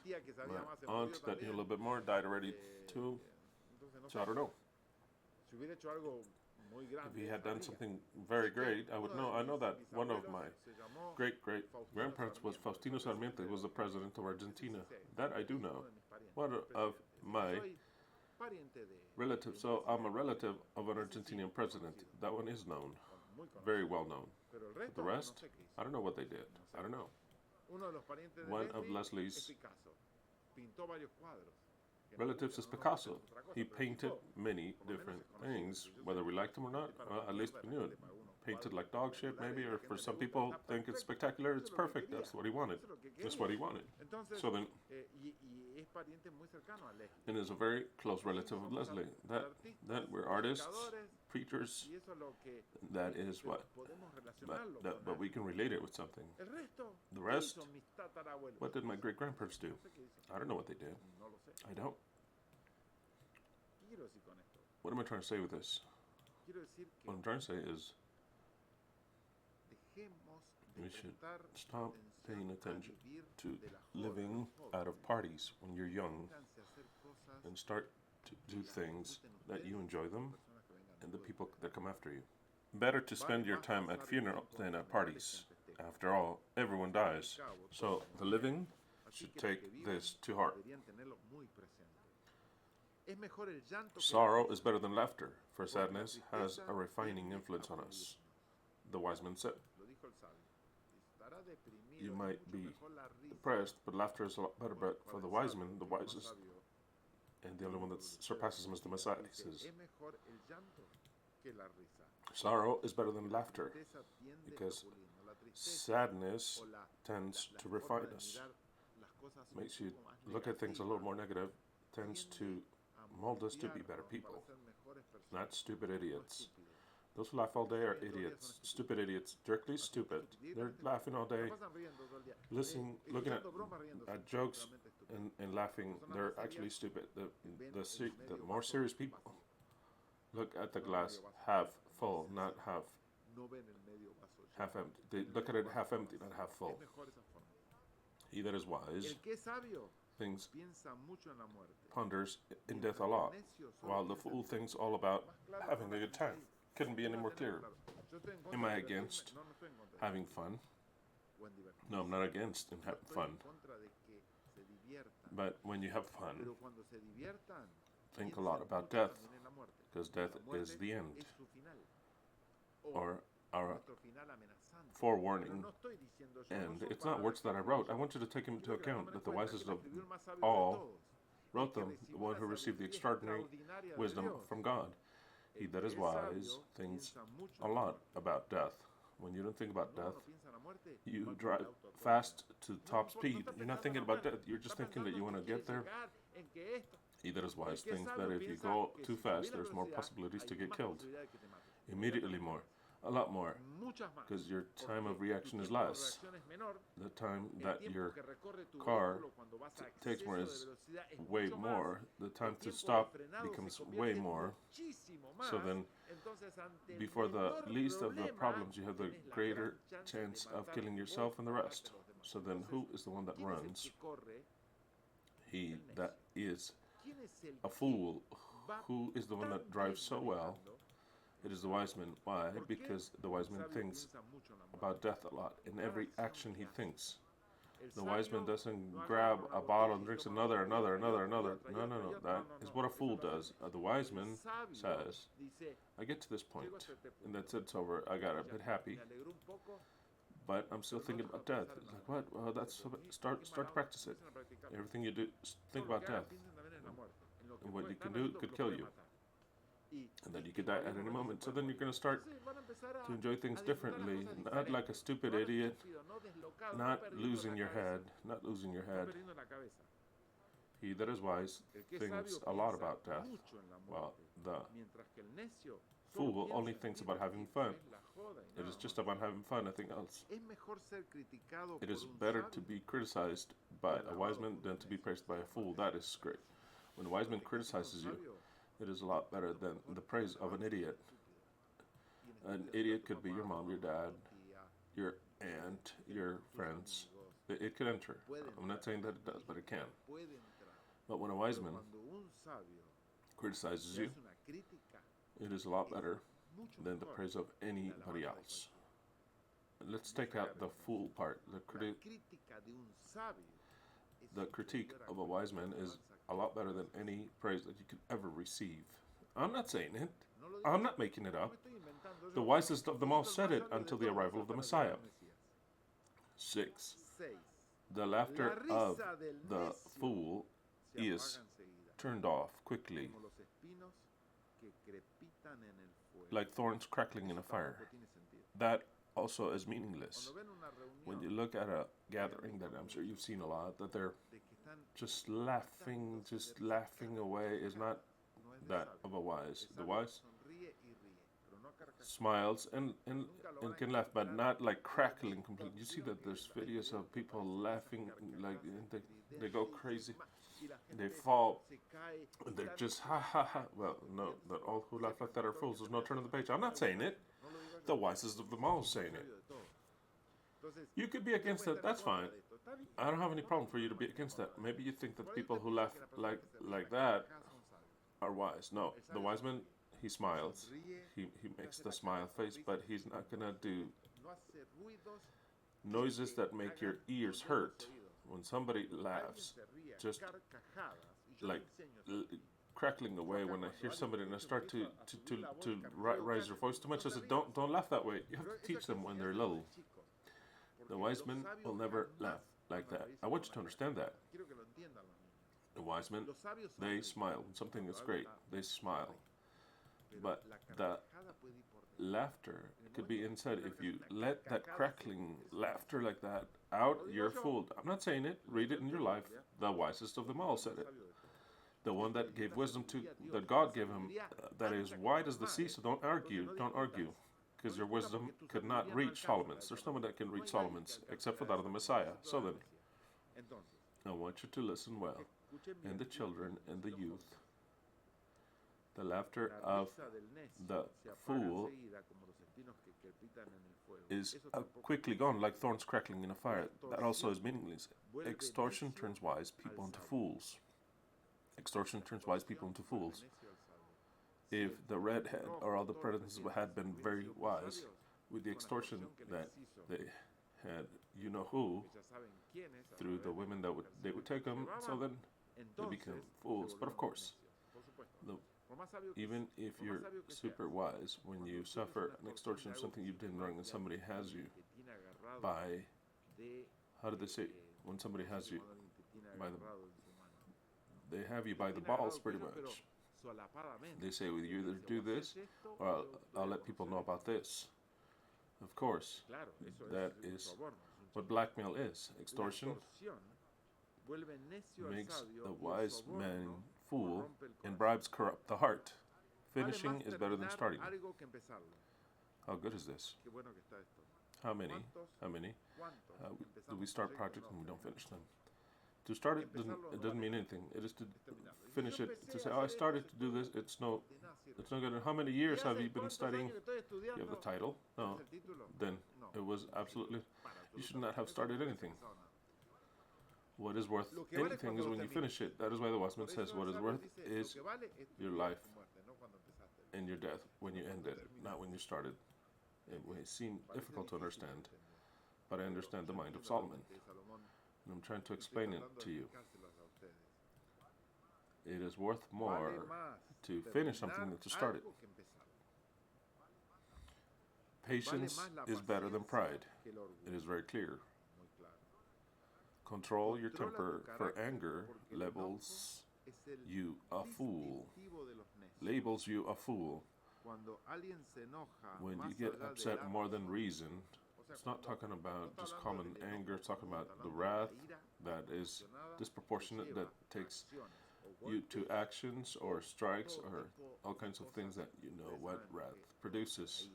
My aunt that knew a little bit more died already too, so I don't know. If he had done something very great, I would know. I know that one of my great-great-grandparents was Faustino Sarmiento. He was the president of Argentina. That I do know. One of my relatives, so I'm a relative of an Argentinian president. That one is known, very well known. But the rest, I don't know what they did. I don't know. One of Leslie's relatives is Picasso. He painted many different things, whether we liked him or not. At least we knew it. Painted like dog shit, maybe, or for some people think it's spectacular. It's perfect. That's what he wanted. That's what he wanted. So then, and is a very close relative of Leslie. That we're artists, preachers. That is what. But we can relate it with something. The rest, what did my great grandparents do? I don't know what they did. I don't. What am I trying to say with this? What I'm trying to say is we should stop paying attention to living out of parties when you're young and start to do things that you enjoy them and the people that come after you. Better to spend your time at funerals than at parties. After all, everyone dies. So the living should take this to heart. Sorrow is better than laughter, for sadness has a refining influence on us. The wise man said. You might be depressed, but laughter is a lot better. But for the wise man, the wisest, and the only one that surpasses him is the Messiah. He says, sorrow is better than laughter, because sadness tends to refine us makes you look at things a little more negative, tends to mold us to be better people, not stupid idiots. Those who laugh all day are idiots, stupid idiots, directly stupid. They're laughing all day, listening, looking at jokes and laughing. They're actually stupid. The more serious people look at the glass half full, not half empty. They look at it half empty, not half full. He that is wise thinks, ponders in death a lot, while the fool thinks all about having a good time. Couldn't be any more clear. Am I against having fun? No, I'm not against having fun. But when you have fun, think a lot about death, because death is the end, or our forewarning. And it's not words that I wrote. I want you to take into account that the wisest of all wrote them, the one who received the extraordinary wisdom from God. He that is wise thinks a lot about death. When you don't think about death, you drive fast to top speed. You're not thinking about death. You're just thinking that you want to get there. He that is wise thinks that if you go too fast, there's more possibilities to get killed. Immediately more. A lot more, because your time of reaction is less. The time that your car takes more is way more. The time to stop becomes way more. So then, before the least of the problems, you have the greater chance of killing yourself and the rest. So then, who is the one that runs? He that is a fool. Who is the one that drives so well? It is the wise man. Why? Because the wise man thinks about death a lot. In every action he thinks. The wise man doesn't grab a bottle and drinks another. No. That is what a fool does. The wise man says, I get to this point, and that's it's over. I got a bit happy, but I'm still thinking about death. It's like, what? Well, that's start to practice it. Everything you do, think about death. And what you can do could kill you. And then you could die at any moment. So then you're going to start to enjoy things differently. Not like a stupid idiot. Not losing your head. He that is wise thinks a lot about death, while the fool only thinks about having fun. It is just about having fun, nothing else. It is better to be criticized by a wise man than to be praised by a fool. That is great. When a wise man criticizes you, it is a lot better than the praise of an idiot. An idiot could be your mom, your dad, your aunt, your friends. It could enter. I'm not saying that it does, but it can. But when a wise man criticizes you, it is a lot better than the praise of anybody else. Let's take out the fool part. The critique of a wise man is a lot better than any praise that you could ever receive. I'm not saying it. I'm not making it up. The wisest of them all said it until the arrival of the Messiah. 6. The laughter of the fool is turned off quickly, like thorns crackling in a fire. That also is meaningless. When you look at a gathering that I'm sure you've seen a lot, that they're just laughing away is not that of a wise. The wise smiles and can laugh, but not like crackling completely. You see that there's videos of people laughing, like they go crazy, they fall, and they're just ha ha ha. Well, no, that all who laugh like that are fools. There's no turn of the page. I'm not saying it. The wisest of them all is saying it. You could be against that. That's fine. I don't have any problem for you to be against that. Maybe you think that people who laugh like that are wise. No, the wise man, he smiles. He makes the smile face, but he's not gonna do noises that make your ears hurt. When somebody laughs, just like crackling away. When I hear somebody and I start to raise your voice too much, I said, don't laugh that way. You have to teach them when they're little. The wise men will never laugh like that. I want you to understand that. The wise men, they smile. When something is great, they smile. But the laughter could be inside. If you let that crackling laughter like that out, you're fooled. I'm not saying it. Read it in your life. The wisest of them all said it. The one that gave wisdom to, that God gave him, that is wide as the sea, so don't argue. Don't argue. Because your wisdom could not reach Solomon's. There's no one that can reach Solomon's except for that of the Messiah. So then, I want you to listen well. And the children and the youth. The laughter of the fool is quickly gone, like thorns crackling in a fire. That also is meaningless. Extortion turns wise people into fools. Extortion turns wise people into fools. If the redhead or all the presidents had been very wise with the extortion that they had, you know who, through the women that they would take them, so then they become fools. But of course, even if you're super wise, when you suffer an extortion of something you've done wrong and somebody has you by, how do they say, when somebody has you by they have you by the balls pretty much. They say, well, you either do this or I'll let people know about this. Of course, that is what blackmail is. Extortion makes a wise man fool, and bribes corrupt the heart. Finishing is better than starting. How good is this? How many do we start projects and we don't finish them? To start it doesn't mean anything. It is to finish it. To say, oh, I started to do this. It's no good. How many years have you been studying? You have the title. No, then it was absolutely. You should not have started anything. What is worth anything is when you finish it. That is why the Westman says, what is worth is your life and your death when you end it, not when you started. It may seem difficult to understand, but I understand the mind of Solomon. And I'm trying to explain it to you. It is worth more to finish something than to start it. Patience is better than pride. It is very clear. Control your temper, for anger labels you a fool. Labels you a fool. When you get upset more than reason, it's not talking about just common anger, it's talking about the wrath that is disproportionate, that takes you to actions or strikes or all kinds of things that you know what wrath produces.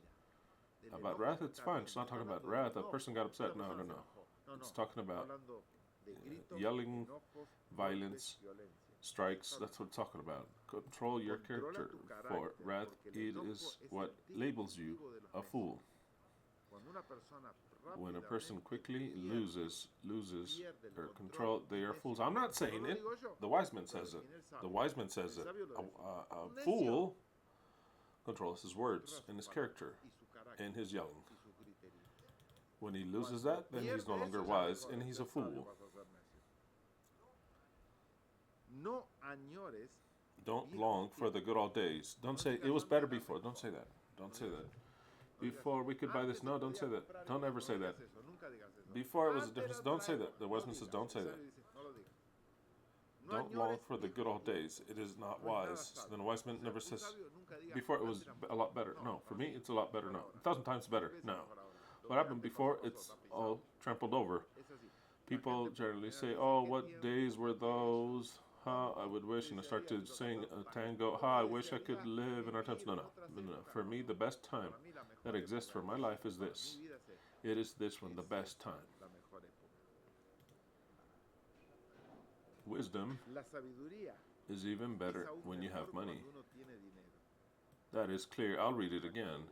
About wrath, it's fine. It's not talking about wrath. A person got upset. No. It's talking about yelling, violence, strikes. That's what it's talking about. Control your character. For wrath, it is what labels you a fool. When a person quickly loses their control, they are fools. I'm not saying it. The wise man says it. The wise man says it. A fool controls his words and his character and his yelling. When he loses that, then he's no longer wise and he's a fool. Don't long for the good old days. Don't say, it was better before. Don't say that. Don't say that. Before we could buy this. No, don't say that. Don't ever say that. Before it was a difference. Don't say that. The Westman says don't say that. Don't long for the good old days. It is not wise. So then the wise man never says, before it was a lot better. No, for me it's a lot better. No, 1,000 times better. No. What happened before, it's all trampled over. People generally say, oh, what days were those? I would wish, and I start to sing a tango. I wish I could live in our times. No. For me, the best time that exists for my life is this. It is this one, the best time. Wisdom is even better when you have money. That is clear. I'll read it again.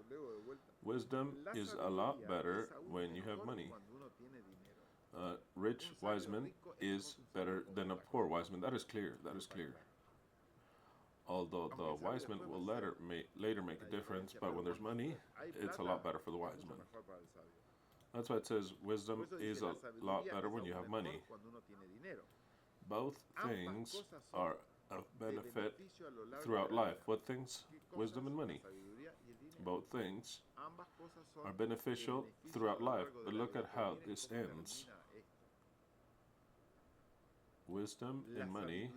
Wisdom is a lot better when you have money. Rich wise man is better than a poor wise man. That is clear. That is clear. Although the wise man will later make a difference, but when there's money, it's a lot better for the wise man. That's why it says wisdom is a lot better when you have money. Both things are of benefit throughout life. What things? Wisdom and money. Both things are beneficial throughout life. But look at how this ends. Wisdom and money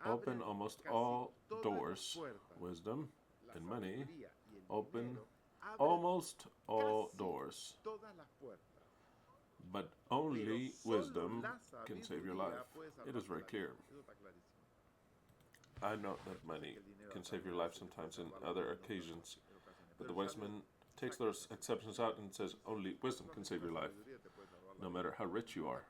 open almost all doors. Wisdom and money open dinero abre almost all casi doors, todas las puertas. but Pero only solo wisdom la can save your sabiduría life. puede It salvar is tu very vida. clear. Eso está clarísimo. I know that money can save your life sometimes in other occasions, but the wise man takes those exceptions out and says only wisdom can save your life, no matter how rich you are.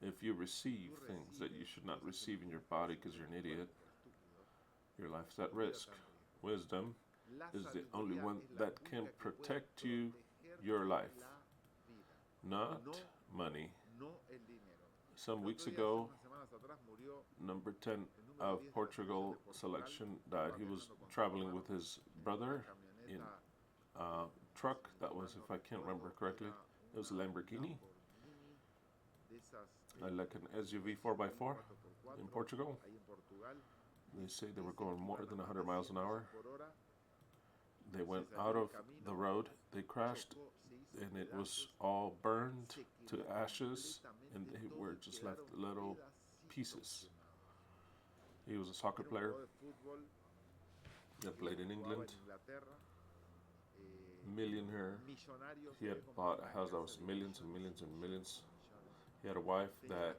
If you receive things that you should not receive in your body because you're an idiot, your life's at risk. Wisdom is the only one that can protect you, your life, not money. Some weeks ago, number 10 of Portugal selection died. He was traveling with his brother in a truck that was, if I can't remember correctly, it was a Lamborghini, like an SUV 4x4 in Portugal. They say they were going more than 100 miles an hour. They went out of the road, they crashed, and it was all burned to ashes, and they were just left little pieces. He was a soccer player that played in England, millionaire. He had bought a house that was millions and millions and millions. He had a wife that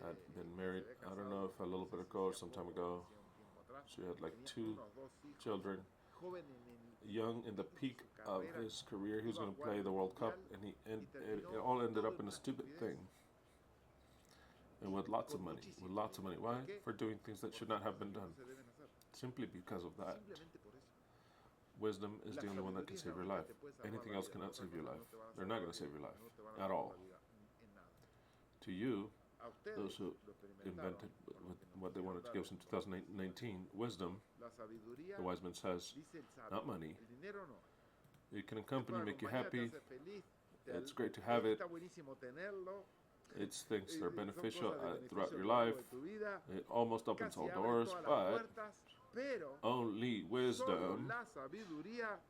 had been married, I don't know if a little bit ago or some time ago. She had like 2 children. Young in the peak of his career, he was going to play the World Cup, and it all ended up in a stupid thing. And with lots of money. Why? For doing things that should not have been done. Simply because of that. Wisdom is the only one that can save your life. Anything else cannot save your life. They're not going to save your life at all. To you, those who invented what they wanted to give us in 2019, wisdom, the wise man says, not money. It can accompany, make you happy. It's great to have it. It's things that are beneficial throughout your life. It almost opens all doors, but only wisdom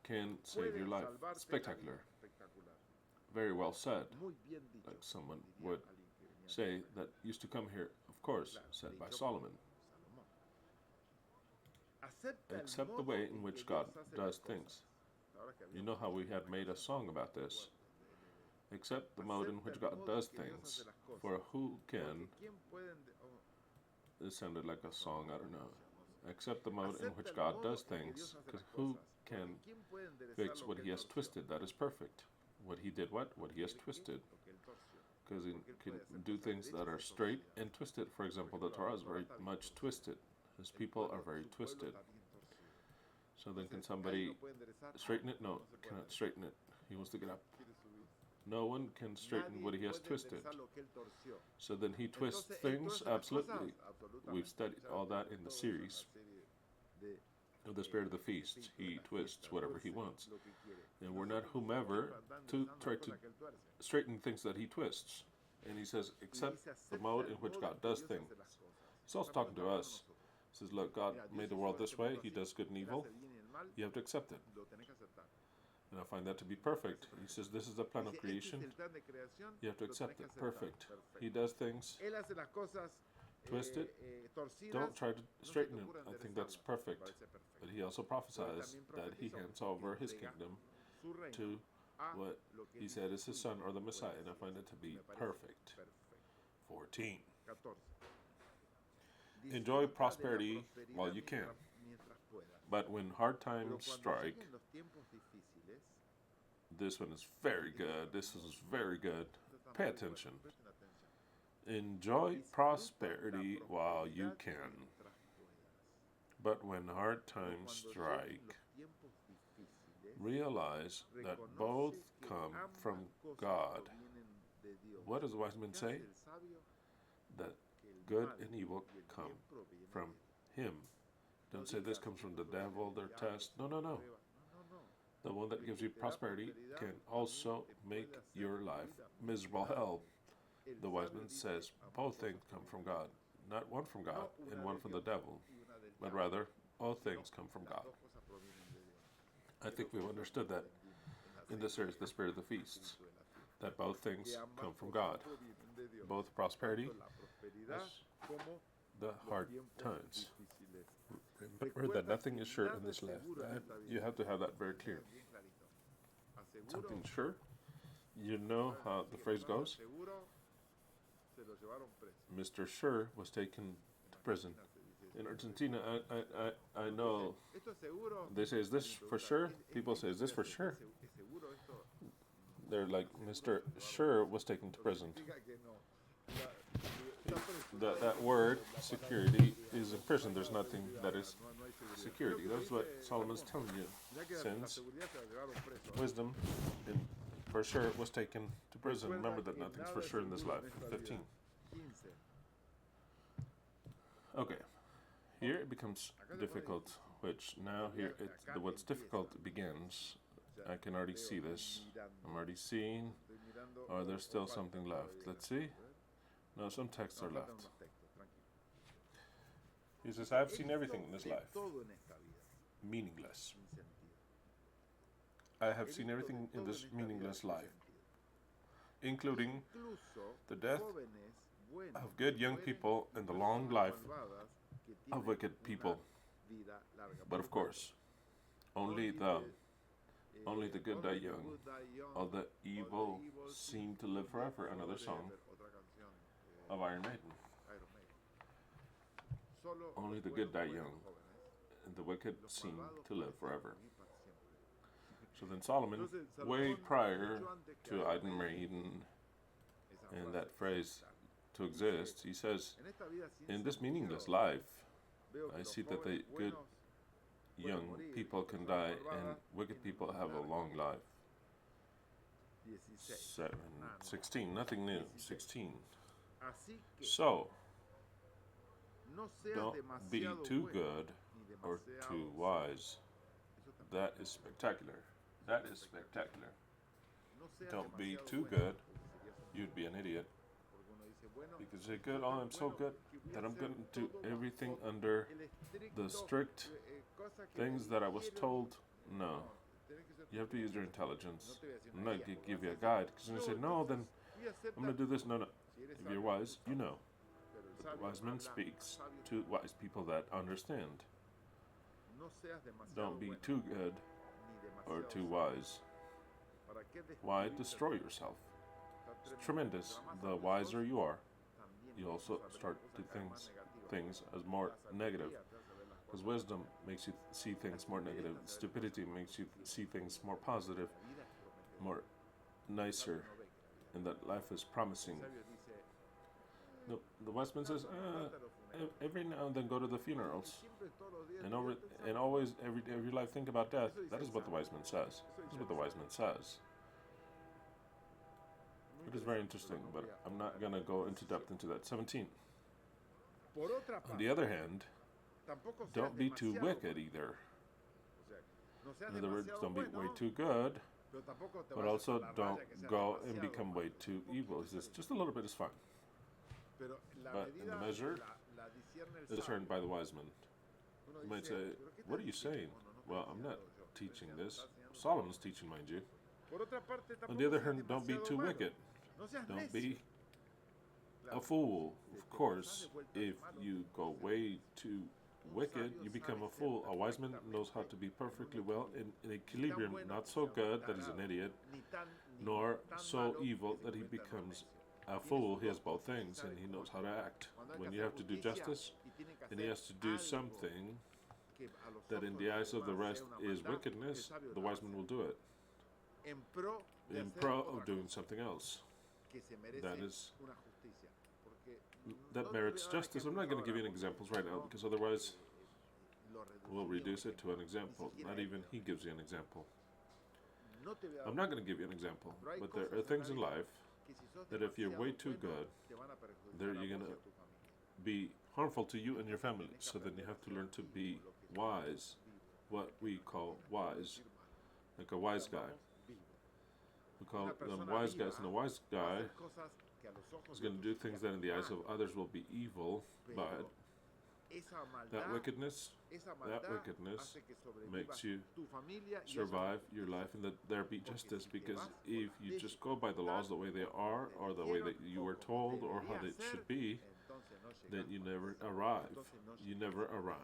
can save your life. Spectacular. Very well said. Like someone would say that used to come here, of course, said by Solomon. Accept the way in which God does things. You know how we had made a song about this. Accept the mode in which God does things. For who can... This sounded like a song, I don't know. Accept the mode in which God does things. Because who can fix what he has twisted? That is perfect. What he did what? What he has twisted. Because he can do things that are straight and twisted. For example, the Torah is very much twisted. His people are very twisted. So then can somebody straighten it? No, cannot straighten it. He wants to get up. No one can straighten what he has twisted. So then he twists things? Absolutely. We've studied all that in the series of the Spirit of the Feast. He twists whatever he wants. And we're not whomever to try to straighten things that he twists. And he says, accept the mode in which God does things. He's also talking to us. He says, look, God made the world this way. He does good and evil. You have to accept it. And I find that to be perfect. He says, this is the plan of creation. You have to accept it. Perfect. He does things. Twist it. Don't try to straighten it. I think that's perfect. But he also prophesies that he hands over his kingdom to what he said is his son or the Messiah. And I find it to be perfect. 14. Enjoy prosperity while you can. But when hard times strike, this one is very good. This is very good. Pay attention. Enjoy prosperity while you can. But when hard times strike, realize that both come from God. What does the wise man say? That good and evil come from him. Don't say this comes from the devil, their test. No, no, no. The one that gives you prosperity can also make your life miserable hell. The wise man says both things come from God. Not one from God and one from the devil, but rather all things come from God. I think we've understood that in this series, the Spirit of the Feasts, that both things come from God. Both prosperity the los hard tiempos times. difíciles. Remember that nothing is sure in this life. You have to have that very clear. Bien clarito. Aseguro, Something sure. You know how the phrase goes? Seguro se lo llevaron preso. Mr. Sure was taken to prison. In Argentina, I know Esto es seguro. they say, is this for sure? People say, is this for sure? Es seguro esto. They're like, Mr. Sure was taken to prison. Diga que no. Está preso. That word, security, is in prison. There's nothing that is No hay seguridad. security. That's what Solomon's telling you. Mirá que la Since seguridad se la llevaron preso. wisdom, for sure, was taken to prison. Remember that nothing's for sure in this life. 15. 15. Okay. Here it becomes difficult, which now here what's difficult begins. I can already see this. I'm already seeing. Estoy mirando. Or there's still something left. Let's see. No, some texts are left. Faltan unos textos, tranquilo. He says, I've seen everything in this De life. todo en esta vida, Meaningless. sin sentido. I have seen everything in this meaningless life, including Incluso the death jóvenes buenos of good young people and the long life malvadas que of tienen wicked una people. vida larga. But of course, only the good die young. All the evil seem to live forever. Another song Otra canción, of Iron Maiden. Iron Maiden. Solo Only the los good die buenos young, jóvenes, and the wicked los seem malvados to live parecen forever. vivir para siempre. So then Solomon, Entonces, way Salomón, prior mucho antes que to Iron Iron Maiden, Maiden esa and frase that phrase está. to exist, he says, En esta vida sin in this sentido, meaningless life, veo que I los see that the jóvenes good buenos young people can die and wicked people have a long life. 16. 16, nothing new. 16. Así que So, no seas don't be demasiado too bueno, good ni or demasiado too sabio. wise. Eso también. That is spectacular. That is spectacular. No seas Don't be demasiado too bueno, good. porque serías un- You'd be an idiot. porque uno dice, bueno, Because you're good, oh, I'm so good that I'm going to do everything bajo under el the estricto, strict cosa que me things that I was dijeron. told. No. Tenés que ser You have to use your No intelligence. te voy a decir I'm una not guía, going to porque give you a vas a guide. Because you're going to say, no, then y acepta, I'm going to do this. No, no. si eres If you're sabio, wise, you know. pero el But the sabio wise man habla speaks sabio. to wise people that understand. No seas demasiado Don't be bueno, too good ni or demasiado too sabio. wise. ¿Para qué Why destruirte? destroy yourself? Está It's tremendous. Mientras más The sabio wiser sos, you are, también you vas also a ver start las to cosas cada vez más negativas. things as more La sabiduría negative. te hace ver las Because cosas. wisdom makes you see things more negative. Stupidity makes you see things more positive, La vida es prometedora. more nicer, El sabio no ve que la vida and that life is promising. El sabio dice, No, the wise man says, "Vete a los funerales". every now and then go to the Y funerals, siempre todos los días and te over, quedas pensando. and always every life think about death. That is what the wise man says. This is what the wise man says. Muy It is very interesante, interesting, pero no but voy a I'm not ahondar gonna en go esa into decisión. depth into that. 17. Por otra On parte, the other hand, tampoco seas don't be too demasiado wicked bueno. either. O sea, no seas In other words, demasiado don't be way bueno, too good, pero tampoco te but vayas also a la don't raya que seas go and demasiado become way malo. too Un evil. He poquito says, está just a little bit is fine. Pero la But in the medida measure la discierne el is discerned sabio. by the wise man. Uno You might dice, say, "¿Pero qué what estás are you diciendo?". saying? Bueno, no Well, estoy I'm not diciendo yo, teaching estoy this. enseñando Salomón. Solomon's teaching, mind you. Por otra parte, On tampoco the other seas hand, don't be demasiado too malo. wicked. No seas Don't necio. be Claro, a fool. si Of te course, pasas de vuelta if de malo, you te go haces way necio. too Un wicked, sabio you sabe become a ser fool. A wise man knows how perfectamente to be en un perfectly well equilibrio. in Ni tan equilibrium, bueno not que so sea un good that he's an tarado, idiot, ni nor tan so malo evil que se that he convierta en un becomes necio. a Tiene fool. sus He has dos both cosas y things, sabe and he knows cómo. how to act. Cuando hay When que you hacer have to do justicia justice, y tiene que and he hacer has to do algo something que a los that in ojos the de los eyes of the demás rest sea una is maldad, el wickedness, sabio the la va a wise man hacer. will do it En pro de in hacer pro otra of doing cosa something else que se merece that is una justicia. Porque that no te merits voy a dar justice. I'm ejemplos not going to give you ahora any examples porque right now no, because otherwise lo we'll reduciría a un reduce it to an ejemplo. Ni example. siquiera Not él even te he da un gives you an ejemplo. example. No te voy a dar I'm un not going to ejemplo. give you an example, Pero hay but there cosas are en things la in vida life que si sos that if you're way demasiado too bueno, good, te van a perjudicar there a you're vos going y to a tu familia. be harmful to you and your family. Tenés que So then you aprender have a to ser learn to vivo, be lo que wise, vivo, what we call wise, like a wise guy. llamamos vivo. We call Una them persona wise viva guys, and a wise va a guy hacer cosas que a los ojos is de going to do otros things serían that in the eyes of mal, others will be evil, but pero esa that maldad wickedness hace que sobreviva makes you tu familia y eso survive your life and that there be justice, because if you just go by the laws the way they are or the way that you were told or how they should be, then you never arrive. You never arrive.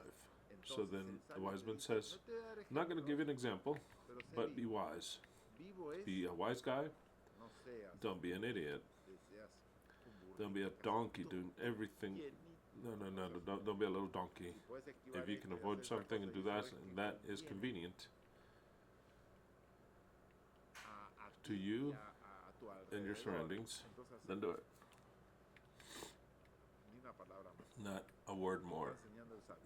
So then the wise man says, I'm not going to give you an example, but be wise. Be a wise guy. Don't be an idiot. Don't be a donkey doing everything. No. Don't be a little donkey. If you can avoid something and do that, and that is convenient to you and your surroundings, then do it. Not a word more.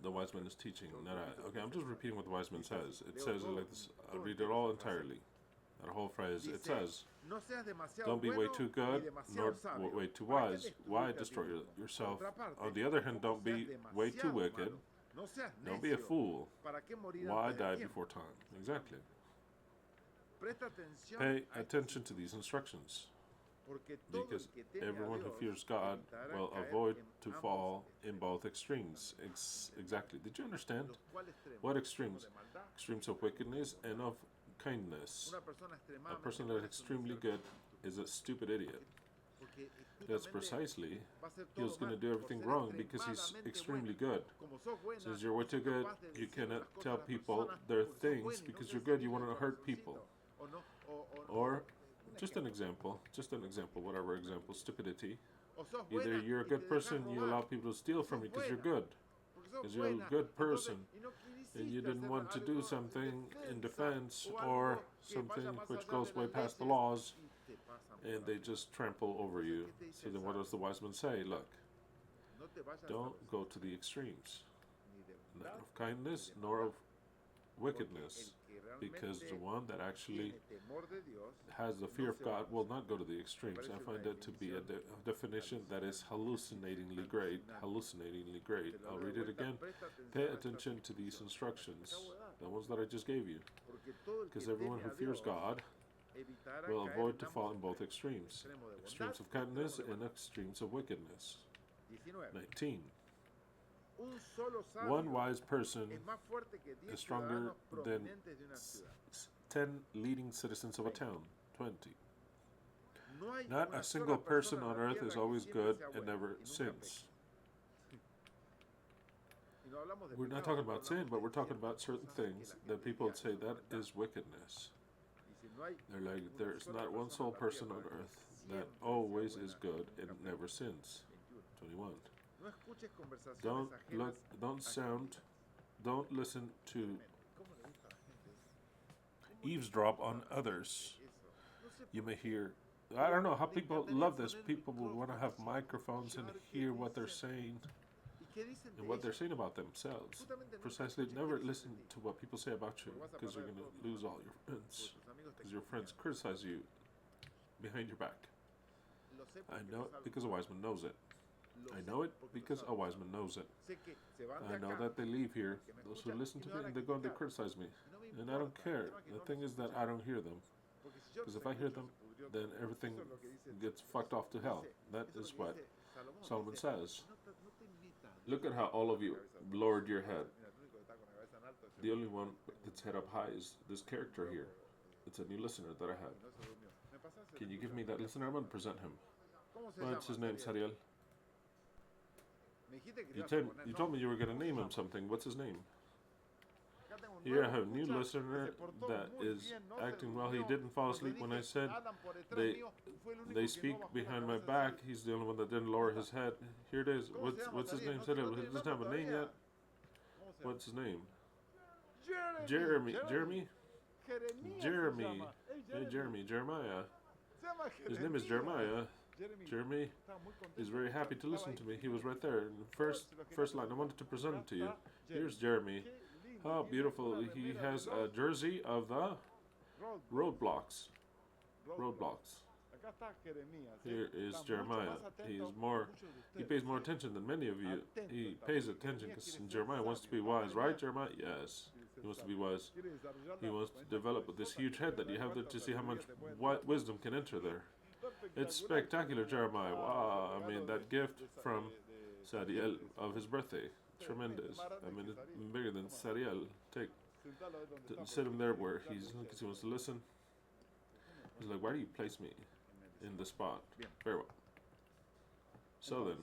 The wise man is teaching, not I. Okay, I'm just repeating what the wise man says. It says it like this. I'll read it all entirely. That whole phrase. It says, don't be way too good, nor way too wise. Why destroy yourself? On the other hand, don't be way too wicked. Don't be a fool. Why die before time? Exactly. Pay attention to these instructions, because everyone who fears God will avoid to fall in both extremes. Exactly. Did you understand? What extremes? Extremes of wickedness and of kindness. A person that is extremely good is a stupid idiot. That's precisely, he's going to do everything wrong because he's extremely good. Since you're way too good, you cannot tell people their things because you're good, you want to hurt people. Or, just an example, whatever example, stupidity. Either you're a good person, you allow people to steal from you because you're good. Because you're a good person, and you didn't want to do something in defense or something which goes way past the laws, and they just trample over you. So then what does the wise man say? Look, don't go to the extremes, not of kindness nor of wickedness, because the one that actually has the fear of God will not go to the extremes. I find that to be a definition that is hallucinatingly great. I'll read it again. Pay attention to these instructions, the ones that I just gave you, because everyone who fears God will avoid to fall in both extremes of kindness and extremes of wickedness. 19. One wise person is stronger than 10 leading citizens of a town. 20. Not a single person on earth is always good and never sins. We're not talking about sin, but we're talking about certain things that people would say that is wickedness. They're like, there's not one sole person on earth that always is good and never sins. 21. Don't listen to eavesdrop on others. You may hear, I don't know how people love this. People will want to have microphones and hear what they're saying and what they're saying about themselves. Precisely, never listen to what people say about you, because you're going to lose all your friends, because your friends criticize you behind your back. I know it because a wise man knows it. I know it because a wise man knows it. I know that they leave here, those who listen to me, and they go and they criticize me. And I don't care. The thing is that I don't hear them. Because if I hear them, then everything gets fucked off to hell. That is what Solomon says. Look at how all of you lowered your head. The only one that's head up high is this character here. It's a new listener that I have. Can you give me that listener? I'm going to present him. What's his name, Sariel? You told me you were going to name him something. What's his name? Here I have a new listener that is acting well. He didn't fall asleep when I said they speak behind my back. He's the only one that didn't lower his head. Here it is. What's his name? He doesn't have a name yet. What's his name? Jeremy. Jeremiah. His name is Jeremiah. Jeremy is very happy to listen to me. He was right there in the first line. I wanted to present him to you. Here's Jeremy. How beautiful. He has a jersey of the roadblocks. Here is Jeremiah. He pays more attention than many of you. He pays attention because Jeremiah wants to be wise, right, Jeremiah? Yes. He wants to be wise. He wants to develop this huge head that you have there to see how much wisdom can enter there. It's spectacular, Jeremiah. Wow, I mean, that gift from Sariel of his birthday. Tremendous. I mean, it's bigger than Sariel. Sit him there where he wants to listen. He's like, why do you place me in the spot? Very well. So then,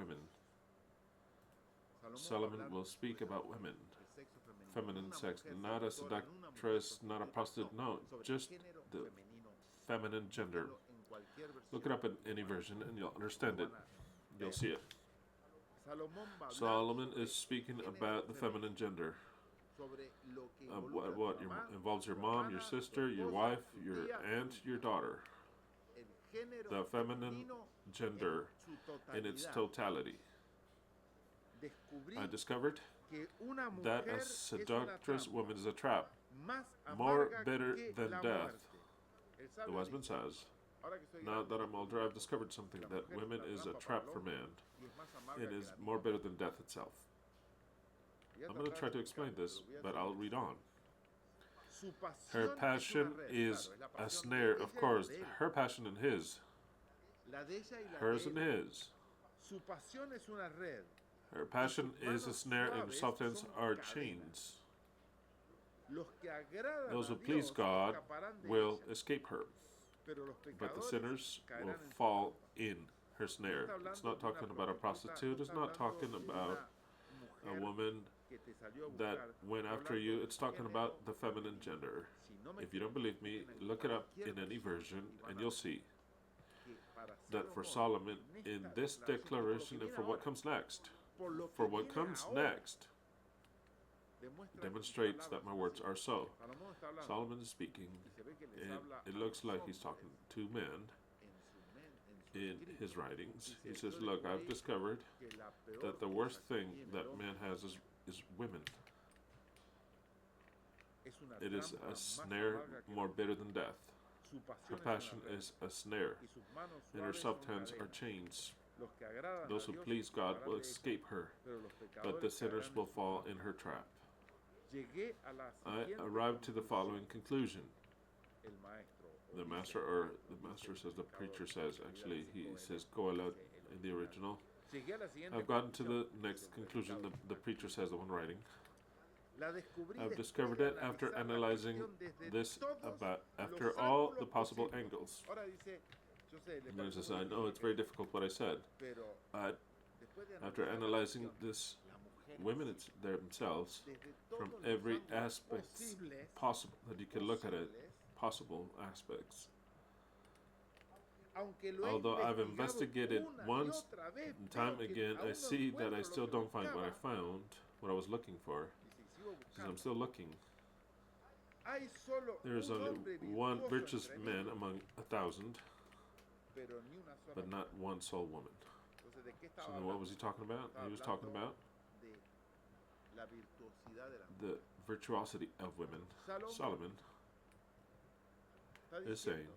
women. Solomon will speak about women. feminine sex, not a seductress, not a prostitute. No, just the feminine gender. Look it up in any version and you'll understand it. You'll see it. Solomon is speaking about the feminine gender. What involves your mom, your sister, your wife, your aunt, your daughter. The feminine gender in its totality. I discovered that a seductress woman is a trap, more bitter than death. The wise man says, now that I'm older, I've discovered something, that women is a trap for man. It is more bitter than death itself. I'm going to try to explain this, but I'll read on. Her passion is a snare, of course. Her passion and his. Hers and his. Her passion is a snare, and softens are chains. Those who please God will escape her, but the sinners will fall in her snare. It's not talking about a prostitute. It's not talking about a woman that went after you. It's talking about the feminine gender. If you don't believe me, look it up in any version and you'll see that for Solomon, in this declaration and for what comes next, demonstrates that my words are so. Solomon is speaking, and it looks like he's talking to men in his writings. He says, look, I've discovered that the worst thing that man has is women. It is a snare more bitter than death. Her passion is a snare, and her soft hands are chains. Those who please God will escape her, but the sinners will fall in her trap. I arrived to the following conclusion. The master says, the preacher says, actually, he says, Kohelet in the original. I've gotten to the next conclusion, the preacher says, the one writing. I've discovered it after analyzing this after all the possible angles. And he says, I know it's very difficult what I said, but after analyzing this, women themselves from every aspect possible that you can look at it, possible aspects. Although I've investigated once and time again, I see that I still don't find what I found, what I was looking for, because I'm still looking. There is only one virtuous man among 1,000, but not one sole woman. So then what was he talking about? He was talking about the virtuosity of women. Solomon is saying,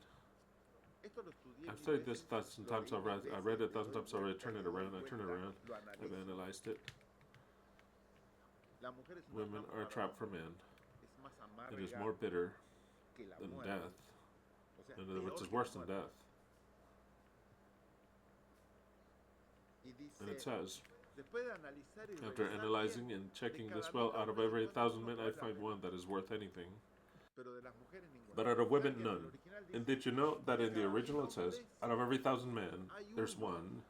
I've studied this 1,000 times already. I read it 1,000 times already. I turn it around. I've analyzed it. Women are a trap for men. It is more bitter than death. In other words, it's worse than death. And it says, after analyzing and checking this well, out of every 1,000 men I find one that is worth anything, but out of women none. And did you know that in the original it says, out of every 1,000 men there's one,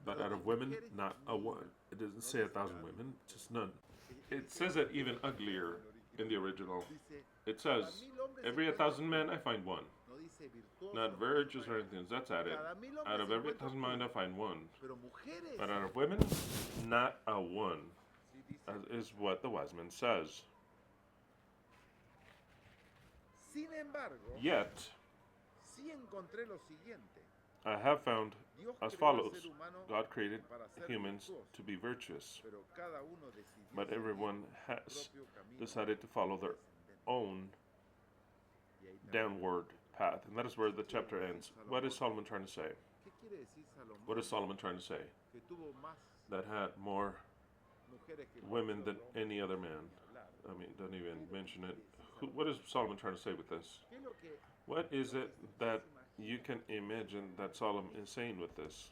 but out of women not a one. It doesn't say 1,000 women, just none. It says it even uglier in the original. It says, every 1,000 men I find one. Not virtues or anything, that's added. Out of every 1,000 men I find one. But out of women, not a one. That is what the wise man says. Yet, I have found as follows. God created humans to be virtuous, but everyone has decided to follow their own downward path. And that is where the chapter ends. What is Solomon trying to say? What is Solomon trying to say? That had more women than any other man. I mean, don't even mention it. What is Solomon trying to say with this? What is it that you can imagine that Solomon is saying with this?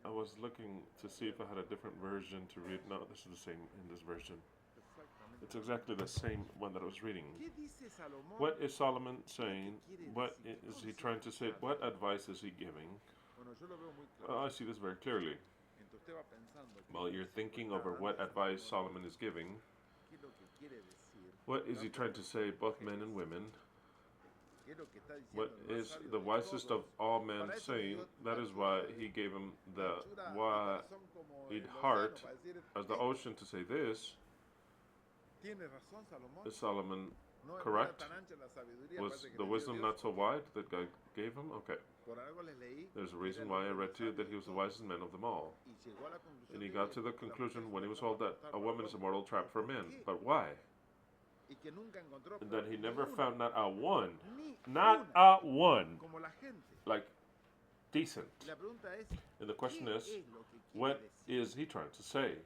I was looking to see if I had a different version to read. No, this is the same in this version. It's exactly the same one that I was reading. What is Solomon saying? What is he trying to say? What advice is he giving? I see this very clearly. usted va pensando qué es While lo que you're el Señor thinking está over what dando, advice Solomon is giving, qué es lo que quiere decir, what is he trying to tanto say, hombres como both men and mujeres, women? qué es lo que está What diciendo el más is sabio the de wisest of todos. all men Para eso le saying? dio That is why he gave him the anchura de wide corazón como el océano heart para decir as the esto. ocean to say this. Tiene razón Salomón. Is Solomon No era correct? tan ancha la sabiduría, Was parece que the le dio wisdom Dios. not so wide that God gave him? Okay. Por algo les leí There's a que era reason el why I hombre read más to you sabio that de he was the todos. wisest man of them all. Y llegó a la conclusión And he de got que to the la conclusion mujer when es he una was trampa told that mortal a para woman el is a hombre. mortal trap for ¿Por men. qué? But why? Y que nunca encontró And pero that he ni never una, found not a one. ni Not una, a one. como la gente. Like, decent. Y la pregunta es, And the question ¿qué is, es lo que quiere what decir? is he trying to say?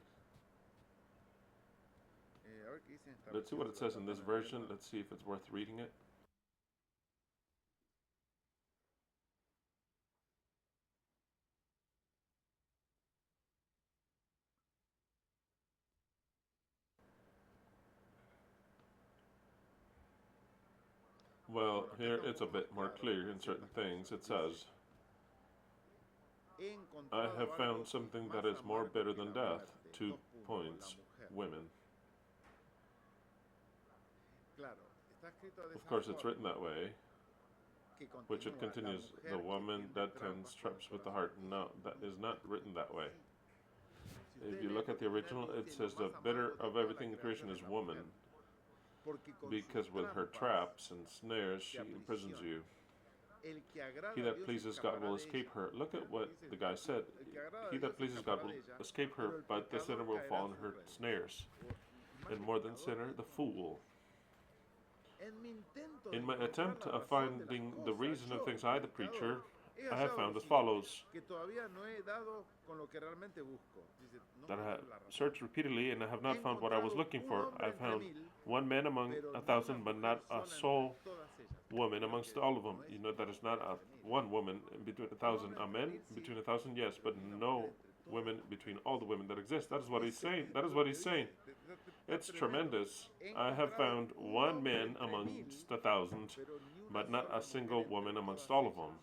A ver qué dice en esta Let's see what it versión, says in this se la version. tratan de Let's see if it's worth reading it. Well, here it's a bit more clear in certain things. It says, He I encontrado have algo found que something es that más is more amargo bitter que than la death. muerte. 2 Dos puntos, points. la mujer. Women. Claro, está escrito de Of esa course, it's forma written that way, que which it continúa, la continues, mujer the que woman tiende that trampas tends con el traps with the corazón. heart. No, that is not written that way. If you look at the original, it says the bitter of everything in creation is woman, because with her traps and snares she imprisons you. He that pleases God will escape her. Look at what the guy said. He that pleases God will escape her, but the sinner will fall in her snares. And more than sinner, the fool. In my attempt of finding the reason of things, I, the preacher, I have found as follows. That I have searched repeatedly and I have not found what I was looking for. I have found one man among 1,000, but not a sole woman amongst all of them. You know that is not one woman in between 1,000. A man between 1,000, yes, but no women between all the women that exist. That is what he's saying. That is what he's saying. It's tremendous. I have found one man amongst 1,000, but not a single woman amongst all of them.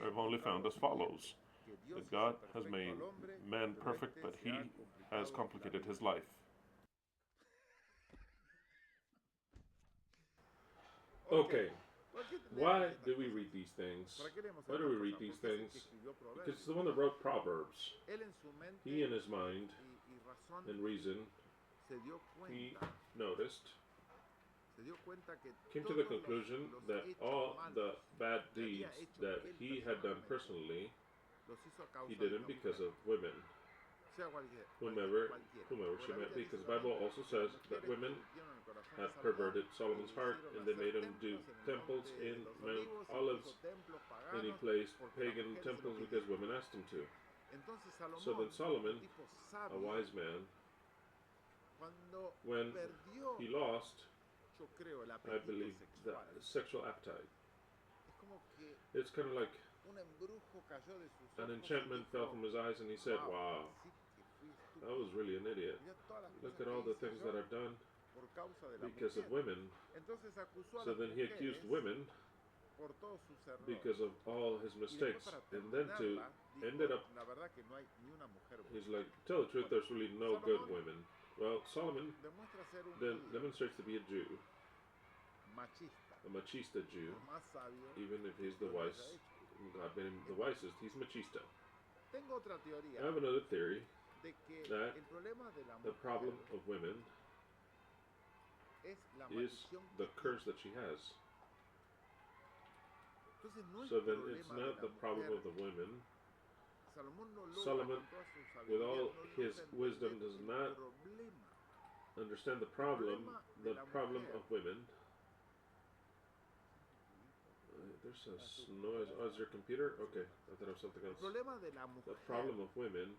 I've only found as follows. That God has made man perfect, but he has complicated his life. Okay, why do we read these things? Why do we read these things? Because it's the one that wrote Proverbs. He, in his mind and reason, he noticed, came to the conclusion that all the bad deeds that he had done personally, he did them because of women. Whomever she might be. Because the Bible also says that women had perverted Solomon's heart and they made him do temples in Mount Olives, and he placed pagan temples because women asked him to. So then Solomon, a wise man, when he lost, I believe, the sexual appetite, it's kind of like an enchantment fell from his eyes and he said, wow, I was really an idiot. Look at all the things that I've done because of women. So then he accused women because of all his mistakes. And then to end it up, he's like, tell the truth, there's really no good women. Well, Solomon then demonstrates to be a Jew, a machista Jew, even if he's the wisest. God made him the wisest, he's machista. I have another theory that the problem of women is the curse that she has. So then it's not the problem of the women. Solomon, with all his wisdom, does not understand the problem of women. There's a noise. Oh, is your computer? Okay, I thought it was something else. The problem of women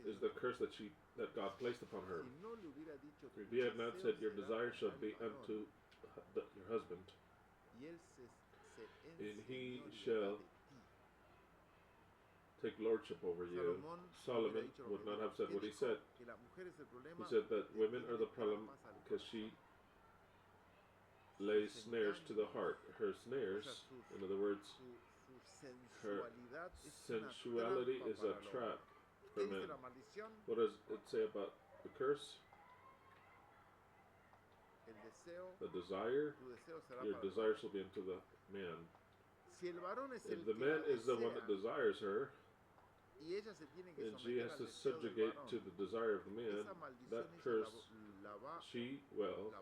is the curse that God placed upon her. If he had not said, your desire shall be unto your husband, and he shall take lordship over you, Solomon would not have said what he said. He said that women are the problem because she lays snares to the heart. Her snares, in other words, Her sensuality is a trap for men. What does it say about the curse? The desire, your desire shall be unto the man. If the man is the one that desires her, and she has to subjugate to the desire of the man, that curse, she will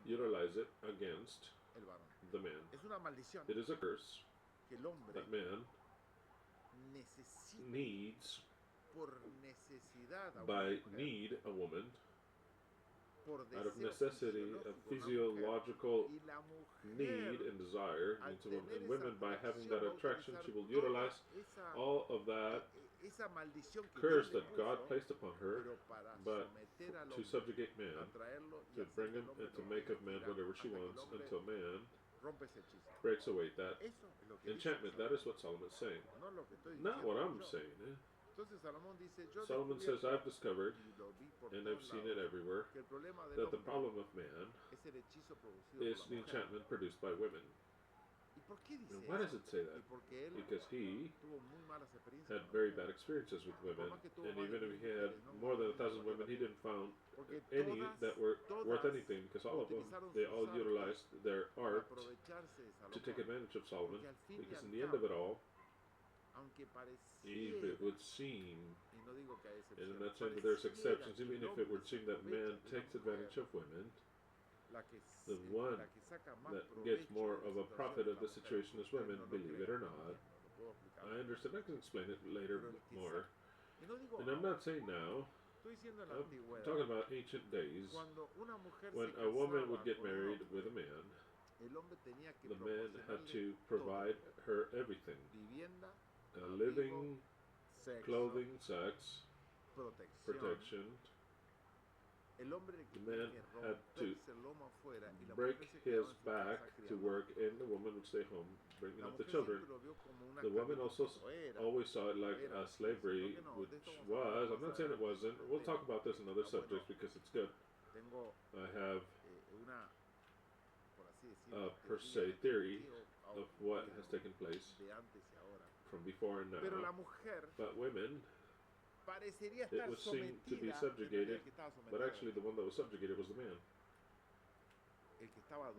utilize it against the man. It is a curse that man needs, by need, a woman, out of necessity, a physiological need and desire needs a woman. And women, by having that attraction, she will utilize all of that curse that God placed upon her, but to subjugate man, to bring him and to make of man whatever she wants, until man breaks away that enchantment. That is what Solomon's saying. Not what I'm saying. Solomon says, I've discovered, and I've seen it everywhere, that the problem of man is the enchantment produced by women. And why does it say that? Because he had very bad experiences with women, and even if he had more than 1,000 women, he didn't found any that were worth anything, because all of them, they all utilized their art to take advantage of Solomon, because in the end of it all, if it would seem, and I'm not saying that there's exceptions, even if it would seem that man takes advantage of women, the one that gets more of a profit of the situation is women, believe it or not. I understand, I can explain it later more. And I'm not saying now, I'm talking about ancient days, when a woman would get married with a man, the man had to provide her everything. Living, clothing, sex, protection. The man had to break his back to work, and the woman would stay home bringing up the children. The woman also always saw it like a slavery, which was, I'm not saying it wasn't, we'll talk about this in other subjects because it's good. I have a per se theory of what has taken place from before and now, but women, it would seem to be subjugated, but actually the one that was subjugated was the man.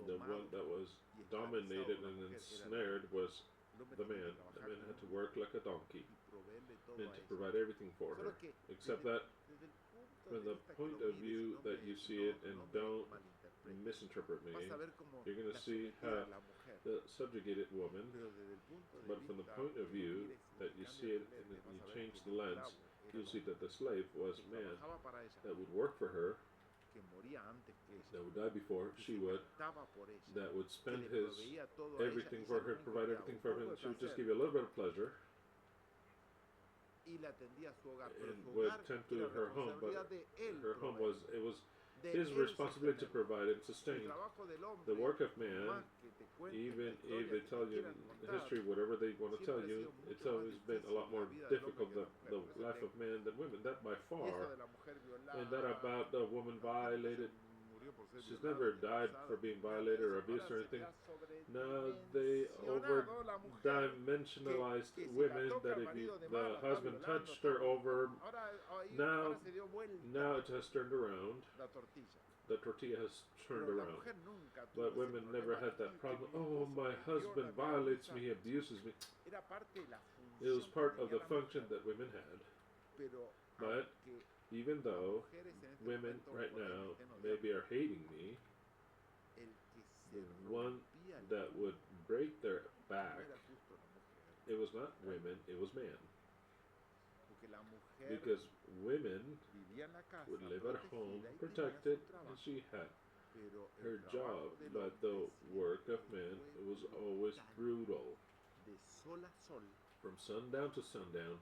The one that was dominated and ensnared was the man. The man had to work like a donkey and to provide everything for her, except that from the point of view that you see it, and don't misinterpret me, you're going to see how the subjugated woman, but from the point of view that you see it and you change the lens, you'll see that the slave was man that would work for her, that would die before she would, that would spend his everything for her, provide everything for him. She would just give you a little bit of pleasure and would tend to her home, but her home was, it was his responsibility to provide and sustain. The work of man, even if they tell you in history whatever they want to tell you, it's always been a lot more difficult, the life of man than women, that by far. And that about the woman violated, she's never died for being violated or abused or anything. No, they over-dimensionalized women, that if the husband touched her over, now it has turned around. The tortilla has turned around. But women never had that problem. Oh, my husband violates me, he abuses me. It was part of the function that women had. But even though women right now maybe are hating me, the one that would break their back, it was not women, it was man. Because women would live at home protected, and she had her job, but the work of man, it was always brutal. From sundown to sundown.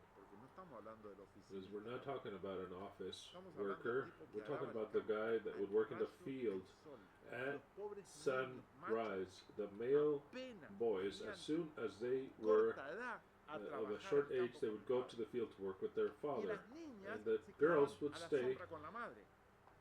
Because we're not talking about an office worker, we're talking about the guy that would work in the field at sunrise. The male boys, as soon as they were of a short age, they would go to the field to work with their father, and the girls would stay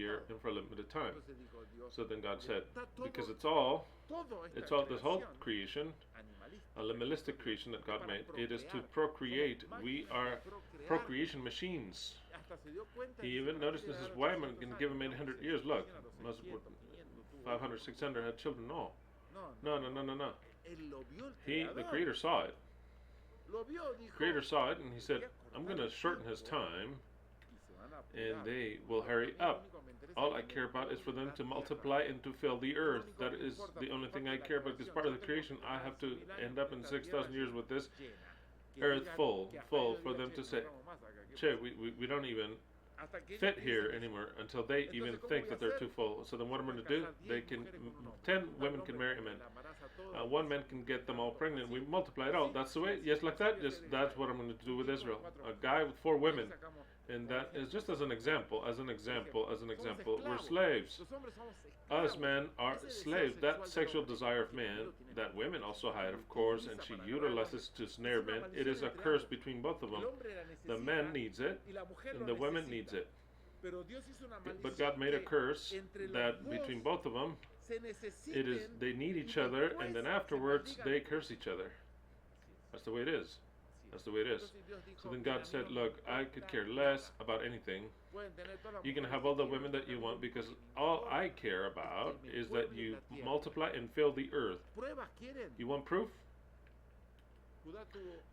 year and for a limited time. Entonces dijo Dios, So then God said, está todo, because it's all todo esta this whole creación creation, animalista animalistic creation that God made. It is to procreate. We are procreation machines. He even noticed this is why I'm going to give him 800 years. Look, 500, 600 had children. No. No. The Creator saw it. The Creator saw it and he said, I'm going to shorten his time and they will hurry up. All I care about is for them to multiply and to fill the earth. That is the only thing I care about. Because part of the creation, I have to end up in 6,000 years with this earth full for them to say, che, we don't even fit here anymore until they even think that they're too full. So then what I'm going to do, 10 women can marry a man. One man can get them all pregnant. We multiply it all. That's the way. Yes, like that. That's what I'm going to do with Israel. A guy with 4 women. And that is just as an example. We're slaves. Us men are slaves. That sexual desire of man, that women also had, of course, and she utilizes to snare men. It is a curse between both of them. The man needs it, and the woman needs it. But God made a curse that between both of them, they need each other, and then afterwards they curse each other. That's the way it is. So then God said, look, I could care less about anything. You can have all the women that you want because all I care about is that you multiply and fill the earth. You want proof?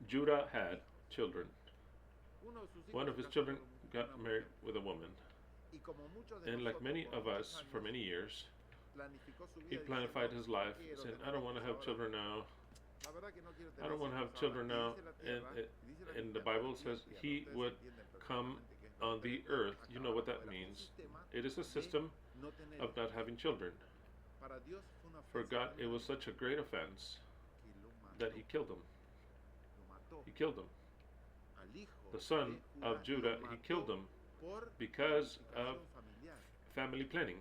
Judah had children. One of his children got married with a woman. And like many of us for many years, he planified his life saying, I don't want to have children now. And the Bible says he would come on the earth. You know what that means. It is a system of not having children. For God, it was such a great offense that he killed him. The son of Judah, he killed him because of family planning.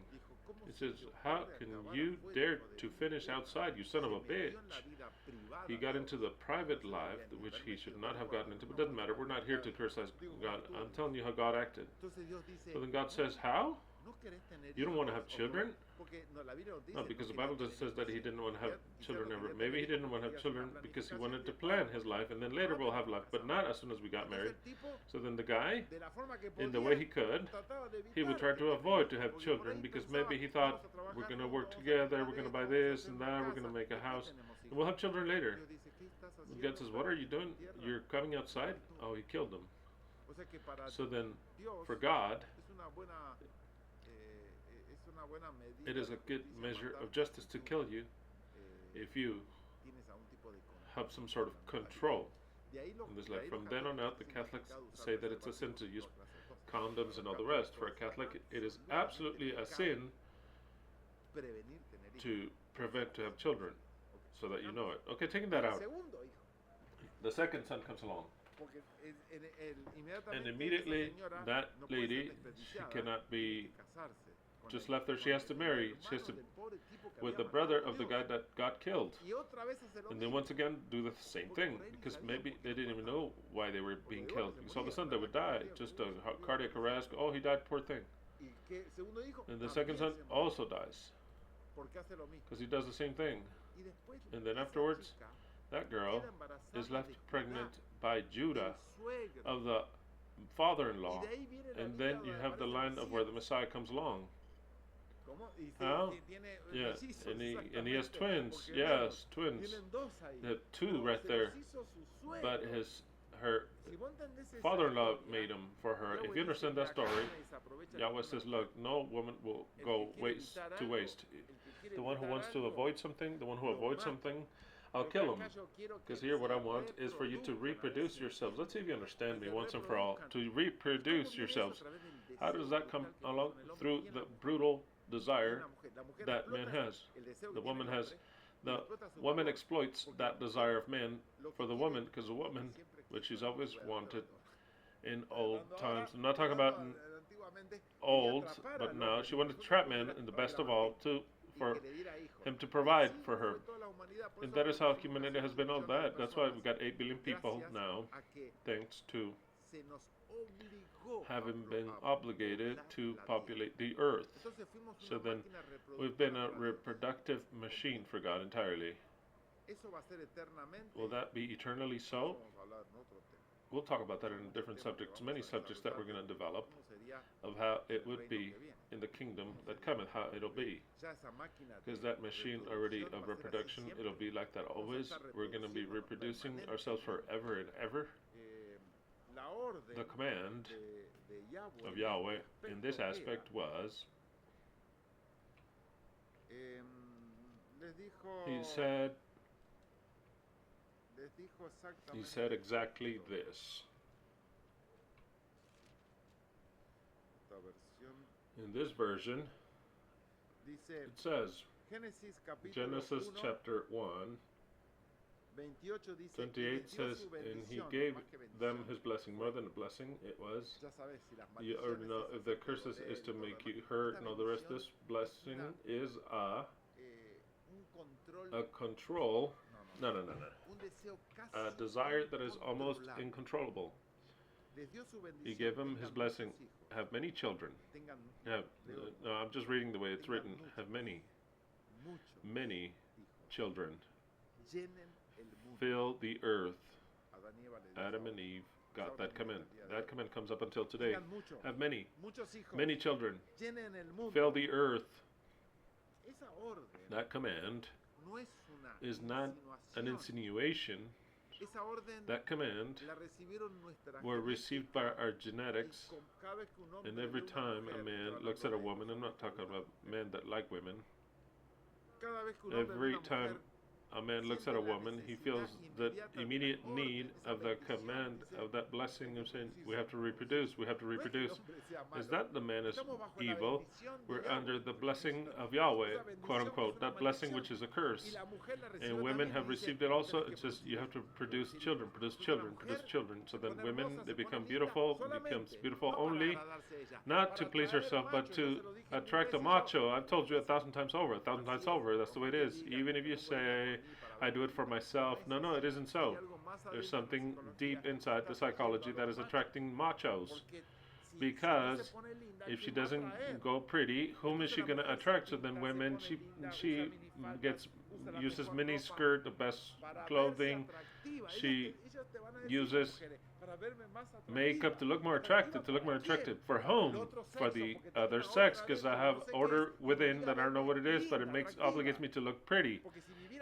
He says, how can you dare to finish outside, you son of a bitch? He got into the private life, which he should not have gotten into, but it doesn't matter. We're not here to criticize God. I'm telling you how God acted. So then God says, how? You don't want to have children? No, because the Bible just says that he didn't want to have children ever. Maybe he didn't want to have children because he wanted to plan his life, and then later we'll have life, but not as soon as we got married. So then the guy, in the way he could, he would try to avoid to have children because maybe he thought, we're going to work together, we're going to buy this and that, we're going to make a house, and we'll have children later. And God says, what are you doing? You're coming outside? Oh, he killed them. So then, for God, it is a good measure of justice to kill you if you have some sort of control in this life. From then on out, the Catholics say that it's a sin to use condoms and all the rest. For a Catholic, it is absolutely a sin to prevent to have children, so that you know it. Okay, taking that out, the second son comes along. And immediately, that lady, she cannot be just left there. She has to marry. She has to, with the brother of the guy that got killed. And then once again, do the same thing. Because maybe they didn't even know why they were being killed. You saw the son that would die. Just a cardiac arrest. Oh, he died, poor thing. And the second son also dies. Because he does the same thing. And then afterwards, that girl is left pregnant by Judah, of the father-in-law. And then you have the line of where the Messiah comes along. How? Yeah, and he has twins. Yes, twins. They have 2 right there. But her father-in-law made them for her. If you understand that story, Yahweh says, look, no woman will go to waste. The one who wants to avoid something, I'll kill him. Because here what I want is for you to reproduce yourselves. Let's see if you understand me once and for all. To reproduce yourselves. How does that come along? Through the brutal desire that man has. The woman exploits that desire of man for the woman, because the woman, which she's always wanted in old times. I'm not talking about old, but now she wanted to trap man, and the best of all, for him to provide for her. And that is how humanity has been all that. That's why we've got 8 billion people now, thanks to having been obligated to populate the earth. So then we've been a reproductive machine for God entirely. Eso va a ser eternamente. Will that be eternally Eso so? vamos a hablar en otro tema. We'll talk about that in different subjects, many subjects that we're going to develop, of how it would be in the kingdom that cometh, how it'll be. Because that machine already of reproduction, it'll be like that always. We're going to be reproducing ourselves forever and ever. The command of Yahweh in this aspect was, he said exactly this. In this version, it says, Genesis chapter 1, 28 says, and he gave them his blessing. More than a blessing, it was, you already know, if the curses is to make you hurt, no, the rest of this blessing is a control, a desire that is almost incontrollable. He gave him his blessing. Have many children. No, I'm just reading the way it's written. Have many children. Fill the earth. Adam and Eve got that command. That command comes up until today. Have many children. Fill the earth. That command is not an insinuation. That command were received by our genetics, and every time a man looks at a woman, I'm not talking about men that like women, every time a man looks at a woman, he feels the immediate need of the command of that blessing of saying, we have to reproduce. Is that the man is evil? We're under the blessing of Yahweh, quote unquote, that blessing which is a curse. And women have received it also. It says you have to produce children. So then women, they become beautiful, becomes beautiful only, not to please herself, but to attract a macho. I've told you 1,000 times over, that's the way it is. Even if you say, I do it for myself. No, it isn't so. There's something deep inside the psychology that is attracting machos. Because if she doesn't go pretty, whom is she going to attract? So then women, she uses mini skirt, the best clothing. She uses makeup to look more attractive. For whom? For the other sex, because I have order within that I don't know what it is, but it obligates me to look pretty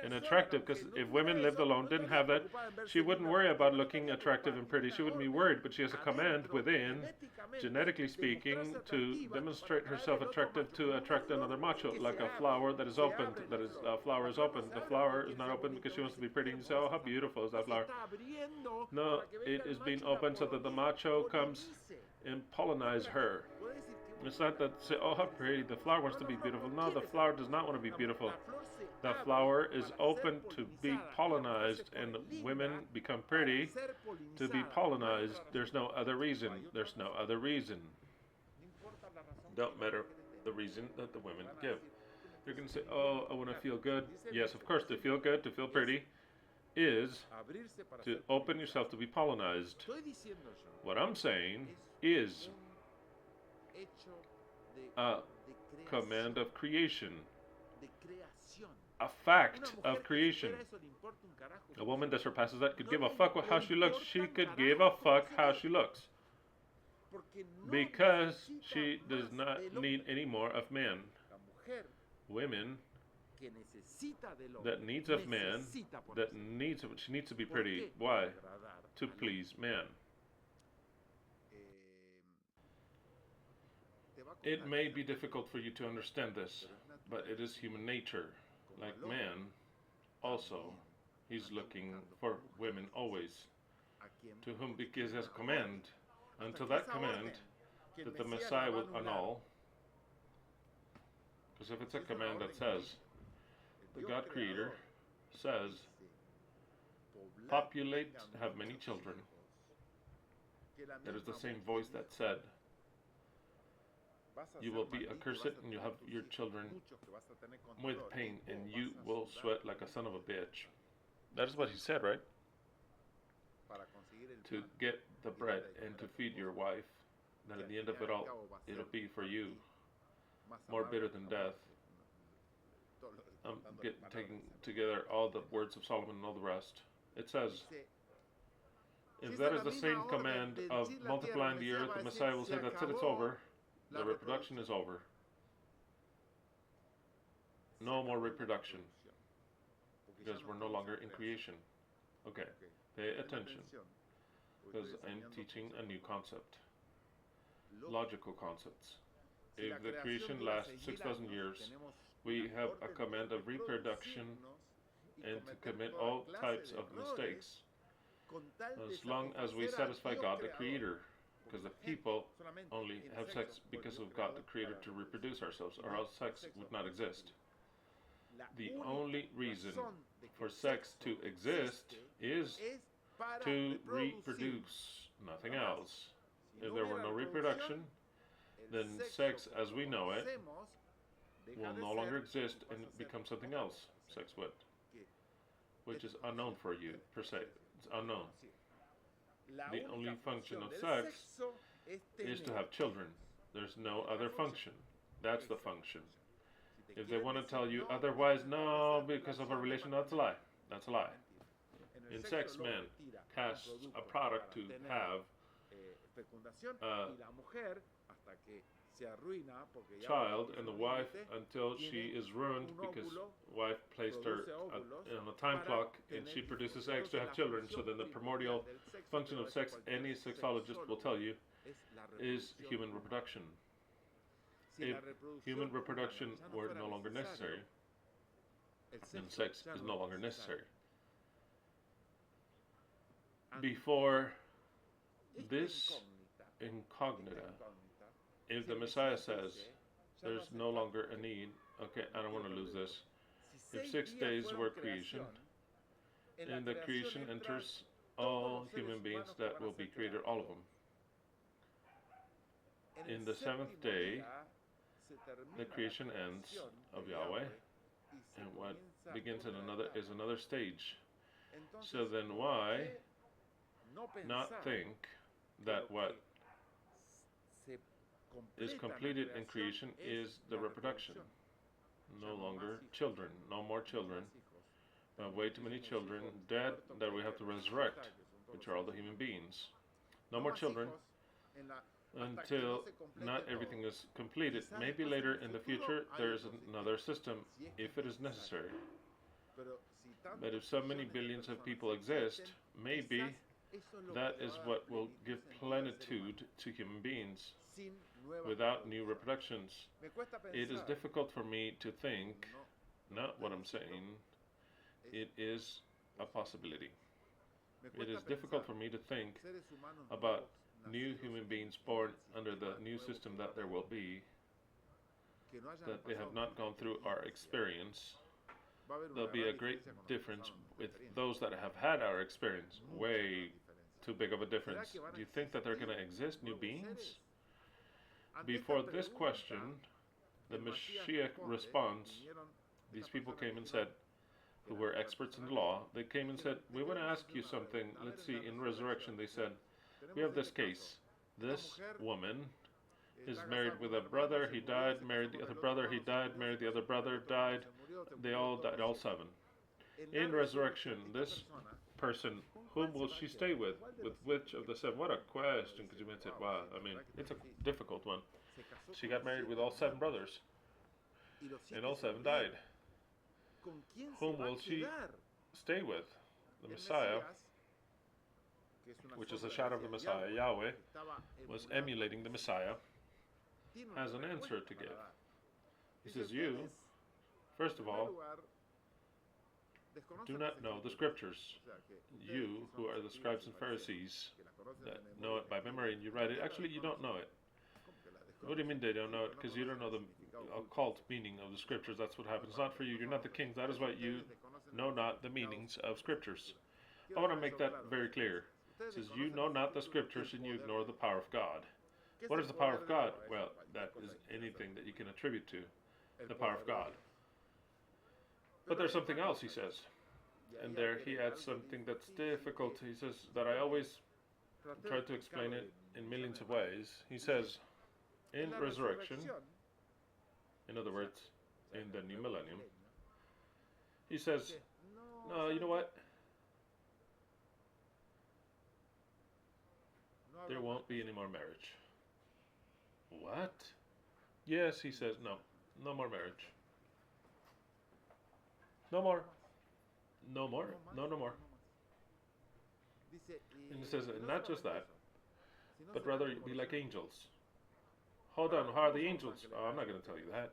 and attractive. Because if women lived alone, didn't have that, she wouldn't worry about looking attractive and pretty. She wouldn't be worried, but she has a command within, genetically speaking, to demonstrate herself attractive to attract another macho, like a flower that is opened. The flower is not open because she wants to be pretty. And you say, oh, how beautiful is that flower? No, it is being opened so that the macho comes and pollinize her. It's not that say, oh, how pretty, the flower wants to be beautiful. No, the flower does not want to be beautiful. The flower is open to be pollinized, and women become pretty to be pollinized. There's no other reason. Don't matter the reason that the women give. You're going to say, oh, I want to feel good. Yes, of course, to feel good, to feel pretty, is to open yourself to be pollinized. What I'm saying is a command of creation, a fact of creation. A woman that surpasses that could give a fuck how she looks. She could give a fuck how she looks. Because she does not need any more of man. Women that needs of man, she needs to be pretty. Why? To please man. It may be difficult for you to understand this, but it is human nature. Like man, also, he's looking for women always, to whom he gives as a command, until that command that the Messiah will annul. Because if it's a command that says, the God Creator says, populate, have many children, that is the same voice that said, you will be accursed and you have your children with pain and you will sweat like a son of a bitch. That is what he said, right? To get the bread and to feed your wife, that at the end of it all, it'll be for you more bitter than death. taking together all the words of Solomon and all the rest. It says, if that is the same command of multiplying the earth, the Messiah will say, that's it, it's over. The reproduction is over. No more reproduction. Because we're no longer in creation. Okay, pay attention. Because I'm teaching a new concept. Logical concepts. If the creation lasts 6,000 years, we have a command of reproduction and to commit all types of mistakes, as long as we satisfy God the Creator, because the people only have sex because of God the Creator to reproduce ourselves, or else sex would not exist. The only reason for sex to exist is to reproduce, nothing else. If there were no reproduction, then sex as we know it will no longer exist and become something else, sex would, which is unknown for you, per se. It's unknown. The only function of sex is to have children. There's no other function. That's the function. If they want to tell you otherwise, no, because of a relation, that's a lie. That's a lie. In sex, man casts a product to have a child, and the wife until she is ruined because wife placed her on a time clock and she produces eggs to have children. So then the primordial function of sex, any sexologist will tell you, is human reproduction. If human reproduction were no longer necessary, then sex is no longer necessary. Before this incognita, if the Messiah says there's no longer a need, okay, I don't want to lose this. If 6 days were creation, in the creation enters all human beings that will be created, all of them. In the 7th day, the creation ends of Yahweh, and what begins in another stage. So then why not think that what is completed in creation is the reproduction? No longer children, no more children. Way too many children dead that we have to resurrect, which are all the human beings. No more children until not everything is completed. Maybe later in the future there is another system if it is necessary. But if so many billions of people exist, maybe that is what will give plenitude to human beings without new reproductions. It is difficult for me to think, not what I'm saying, it is a possibility. It is difficult for me to think about new human beings born under the new system that there will be, that they have not gone through our experience. There'll be a great difference with those that have had our experience. Way too big of a difference. Do you think that they're going to exist, new beings? Before this question, the Mashiach responds. These people came and said, who were experts in the law, they came and said, we want to ask you something. Let's see, in resurrection they said, we have this case. This woman is married with a brother, he died, married the other brother, he died, married the other brother, died. They all died, all 7. In resurrection, this person, whom will she stay with? With which of the 7? What a question, because you might say, wow, I mean, it's a difficult one. She got married with all 7 brothers, and all 7 died. Whom will she stay with? The Messiah, which is a shadow of the Messiah, Yahweh, was emulating the Messiah, has an answer to give. He says, you, first of all, do not know the scriptures. You, who are the scribes and Pharisees, that know it by memory and you write it, actually you don't know it. What do you mean they don't know it? Because you don't know the occult meaning of the scriptures. That's what happens. It's not for you. You're not the kings. That is why you know not the meanings of scriptures. I want to make that very clear. It says, you know not the scriptures and you ignore the power of God. What is the power of God? Well, that is anything that you can attribute to the power of God. But there's something else, he says. And there he adds something that's difficult. He says that I always try to explain it in millions of ways. He says, in resurrection, in other words, in the new millennium, He says, no, you know what? There won't be any more marriage. What? Yes, he says, no. No more marriage. No more. No more. No, no more. And he says, not just that, but rather be like angels. Hold on, how are the angels? Oh, I'm not going to tell you that.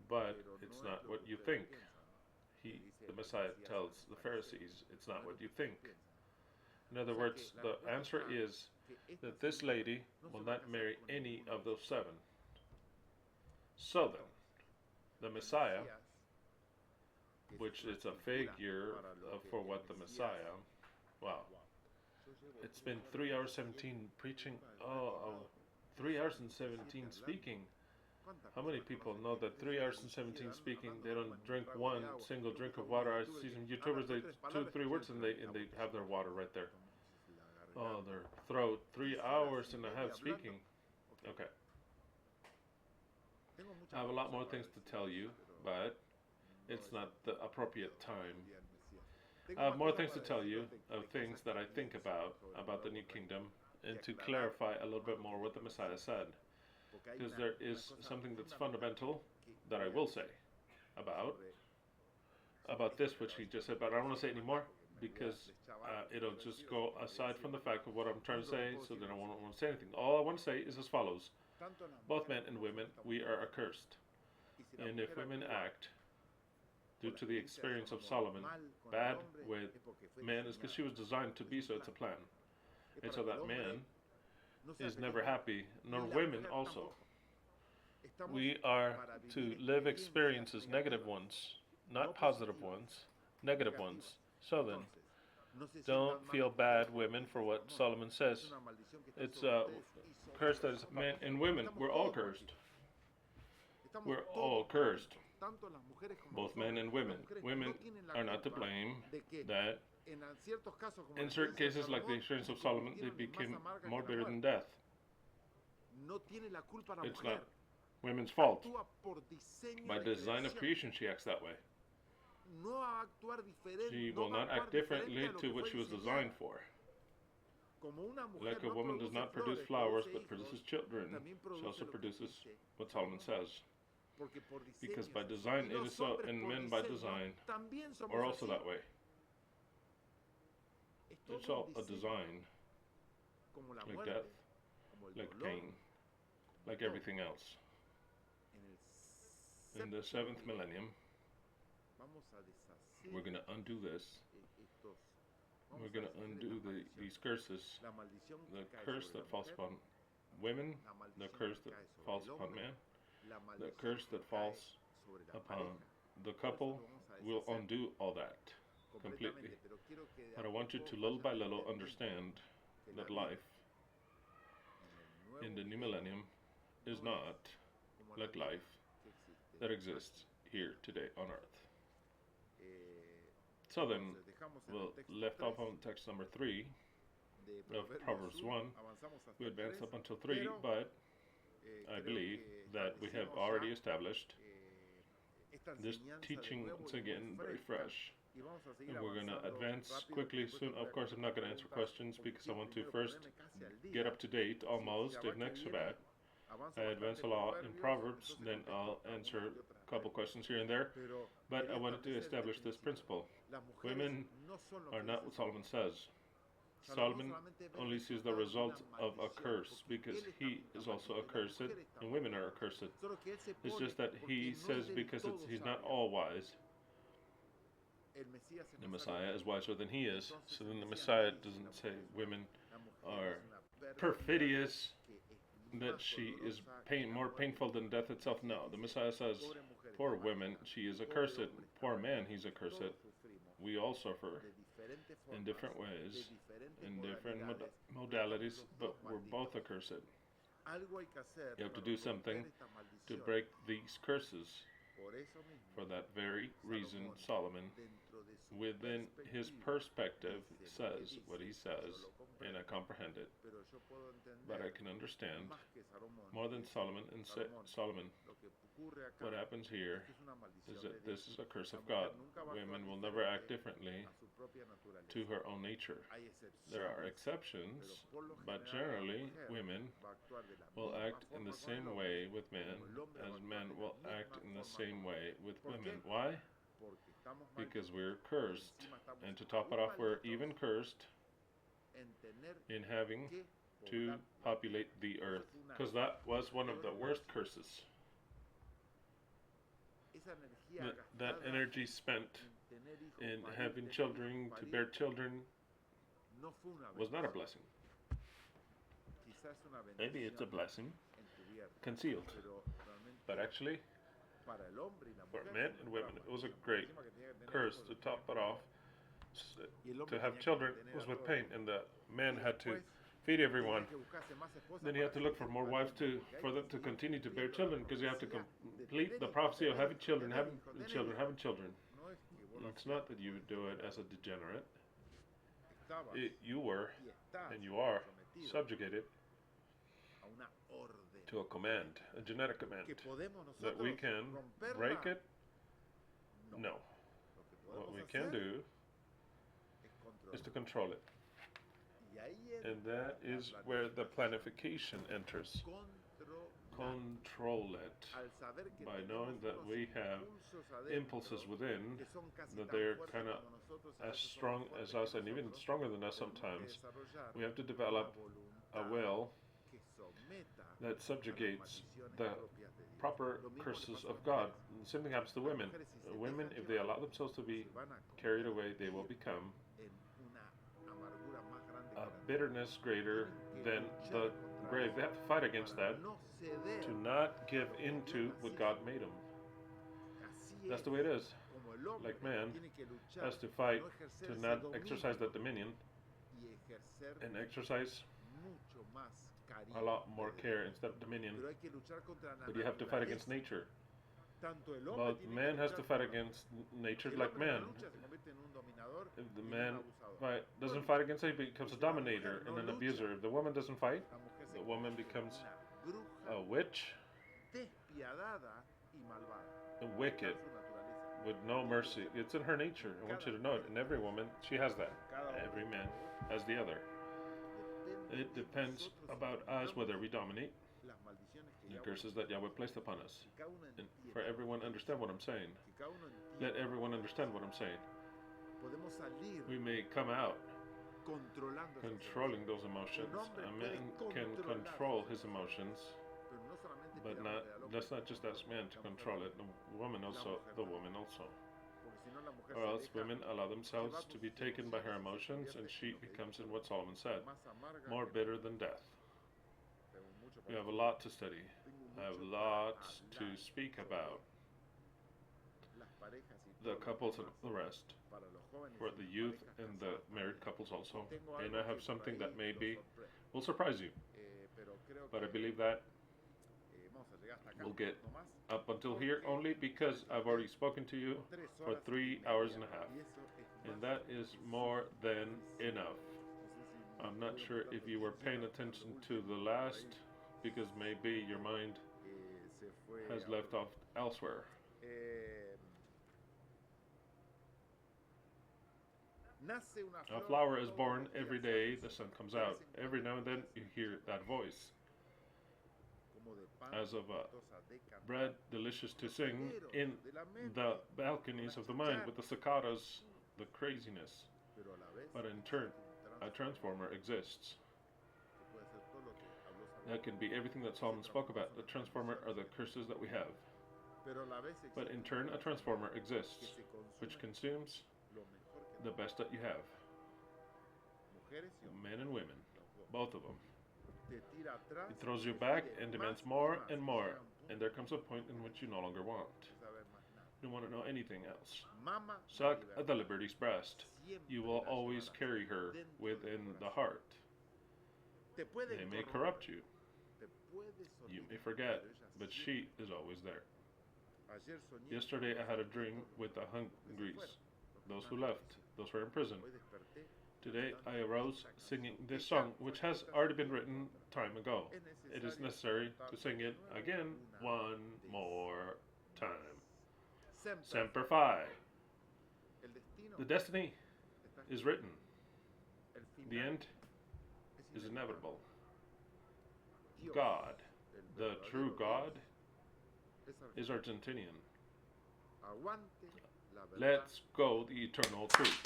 But it's not what you think. The Messiah tells the Pharisees, it's not what you think. In other words, the answer is that this lady will not marry any of those seven. So then, the Messiah, which is a figure for what the Messiah, wow, it's been 3 hours 17 preaching, 3 hours and 17 speaking. How many people know that 3 hours and 17 speaking, they don't drink one single drink of water? I see some YouTubers, they 2-3 words and they have their water right there. Oh, their throat, 3 hours and a half speaking. Okay. I have a lot more things to tell you, but it's not the appropriate time. I have more things to tell you of things that I think about the New Kingdom, and to clarify a little bit more what the Messiah said. Because there is something that's fundamental that I will say about this, which he just said, but I don't want to say anymore because it'll just go aside from the fact of what I'm trying to say, so then I won't want to say anything. All I want to say is as follows. Both men and women, we are accursed. And if women act due to the experience of Solomon bad with men, is because she was designed to be so. It's a plan. And so that man is never happy, nor women also. We are to live experiences, negative ones, not positive ones, negative ones. So then, don't feel bad, women, for what Solomon says. It's cursed as men and women. We're all cursed. We're all cursed. Both men and women. Women are not to blame that in certain cases, like the experience of Solomon, they became more bitter than death. It's not women's fault. By design of creation, she acts that way. She will not act differently to what she was designed for. Like a woman does not produce flowers but produces children, she also produces what Solomon says. Because by design it is so, and men by design are also that way. It's all a design, like death, like pain, like everything else. In the 7th millennium, we're going to undo this. We're going to undo these curses. The curse that falls upon women, the curse that falls upon man, the curse that falls upon the couple. We'll undo all that completely. But I want you to little by little understand that life in the new millennium is not like life that exists here today on earth. So then, we'll left off on text number 3 of Proverbs 1. We advanced up until 3, but I believe that we have already established this teaching, once again, very fresh. And we're going to advance quickly soon. Of course, I'm not going to answer questions because I want to first get up to date almost. If next Shabbat I advance a lot in Proverbs, then I'll answer a couple questions here and there. But I wanted to establish this principle. Women are not what Solomon says. Solomon only sees the result of a curse because he is also accursed and women are accursed. It's just that he says because he's not all wise. The Messiah is wiser than he is. So then the Messiah doesn't say women are perfidious, that she is more painful than death itself. No, the Messiah says, poor women, she is accursed. Poor man, he's accursed. We all suffer in different ways, in different modalities, but we're both accursed. You have to do something to break these curses. For that very reason, Solomon, within his perspective, says what he says, and I comprehend it. But I can understand more than Solomon, and Solomon What happens here is that this is a curse of God. Women will never act differently to her own nature. There are exceptions, but generally women will act in the same way with men as men will act in the same way with women. Why? Because we're cursed. And to top it off, we're even cursed in having to populate the earth, because that was one of the worst curses. That energy spent in having children, to bear children, was not a blessing. Maybe it's a blessing concealed, but actually, for men and women, it was a great curse. To top it off, to have children was with pain, and the man had to feed everyone. Then he had to look for more wives for them to continue to bear children, because you have to complete the prophecy of having children, having children, having children. It's not that you do it as a degenerate. You were, and you are, subjugated to a command, a genetic command. That we can break it? No. What we can do is to control it. And that is where the planification enters. Control it by knowing that we have impulses within, that they're kind of as strong as us and even stronger than us sometimes. We have to develop a will that subjugates the proper curses of God. And the same thing happens to women. Women, if they allow themselves to be carried away, they will become a bitterness greater than the grave. They have to fight against that, to not give into what God made them. That's the way it is. Like man has to fight to not exercise that dominion and exercise a lot more care instead of dominion. But you have to fight against nature. But man has to fight against nature like man. If the man doesn't fight against it, he becomes a dominator and an abuser. If the woman doesn't fight, the woman becomes a witch, wicked, with no mercy. It's in her nature. I want you to know it. And every woman, she has that. Every man has the other. It depends about us whether we dominate the curses that Yahweh placed upon us. And for everyone understand what I'm saying. Let everyone understand what I'm saying. We may come out controlling those emotions. A man can control his emotions, but that's not just us men to control it. The woman also. Or else women allow themselves to be taken by her emotions, and she becomes, in what Solomon said, more bitter than death. We have a lot to study. I have lots to speak about. The couples and the rest, for the youth and the married couples also. And I have something that maybe will surprise you. But I believe that we'll get up until here only because I've already spoken to you for 3 hours and a half. And that is more than enough. I'm not sure if you were paying attention to the last, because maybe your mind has left off elsewhere. A flower is born every day, the sun comes out. Every now and then you hear that voice, as of bread delicious to sing in the balconies of the mind with the cicadas, the craziness. But in turn, a transformer exists. That can be everything that Solomon spoke about. The transformer are the curses that we have. But in turn, a transformer exists, which consumes the best that you have. Men and women, both of them. It throws you back and demands more and more. And there comes a point in which you no longer want. You don't want to know anything else. Suck at the liberty's breast. You will always carry her within the heart. They may corrupt you. You may forget, but she is always there. Yesterday I had a dream with the Hungries, those who left, those who are in prison. Today I arose singing this song, which has already been written time ago. It is necessary to sing it again one more time. Semper Fi. The destiny is written. The end is inevitable. God, the true God, is Argentinian. Let's go the eternal truth.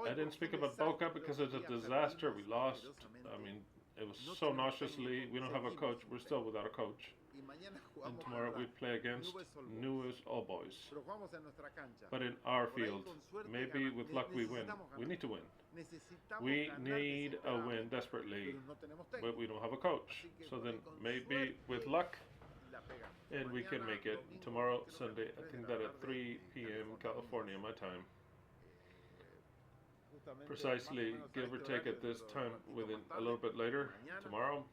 I didn't speak about Boca because it's a disaster. We lost. I mean, it was so nauseously. We don't have a coach. We're still without a coach. And tomorrow we play against Newell's All Boys. But in our field, maybe with luck we win. We need to win. We need a win desperately, but we don't have a coach. So then maybe with luck, and we can make it tomorrow, Sunday. I think that at 3 p.m. California, my time. Precisely, give or take at this time, within a little bit later, tomorrow,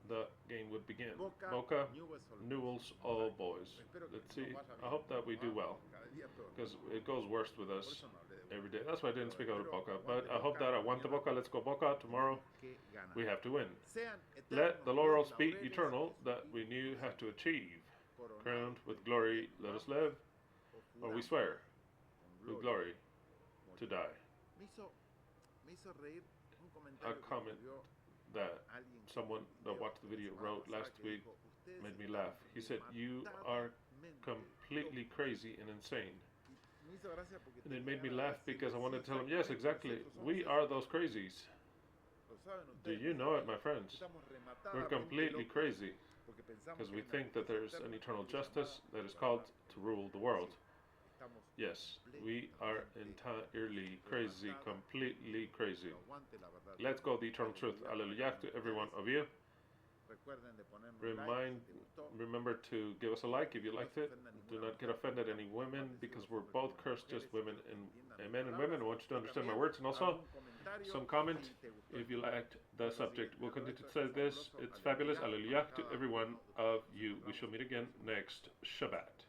the game would begin. Boca, Newell's All Boys. Let's see. I hope that we do well, because it goes worse with us every day. That's why I didn't speak out of Boca. But I hope that I want the Boca. Let's go Boca. Tomorrow, we have to win. Let the laurels be eternal that we knew how to achieve. Crowned with glory, let us live, or we swear with glory to die. A comment that someone that watched the video wrote last week made me laugh. He said, "You are completely crazy and insane." And it made me laugh because I wanted to tell him, yes, exactly. We are those crazies. Do you know it, my friends? We're completely crazy because we think that there's an eternal justice that is called to rule the world. Yes, we are entirely crazy, completely crazy. Let's go the eternal truth. Hallelujah to every one of you. Remember to give us a like if you liked it. Do not get offended any women because we're both cursed, just women and men and women. I want you to understand my words, and also some comment if you liked the subject. We'll continue to say this. It's fabulous. Hallelujah to every one of you. We shall meet again next Shabbat.